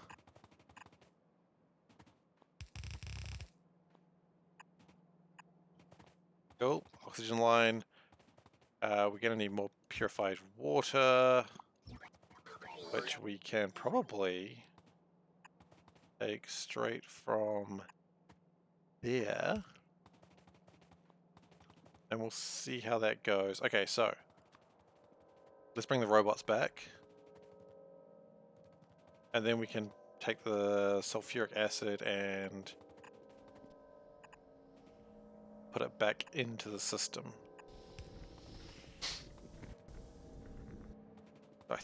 Speaker 1: Cool, oxygen line. We're gonna need more purified water, which we can probably take straight from there. And we'll see how that goes. Okay, so let's bring the robots back. And then we can take the sulfuric acid and put it back into the system. I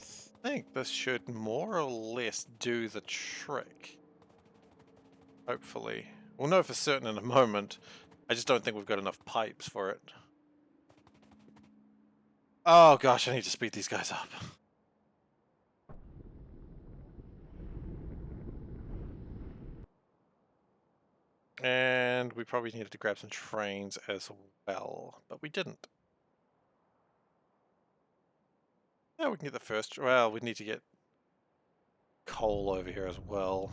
Speaker 1: think this should more or less do the trick. Hopefully. We'll know for certain in a moment. I just don't think we've got enough pipes for it. Oh gosh, I need to speed these guys up. And we probably needed to grab some trains as well, but we didn't. Yeah, we can get the first. Well, we need to get coal over here as well.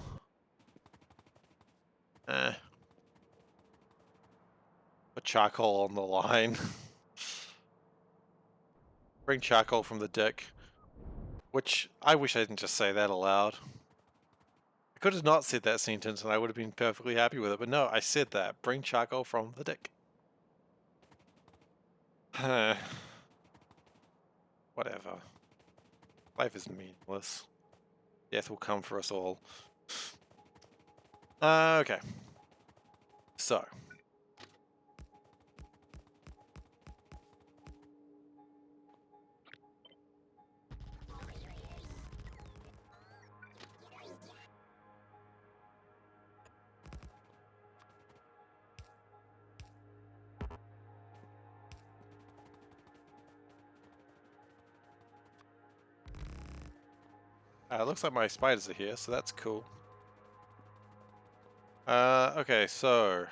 Speaker 1: Put charcoal on the line. Bring charcoal from the dick. Which, I wish I didn't just say that aloud. I could have not said that sentence and I would have been perfectly happy with it, but no, I said that. Bring charcoal from the dick. Whatever. Life is meaningless. Death will come for us all. Okay. So. Looks like my spiders are here, so that's cool. Okay, so...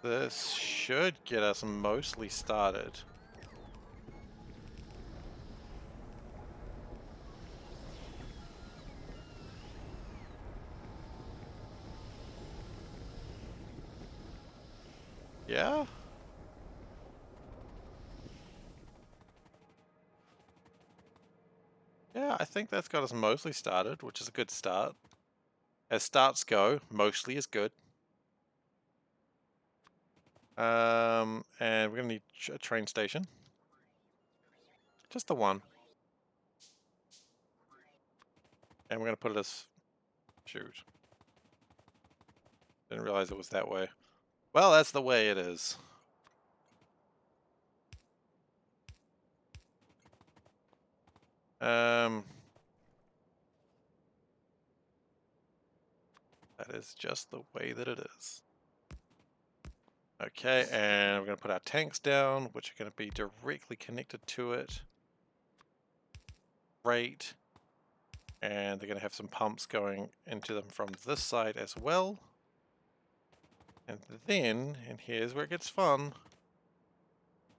Speaker 1: this should get us mostly started. Yeah? Yeah, I think that's got us mostly started, which is a good start. As starts go, mostly is good. And we're gonna need a train station. Just the one. And we're gonna put it as... shoot. Didn't realize it was that way. Well, that's the way it is. That is just the way that it is. Okay, and we're going to put our tanks down, which are going to be directly connected to it. Great. And they're going to have some pumps going into them from this side as well. And then, and here's where it gets fun,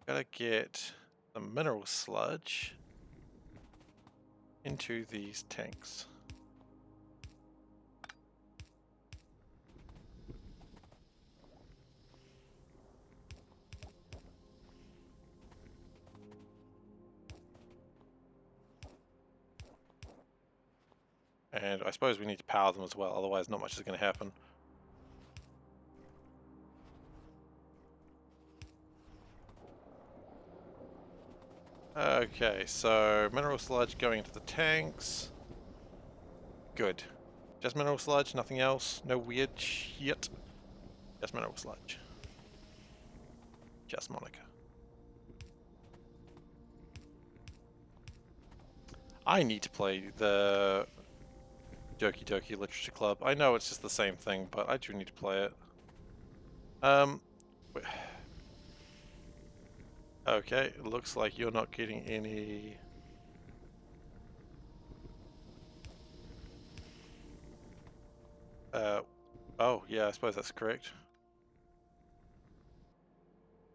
Speaker 1: gotta get the mineral sludge into these tanks. And I suppose we need to power them as well, otherwise not much is going to happen. Okay, so mineral sludge going into the tanks. Good. Just mineral sludge, nothing else. No weird shit. Just mineral sludge. Just Monica. I need to play the Doki Doki Literature Club. I know it's just the same thing, but I do need to play it. Okay, it looks like you're not getting any... oh, yeah, I suppose that's correct.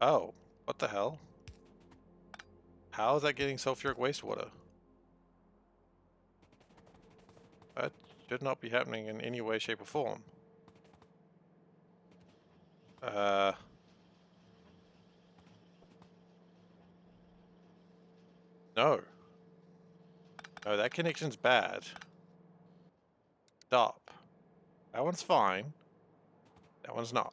Speaker 1: Oh, what the hell? How is that getting sulfuric wastewater? That should not be happening in any way, shape, or form. No. No, that connection's bad. Stop. That one's fine. That one's not.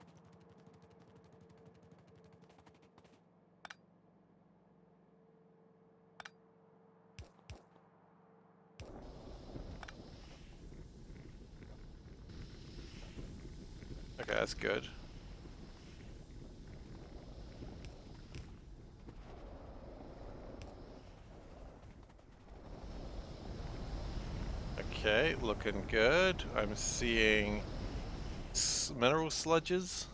Speaker 1: Okay, that's good. Okay, looking good. I'm seeing mineral sludges.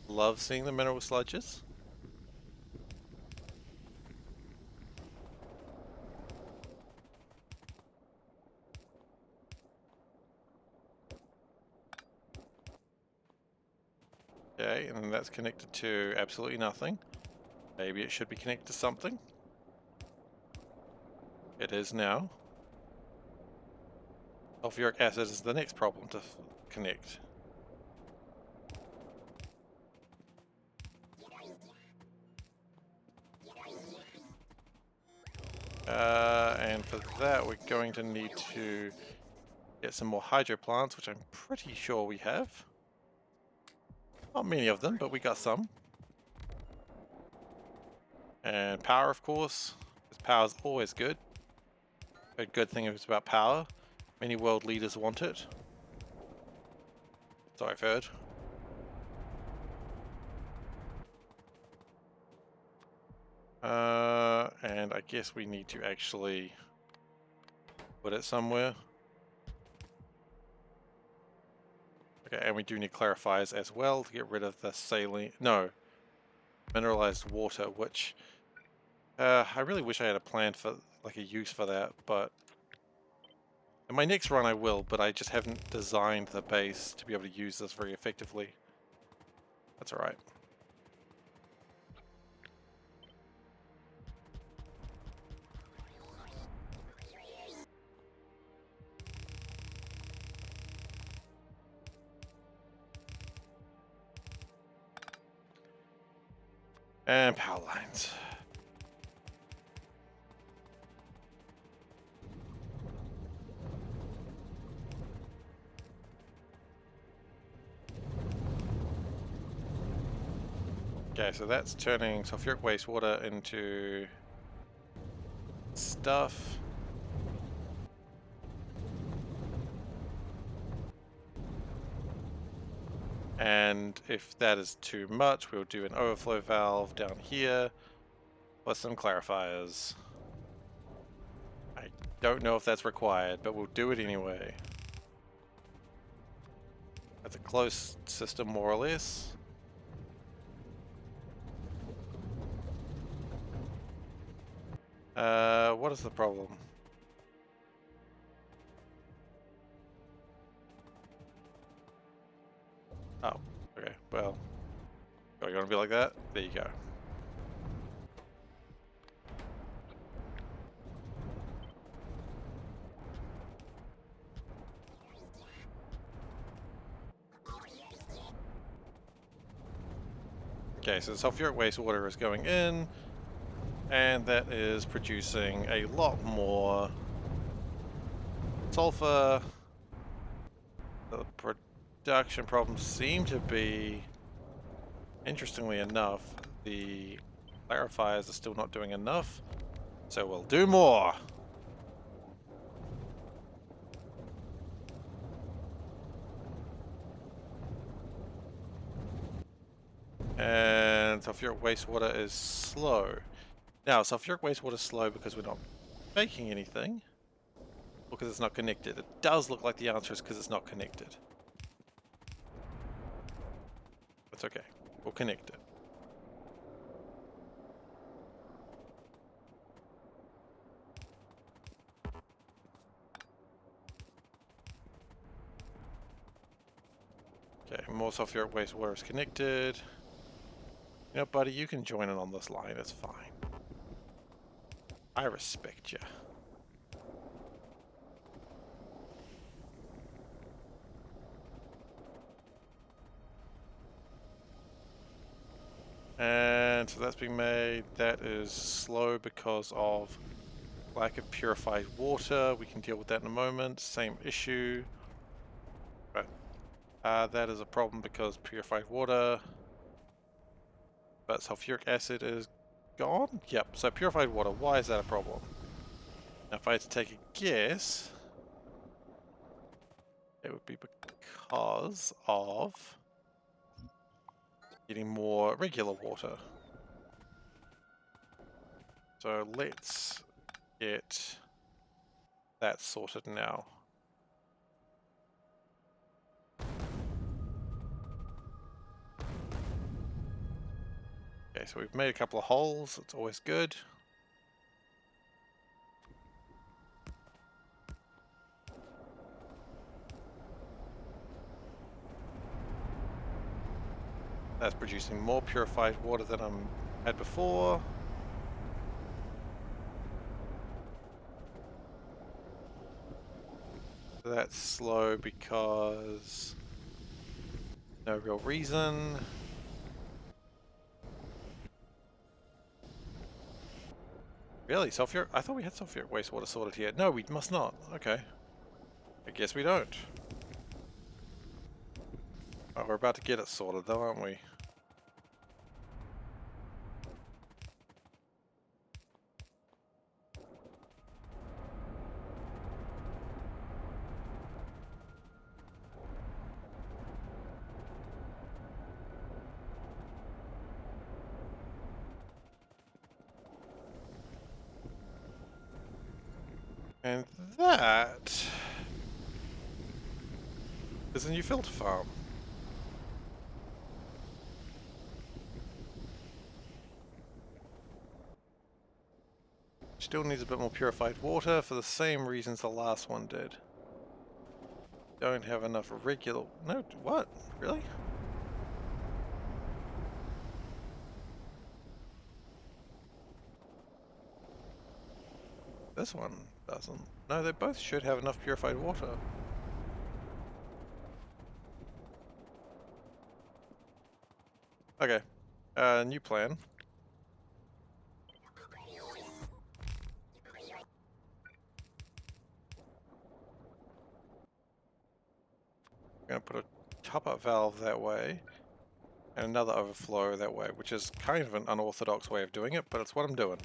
Speaker 1: Love seeing the mineral sludges. Okay, and then that's connected to absolutely nothing. Maybe it should be connected to something. It is now. Sulfuric acid is the next problem to connect. And for that, we're going to need to get some more hydro plants, which I'm pretty sure we have. Not many of them, but we got some. And power, of course, because power is always good. A good thing is about power. Many world leaders want it. So I've heard. And I guess we need to actually put it somewhere. Okay, and we do need clarifiers as well to get rid of the saline... No. Mineralized water, which... I really wish I had a plan for, like, a use for that, but... In my next run I will, but I just haven't designed the base to be able to use this very effectively. That's alright. And power lines. Okay, so that's turning sulfuric wastewater into stuff. And if that is too much, we'll do an overflow valve down here with some clarifiers. I don't know if that's required, but we'll do it anyway. That's a closed system, more or less. What is the problem? Oh, okay, well. Oh, you want to be like that? There you go. Okay, so the sulfuric wastewater is going in, and that is producing a lot more sulfur. The production problems seem to be, interestingly enough, the Clarifiers are still not doing enough, so we'll do more. And sulfuric wastewater is slow. Now, sulfuric wastewater is slow because we're not making anything, or because it's not connected. It does look like the answer is because it's not connected. It's okay. We'll connect it. Okay, more sulfuric wastewater is connected. You know, buddy, you can join in on this line. It's fine. I respect you. And so that's being made. That is slow because of lack of purified water. We can deal with that in a moment. Same issue. But that is a problem because purified water. But sulfuric acid is gone? Yep, so purified water. Why is that a problem? Now if I had to take a guess, it would be because of getting more regular water. So let's get that sorted now. Okay, so we've made a couple of holes. It's always good. That's producing more purified water than I had before. That's slow because no real reason. Really? Sulfuric? I thought we had sulfuric wastewater sorted here. No, we must not. Okay. I guess we don't. Oh, we're about to get it sorted though, aren't we? And that is a new filter farm. Still needs a bit more purified water for the same reasons the last one did. Don't have enough regular... No, what? Really? This one doesn't. No, they both should have enough purified water. Okay. New plan. I'm going to put a top-up valve that way, and another overflow that way, which is kind of an unorthodox way of doing it, but it's what I'm doing.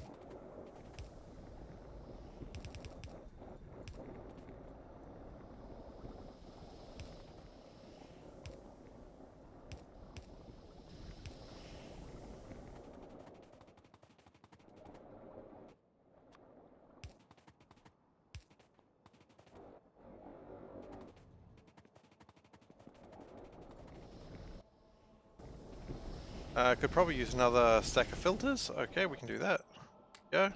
Speaker 1: Could probably use another stack of filters. Okay, we can do that. Go.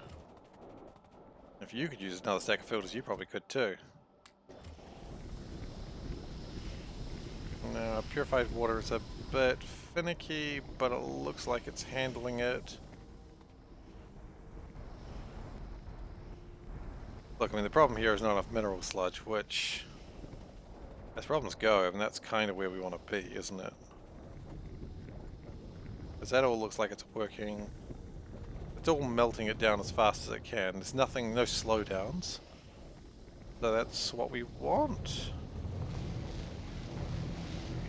Speaker 1: If you could use another stack of filters, you probably could too. Now, purified water is a bit finicky, but it looks like it's handling it. Look, I mean, the problem here is not enough mineral sludge, which, as problems go, I mean, that's kind of where we want to be, isn't it? Because that all looks like it's working. It's all melting it down as fast as it can. There's nothing, no slowdowns. So that's what we want.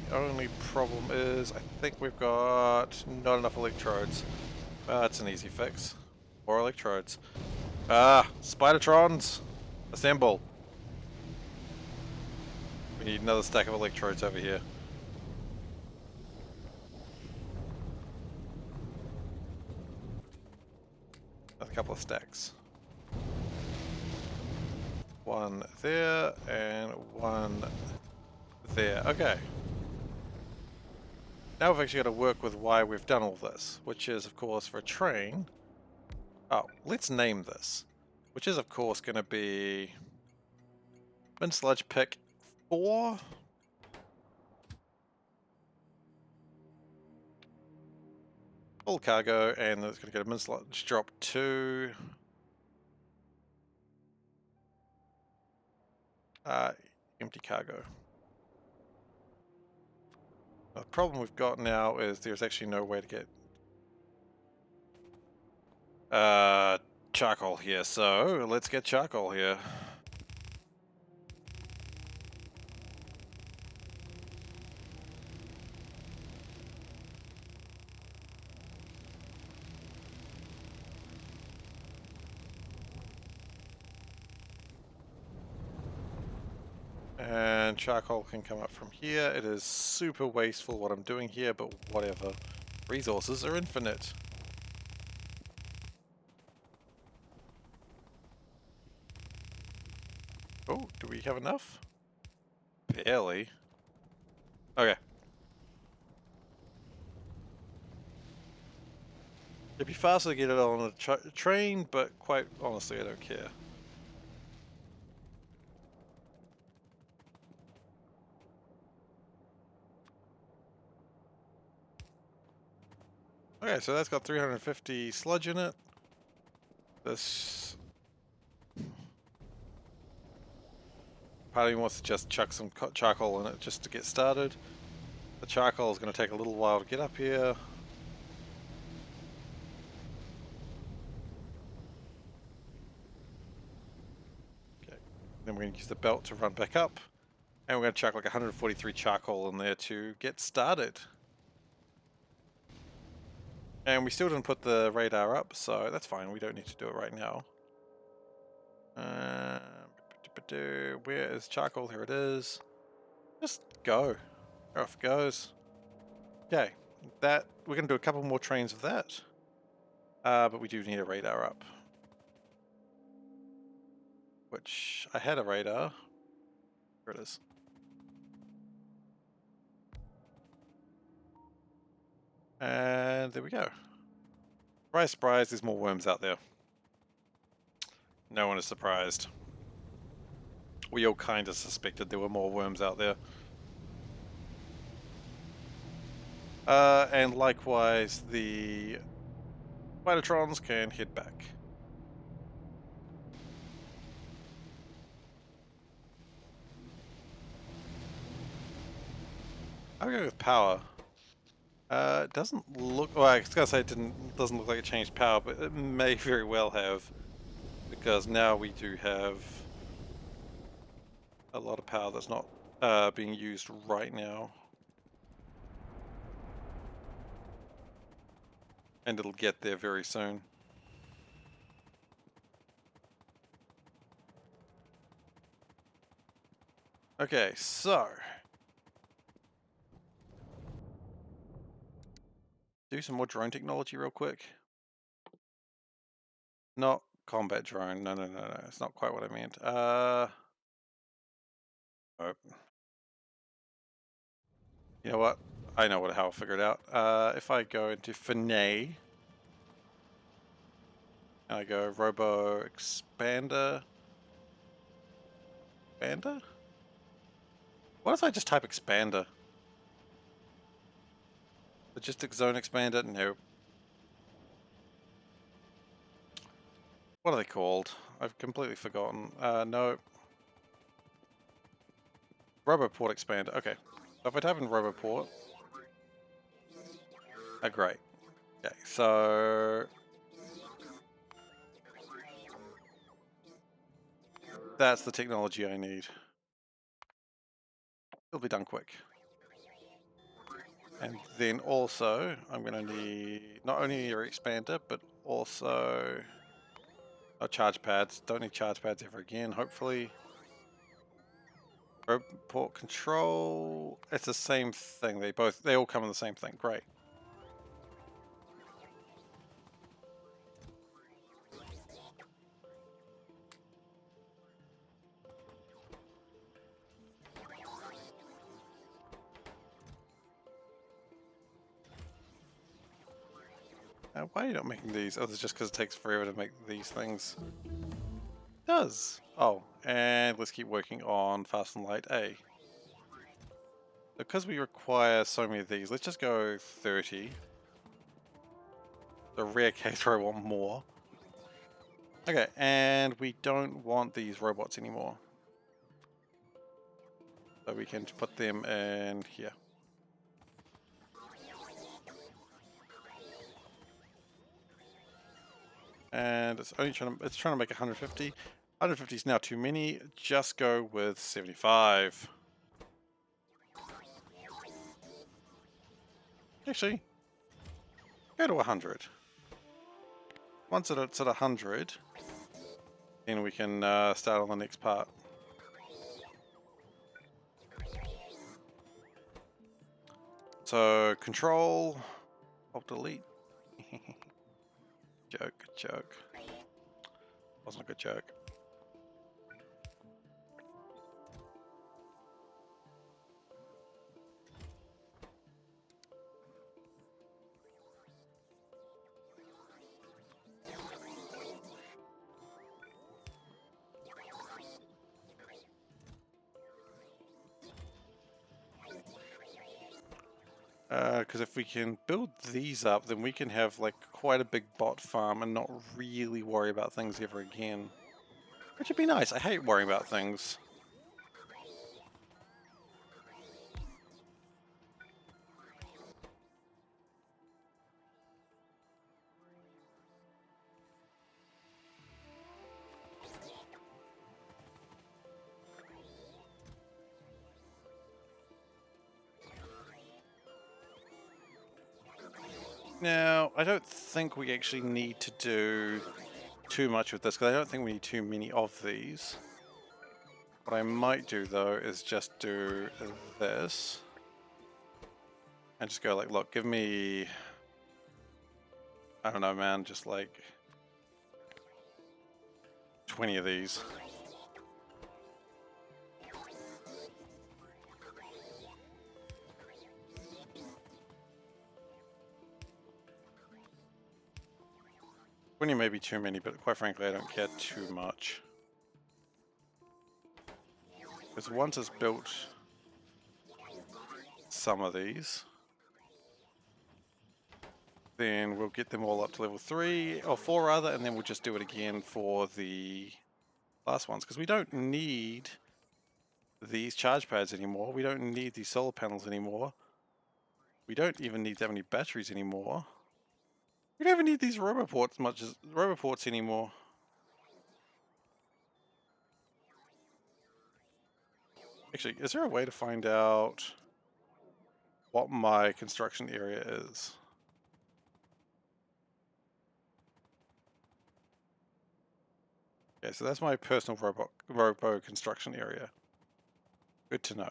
Speaker 1: The only problem is, I think we've got not enough electrodes. That's an easy fix. 4 electrodes. Ah, Spidertrons! Assemble! We need another stack of electrodes over here. A couple of stacks. One there, and one there. Okay. Now we've actually got to work with why we've done all this, which is, of course, for a train. Oh, let's name this. Which is, of course, going to be bin sludge pick 4. Full cargo, and it's going to go to bin sludge drop 2. Empty cargo. The problem we've got now is there's actually no way to get charcoal here, so let's get charcoal here. And charcoal can come up from here. It is super wasteful what I'm doing here, but whatever. Resources are infinite. Oh, do we have enough? Barely. Okay. It'd be faster to get it on a train, but quite honestly, I don't care. Okay, so that's got 350 sludge in it. This... part of me wants to just chuck some charcoal in it just to get started. The charcoal is going to take a little while to get up here. Okay, then we're going to use the belt to run back up. And we're going to chuck like 143 charcoal in there to get started. And we still didn't put the radar up, so that's fine. We don't need to do it right now. Where is charcoal? Here it is. Just go. Off it goes. Okay, that we're going to do a couple more trains of that. But we do need a radar up. Which, I had a radar. Here it is. And there we go. Surprise, surprise, there's more worms out there. No one is surprised. We all kind of suspected there were more worms out there. And likewise, the Spidertrons can head back. I'll go with power. It doesn't look... Well, I was going to say it doesn't look like it changed power, but it may very well have. Because now we do have a lot of power that's not being used right now. And it'll get there very soon. Okay, so... do some more drone technology real quick. Not combat drone. No. It's not quite what I meant. Nope. You know what? I know how I'll figure it out. If I go into Finay, and I go Robo Expander. Expander? What if I just type Expander? Logistic Zone Expander? No. What are they called? I've completely forgotten. No. Roboport Expander. Okay. So if I type in Roboport. Oh, great. Okay, so... that's the technology I need. It'll be done quick. And then also, I'm going to need not only your expander, but also charge pads. Don't need charge pads ever again, hopefully. Port control, it's the same thing. They all come in the same thing. Great. Why are you not making these? Oh, it's just because it takes forever to make these things. It does. Oh, and let's keep working on fast and light A. Because we require so many of these, let's just go 30. The rare case where I want more. Okay, and we don't want these robots anymore. So we can put them in here. And it's only trying to make 150. 150 is now too many. Just go with 75. Actually, go to 100. Once it's at 100, then we can start on the next part. So control, Alt delete. Joke. Wasn't a good joke. Because if we can build these up, then we can have like quite a big bot farm and not really worry about things ever again. Which would be nice. I hate worrying about things. Now, I don't think we actually need to do too much with this, because I don't think we need too many of these. What I might do, though, is just do this. And just go like, look, give me... I don't know, man, just like... 20 of these. Twenty may be too many, but quite frankly, I don't care too much. Because once it's built some of these, then we'll get them all up to level 3, or 4 rather, and then we'll just do it again for the last ones. Because we don't need these charge pads anymore. We don't need these solar panels anymore. We don't even need that many batteries anymore. We don't even need these roboports anymore. Actually, is there a way to find out what my construction area is? Okay, so that's my personal robo construction area. Good to know.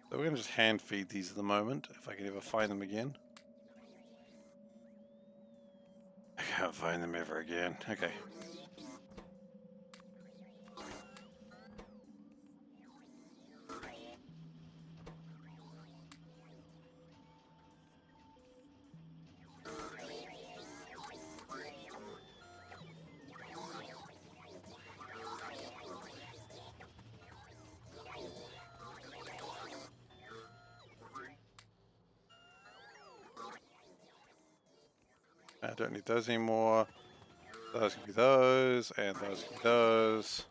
Speaker 1: So we're going to just hand feed these at the moment, if I can ever find them again. I can't find them ever again. Okay. I don't need those anymore. Those can be those, and those can be those.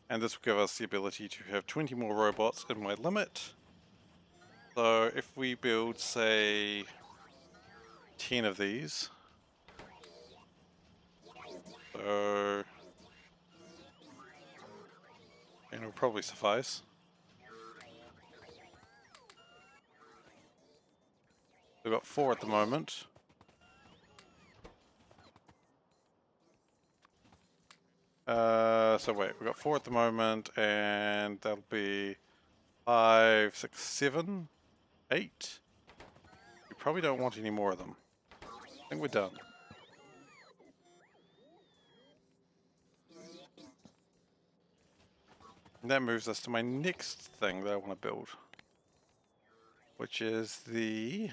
Speaker 1: And this will give us the ability to have 20 more robots in my limit. So if we build, say, 10 of these, so, and it'll probably suffice. We've got 4 at the moment. So wait, we've got 4 at the moment, and that'll be 5, 6, 7, 8. We probably don't want any more of them. I think we're done. And that moves us to my next thing that I want to build, which is the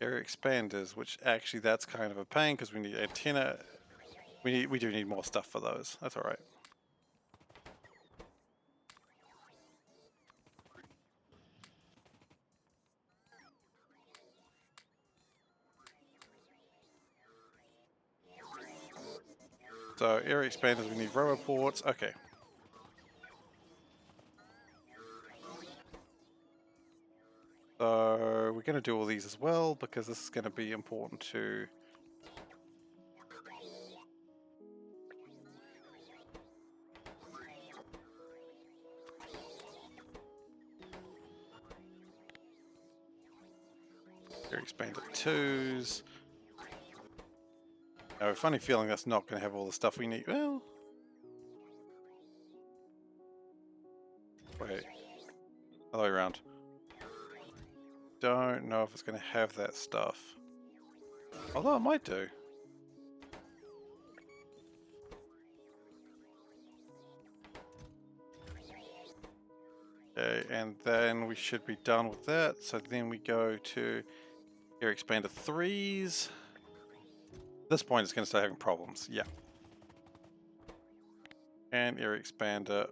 Speaker 1: area expanders, which actually that's kind of a pain because we need antenna. We do need more stuff for those. That's all right. So area expanders, we need roboports. Okay. So we're going to do all these as well because this is going to be important to. Area expander 2s. I have a funny feeling that's not going to have all the stuff we need. Well, wait, other way around. Don't know if it's going to have that stuff. Although it might do. Okay, and then we should be done with that. So then we go to area expander 3s. At this point, it's going to start having problems. Yeah. And area expander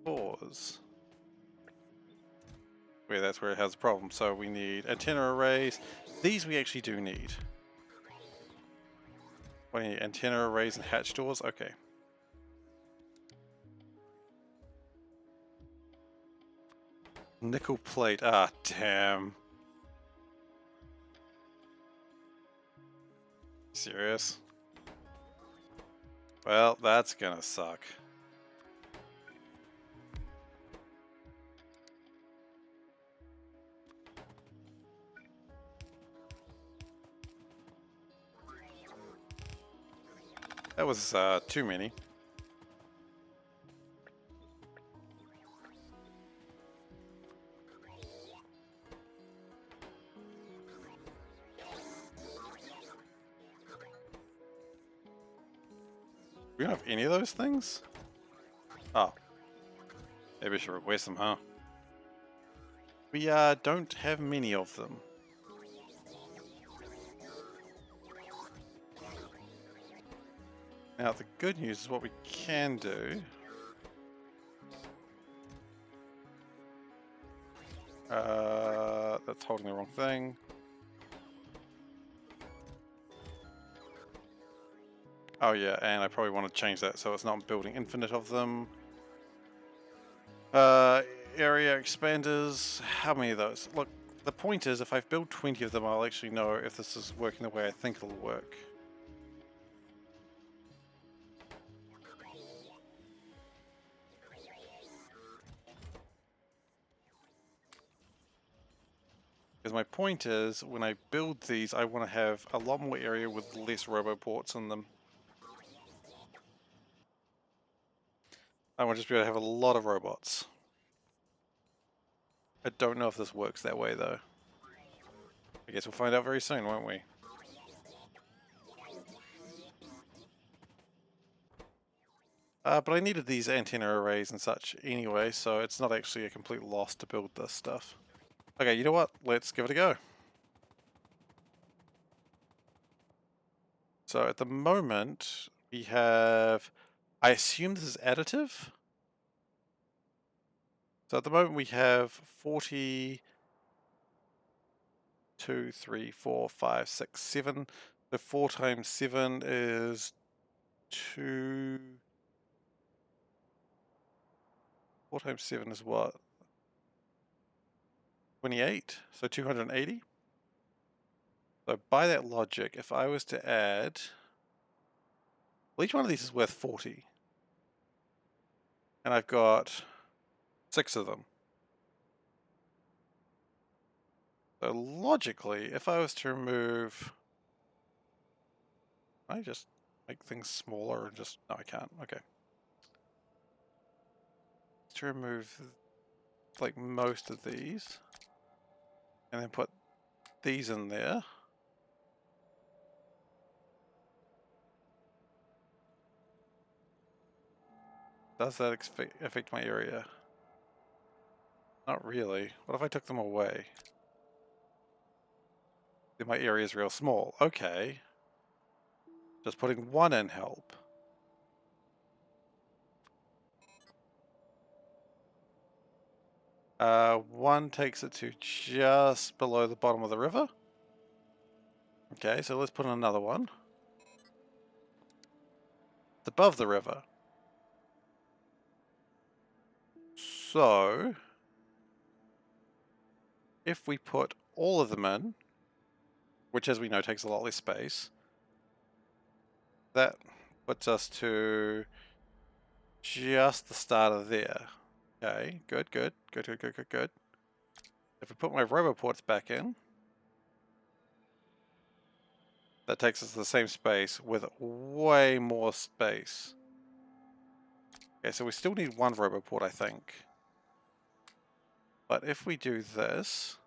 Speaker 1: 4s. Where that's where it has a problem. So we need antenna arrays. These we actually do need. What do you need? Antenna arrays and hatch doors? Okay. Nickel plate. Ah, damn. Serious? Well, that's gonna suck. That was too many. We don't have any of those things? Oh. Maybe I should request them, huh? We don't have many of them. Now the good news is what we can do. That's holding the wrong thing. Oh yeah, and I probably want to change that so it's not building infinite of them. Area expanders, how many of those? Look, the point is if I build 20 of them, I'll actually know if this is working the way I think it'll work. Because my point is, when I build these, I want to have a lot more area with less roboports in them. I want to just be able to have a lot of robots. I don't know if this works that way, though. I guess we'll find out very soon, won't we? But I needed these antenna arrays and such anyway, so it's not actually a complete loss to build this stuff. Okay, you know what? Let's give it a go. So at the moment, we have... I assume this is additive? So at the moment we have 40... 2, 3, 4, 5, 6, 7. So 4 times 7 is 2... 4 times 7 is what? 28, so 280. So by that logic, if I was to add, well, each one of these is worth 40. And I've got 6 of them. So logically, if I was to remove, I just make things smaller and just, no, I can't. Okay. To remove like most of these and then put these in there. Does that affect my area? Not really. What if I took them away? Then my area is real small. Okay. Just putting one in help. One takes it to just below the bottom of the river. Okay, so let's put in another one. It's above the river. So, if we put all of them in, which as we know takes a lot less space, that puts us to just the start of there. Okay, good. If we put my roboports back in, that takes us to the same space with way more space. Okay, so we still need one roboport, I think. But if we do this,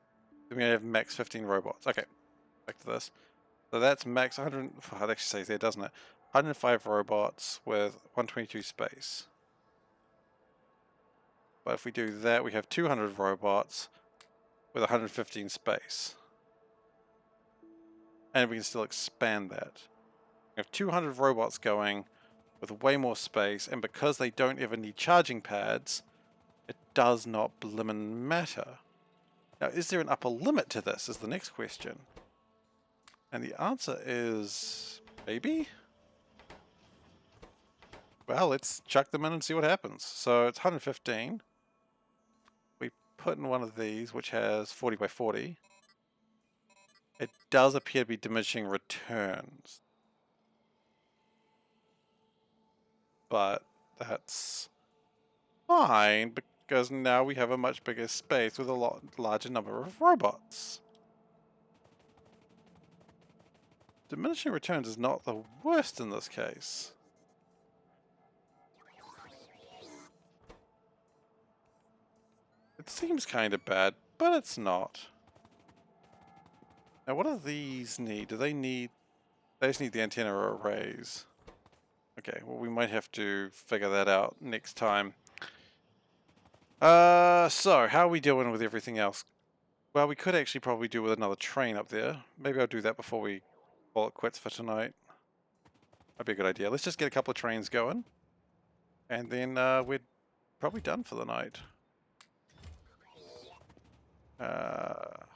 Speaker 1: then we have max 15 robots. Okay, back to this. So that's max 100, it actually says there, doesn't it? 105 robots with 122 space. But if we do that, we have 200 robots with 115 space. And we can still expand that. We have 200 robots going with way more space, and because they don't ever need charging pads, it does not blimmin' matter. Now, is there an upper limit to this, is the next question. And the answer is maybe? Well, let's chuck them in and see what happens. So it's 115. We put in one of these, which has 40 by 40. It does appear to be diminishing returns. But that's fine, because now we have a much bigger space with a lot larger number of robots. Diminishing returns is not the worst in this case. It seems kind of bad, but it's not. Now what do these need? Do they need... They just need the antenna arrays. Okay, well we might have to figure that out next time. So, how are we doing with everything else? Well, we could actually probably do with another train up there. Maybe I'll do that before we call it quits for tonight. That'd be a good idea. Let's just get a couple of trains going. And then we're probably done for the night. Right.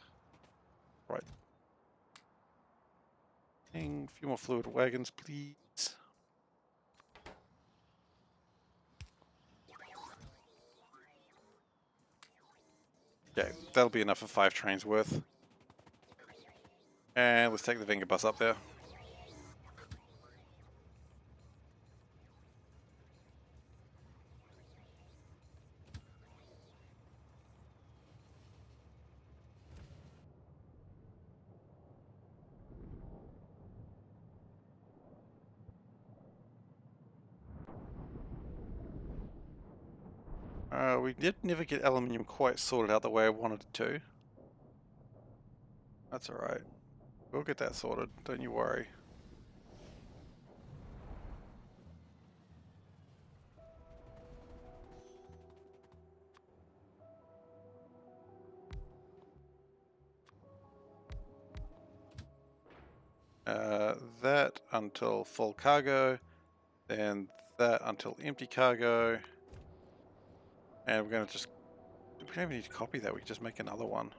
Speaker 1: A few more fluid wagons, please. Okay, that'll be enough for 5 trains worth. And let's take the Venga bus up there. We did never get aluminium quite sorted out the way I wanted it to. That's alright. We'll get that sorted, don't you worry. That until full cargo, then that until empty cargo. And we're going to just... We don't even need to copy that, we can just make another one.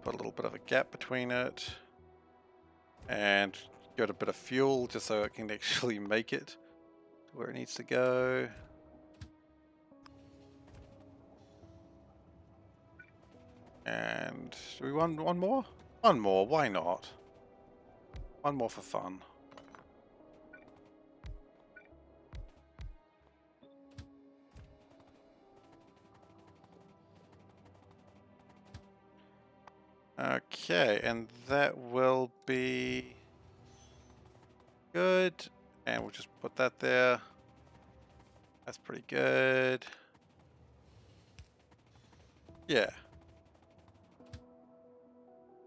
Speaker 1: Put a little bit of a gap between it. And give it a bit of fuel just so it can actually make it. where it needs to go. And do we want one more? One more, why not? One more for fun. Okay, and that will be good. And we'll just put that there. That's pretty good. Yeah.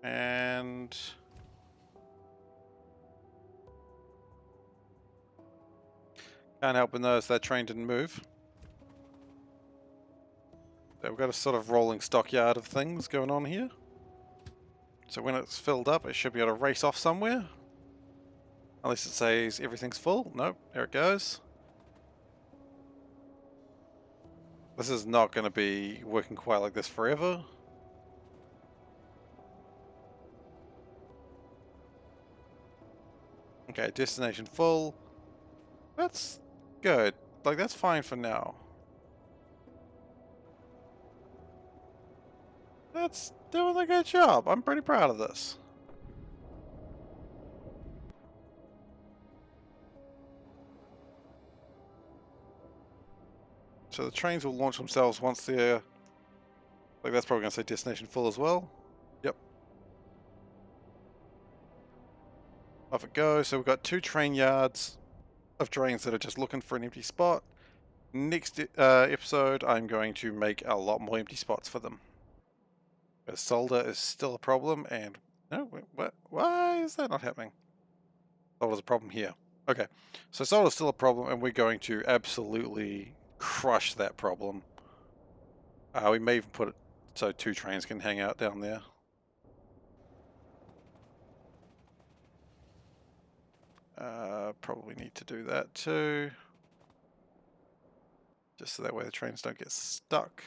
Speaker 1: And can't help but notice that train didn't move. So we've got a sort of rolling stockyard of things going on here. So when it's filled up, it should be able to race off somewhere. Unless it says everything's full. Nope, there it goes. This is not going to be working quite like this forever. Okay, destination full. That's good. Like, that's fine for now. That's doing a good job. I'm pretty proud of this. So the trains will launch themselves once they're... Like, that's probably going to say destination full as well. Yep. Off it goes. So we've got 2 train yards of trains that are just looking for an empty spot. Next episode, I'm going to make a lot more empty spots for them. Because solder is still a problem, and... No, wait, what? Why is that not happening? Solder's a problem here. Okay, so solder's still a problem, and we're going to absolutely crush that problem. We may even put it so 2 trains can hang out down there. Probably need to do that too. Just so that way the trains don't get stuck.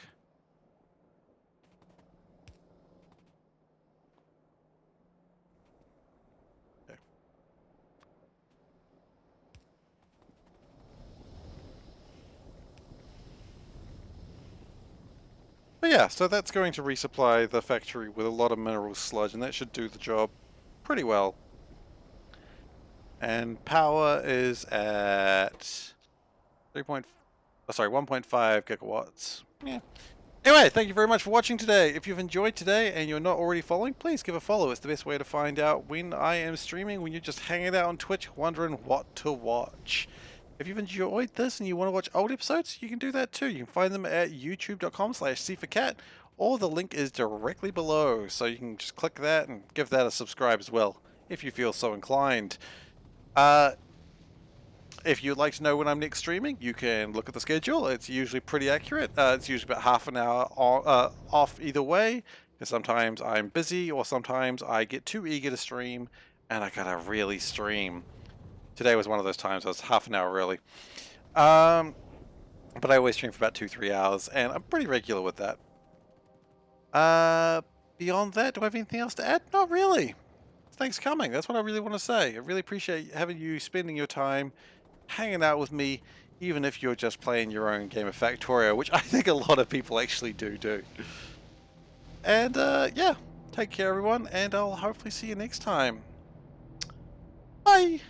Speaker 1: Okay. But yeah, so that's going to resupply the factory with a lot of mineral sludge, and that should do the job pretty well. And power is at 1.5 gigawatts. Yeah. Anyway, thank you very much for watching today. If you've enjoyed today and you're not already following, please give a follow. It's the best way to find out when I am streaming, when you're just hanging out on Twitch wondering what to watch. If you've enjoyed this and you want to watch old episodes, you can do that too. You can find them at youtube.com/SeiferKatt, or the link is directly below. So you can just click that and give that a subscribe as well, if you feel so inclined. If you'd like to know when I'm next streaming, you can look at the schedule. It's usually pretty accurate. It's usually about half an hour off either way, because sometimes I'm busy or sometimes I get too eager to stream and I gotta really stream. Today was one of those times I was half an hour early. But I always stream for about 2-3 hours, and I'm pretty regular with that. Beyond that, do I have anything else to add? Not really. Thanks for coming. That's what I really want to say. I really appreciate having you spending your time hanging out with me, even if you're just playing your own game of Factorio, which I think a lot of people actually do. And yeah, take care everyone, and I'll hopefully see you next time. Bye!